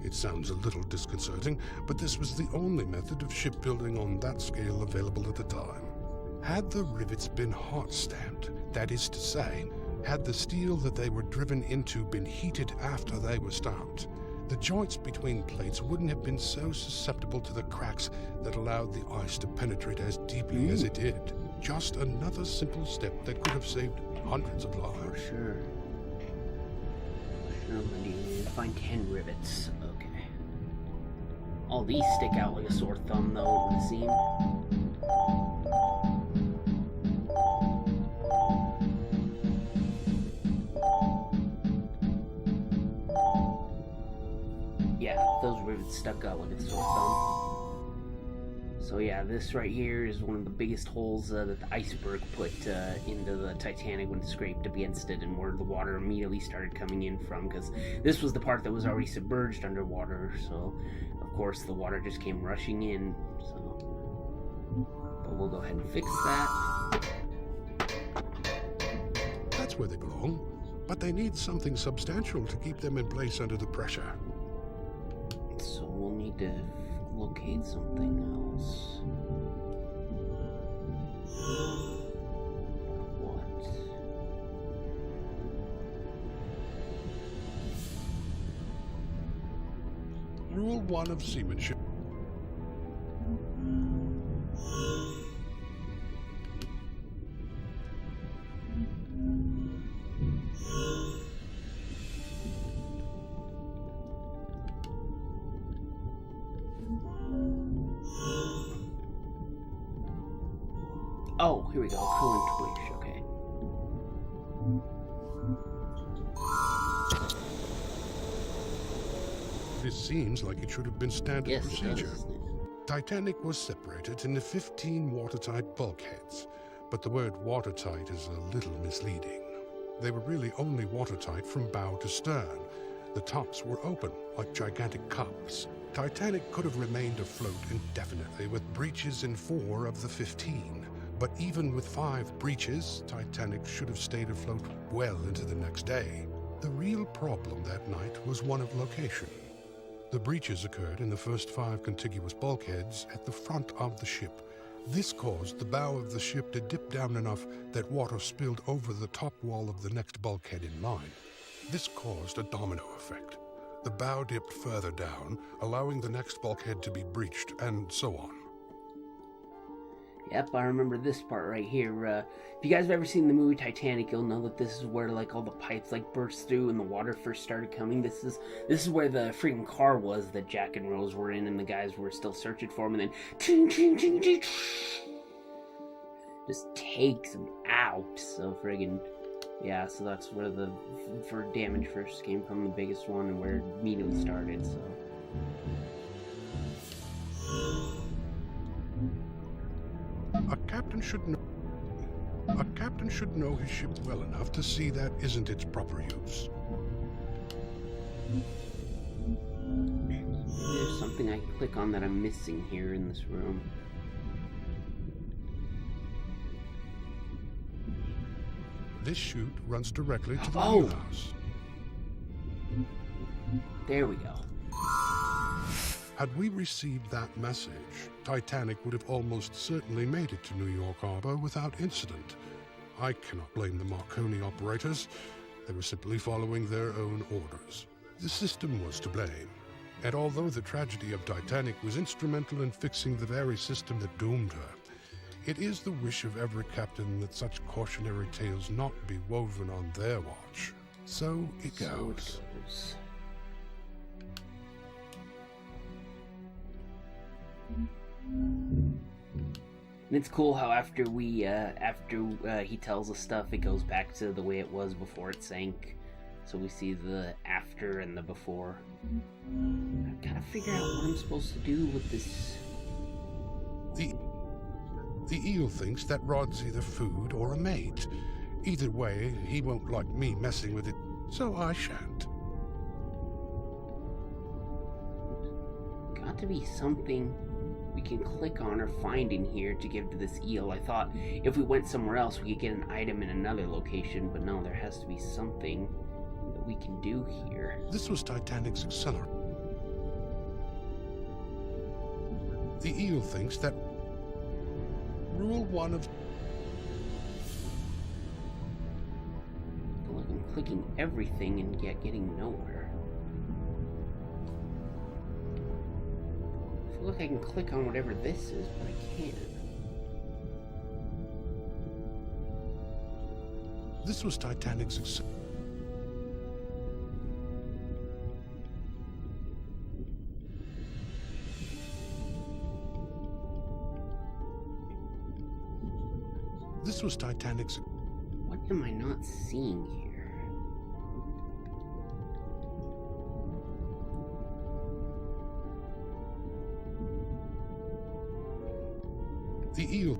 It sounds a little disconcerting, but this was the only method of shipbuilding on that scale available at the time. Had the rivets been hot-stamped, that is to say, had the steel that they were driven into been heated after they were stamped, the joints between plates wouldn't have been so susceptible to the cracks that allowed the ice to penetrate as deeply as it did. Just another simple step that could have saved hundreds of lives. For sure. We need to find 10 rivets. Okay. All these stick out like a sore thumb, though, it would seem. Yeah, those rivets stuck out like a sore thumb. So yeah, this right here is one of the biggest holes that the iceberg put into the Titanic when it scraped against it, and where the water immediately started coming in from, because this was the part that was already submerged underwater, so of course the water just came rushing in. So, but we'll go ahead and fix that. That's where they belong, but they need something substantial to keep them in place under the pressure. So we'll need to locate something else. What? Rule 1 of seamanship. Oh, here we go. Coolant twitch. Okay. This seems like it should have been standard procedure. It does. Titanic was separated into 15 watertight bulkheads, but the word watertight is a little misleading. They were really only watertight from bow to stern. The tops were open, like gigantic cups. Titanic could have remained afloat indefinitely with breaches in 4 of the 15. But even with 5 breaches, Titanic should have stayed afloat well into the next day. The real problem that night was one of location. The breaches occurred in the first 5 contiguous bulkheads at the front of the ship. This caused the bow of the ship to dip down enough that water spilled over the top wall of the next bulkhead in line. This caused a domino effect. The bow dipped further down, allowing the next bulkhead to be breached, and so on. Yep, I remember this part right here. If you guys have ever seen the movie Titanic, you'll know that this is where like all the pipes like burst through and the water first started coming. This is where the freaking car was that Jack and Rose were in, and the guys were still searching for him, and then just takes them out. So friggin' yeah. So that's where the damage first came from, the biggest one, and where it immediately started. So. A captain should know his ship well enough to see that isn't its proper use. something I can click on that I'm missing here in this room. This chute runs directly to the Oh! wheelhouse. There we go. Had we received that message, Titanic would have almost certainly made it to New York Harbor without incident. I cannot blame the Marconi operators. They were simply following their own orders. The system was to blame. And although the tragedy of Titanic was instrumental in fixing the very system that doomed her, it is the wish of every captain that such cautionary tales not be woven on their watch. So it goes. And it's cool how after he tells us stuff, it goes back to the way it was before it sank. So we see the after and the before. I've got to figure out what I'm supposed to do with this. The eel thinks that rod's either food or a mate. Either way, he won't like me messing with it, so I shan't. Got to be something we can click on or find in here to give to this eel. I thought if we went somewhere else, we could get an item in another location, but no, there has to be something that we can do here. This was Titanic's accelerator. The eel thinks that Rule 1 of... I feel like I'm clicking everything and yet getting nowhere. I feel like I can click on whatever this is, but I can't. This was Titanic's accelerator. This was Titanic's... What am I not seeing here? The eel...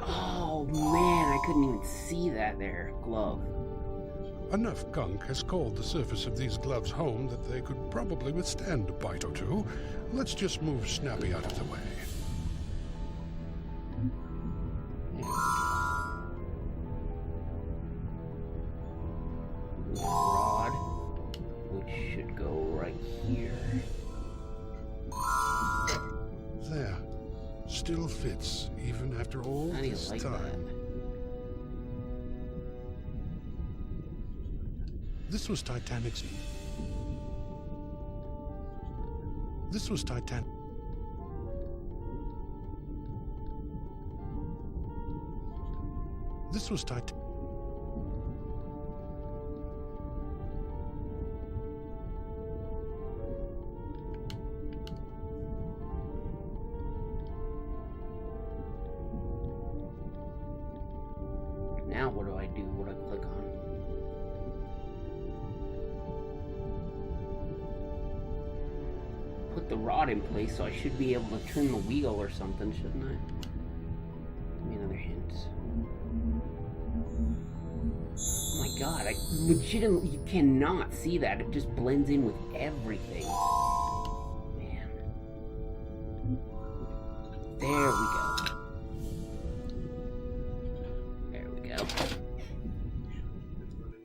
Oh man, I couldn't even see that there. Glove. Enough gunk has called the surface of these gloves home that they could probably withstand a bite or two. Let's just move Snappy out of the way. Rod, which should go right here. There. Still fits, even after all How do you this like time. that? This was Titanic's... This was Titanic... This was Titanic... Now what do I do? What do I click on? Put the rod in place, so I should be able to turn the wheel or something, shouldn't I? Give me another hint. Oh my god, I legitimately, you cannot see that. It just blends in with everything. Man. There we go. There we go.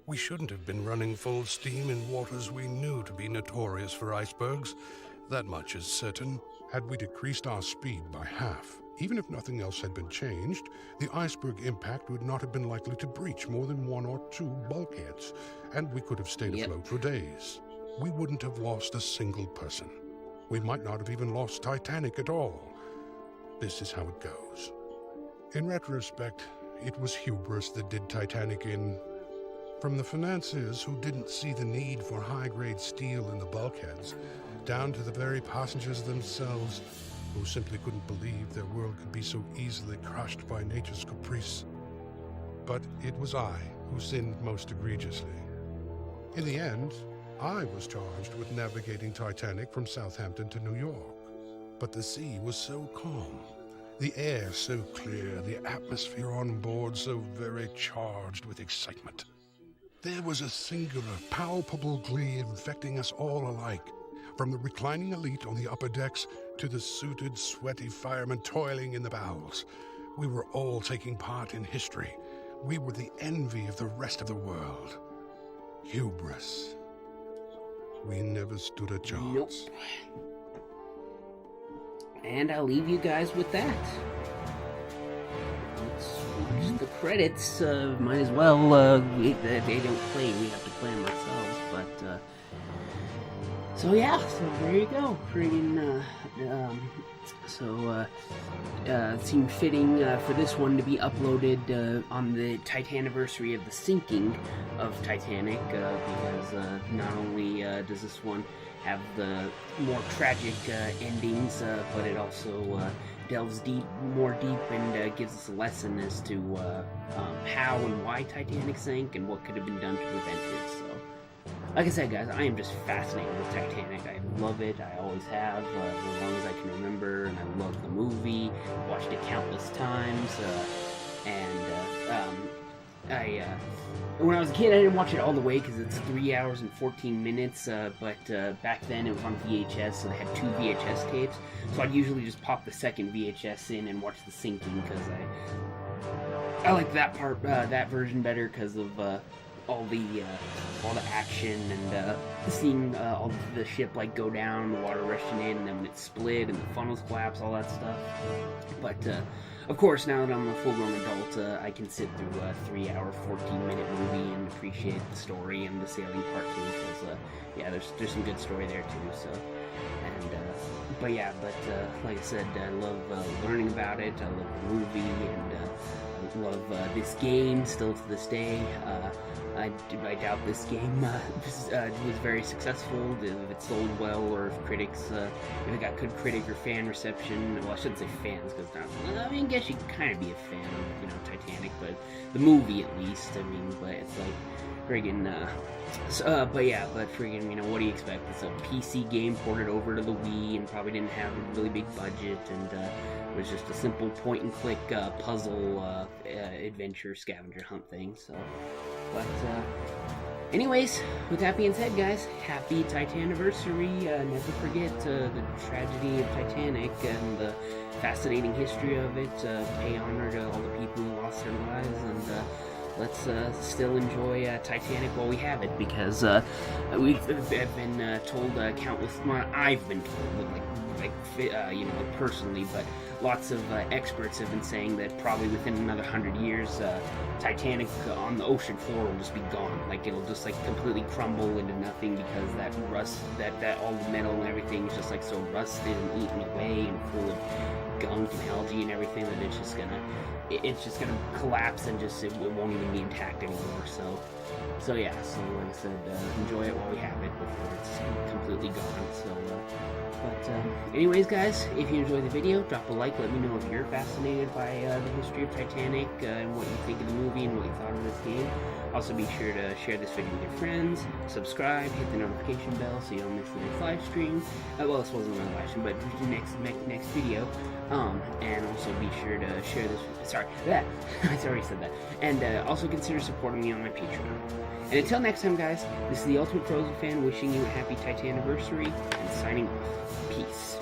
We shouldn't have been running full steam in waters we knew to be notorious for icebergs. That much is certain. Had we decreased our speed by half, even if nothing else had been changed, the iceberg impact would not have been likely to breach more than 1 or 2 bulkheads, and we could have stayed afloat for days. We wouldn't have lost a single person. We might not have even lost Titanic at all. This is how it goes. In retrospect, it was hubris that did Titanic in. From the financiers who didn't see the need for high-grade steel in the bulkheads, down to the very passengers themselves who simply couldn't believe their world could be so easily crushed by nature's caprice. But it was I who sinned most egregiously. In the end, I was charged with navigating Titanic from Southampton to New York. But the sea was so calm, the air so clear, the atmosphere on board so very charged with excitement. There was a singular, palpable glee infecting us all alike, from the reclining elite on the upper decks to the suited, sweaty firemen toiling in the bowels. We were all taking part in history. We were the envy of the rest of the world. Hubris. We never stood a chance. Nope. And I'll leave you guys with that. Let's watch the credits. Might as well. They don't play. We have to play them ourselves. But so yeah. So there you go. Friggin'. It seemed fitting for this one to be uploaded on the Titaniversary of the sinking of Titanic, because not only does this one have the more tragic endings, but it also delves more deep and gives us a lesson as to how and why Titanic sank and what could have been done to prevent it. So, like I said, guys, I am just fascinated with Titanic. I love it. I always have, as long as I can remember, and I love the movie. Watched it countless times, when I was a kid, I didn't watch it all the way because it's 3 hours and 14 minutes, but back then it was on VHS, so they had 2 VHS tapes, so I'd usually just pop the second VHS in and watch the sinking, because I like that part, that version better, because of all the action and seeing all the ship like go down, the water rushing in, and then when it split and the funnels collapse, all that stuff. But of course, now that I'm a full-grown adult, I can sit through a 3-hour, 14-minute movie and appreciate the story and the sailing part too. Because yeah, there's some good story there too. So, and but like I said, I love learning about it. I love the movie, and I love this game still to this day. I doubt this game was very successful, if it sold well, or if critics, if it got good critic or fan reception. Well, I shouldn't say fans, because I mean, I guess you can kind of be a fan of, Titanic, but the movie at least. I mean, but it's like friggin', but friggin', what do you expect? It's a PC game ported over to the Wii, and probably didn't have a really big budget, and it was just a simple point-and-click puzzle adventure scavenger hunt thing. So, but anyways, with that being said, guys, happy Titaniversary. Never forget the tragedy of Titanic and the fascinating history of it. Pay honor to all the people who lost their lives, and let's still enjoy Titanic while we have it, because we've been told countless. Well, I've been told, personally, but lots of experts have been saying that probably within another 100 years, Titanic on the ocean floor will just be gone. Like, it'll just completely crumble into nothing, because that rust, that all the metal and everything is just so rusted and eaten away and full of gunk and algae and everything, that it's just gonna collapse, and it won't even be intact anymore. So yeah, so like I said, enjoy it while we have it before it's completely gone. So anyways, guys, if you enjoyed the video, drop a like. Let me know if you're fascinated by the history of Titanic, and what you think of the movie and what you thought of this game. Also, be sure to share this video with your friends, subscribe, hit the notification bell so you don't miss the next live stream. Well, this wasn't a live stream, but the next video. And also be sure to share this. Sorry, I already said that. And also consider supporting me on my Patreon. And until next time, guys, this is the Ultimate Frozen Fan wishing you a happy Titaniversary and signing off. Peace.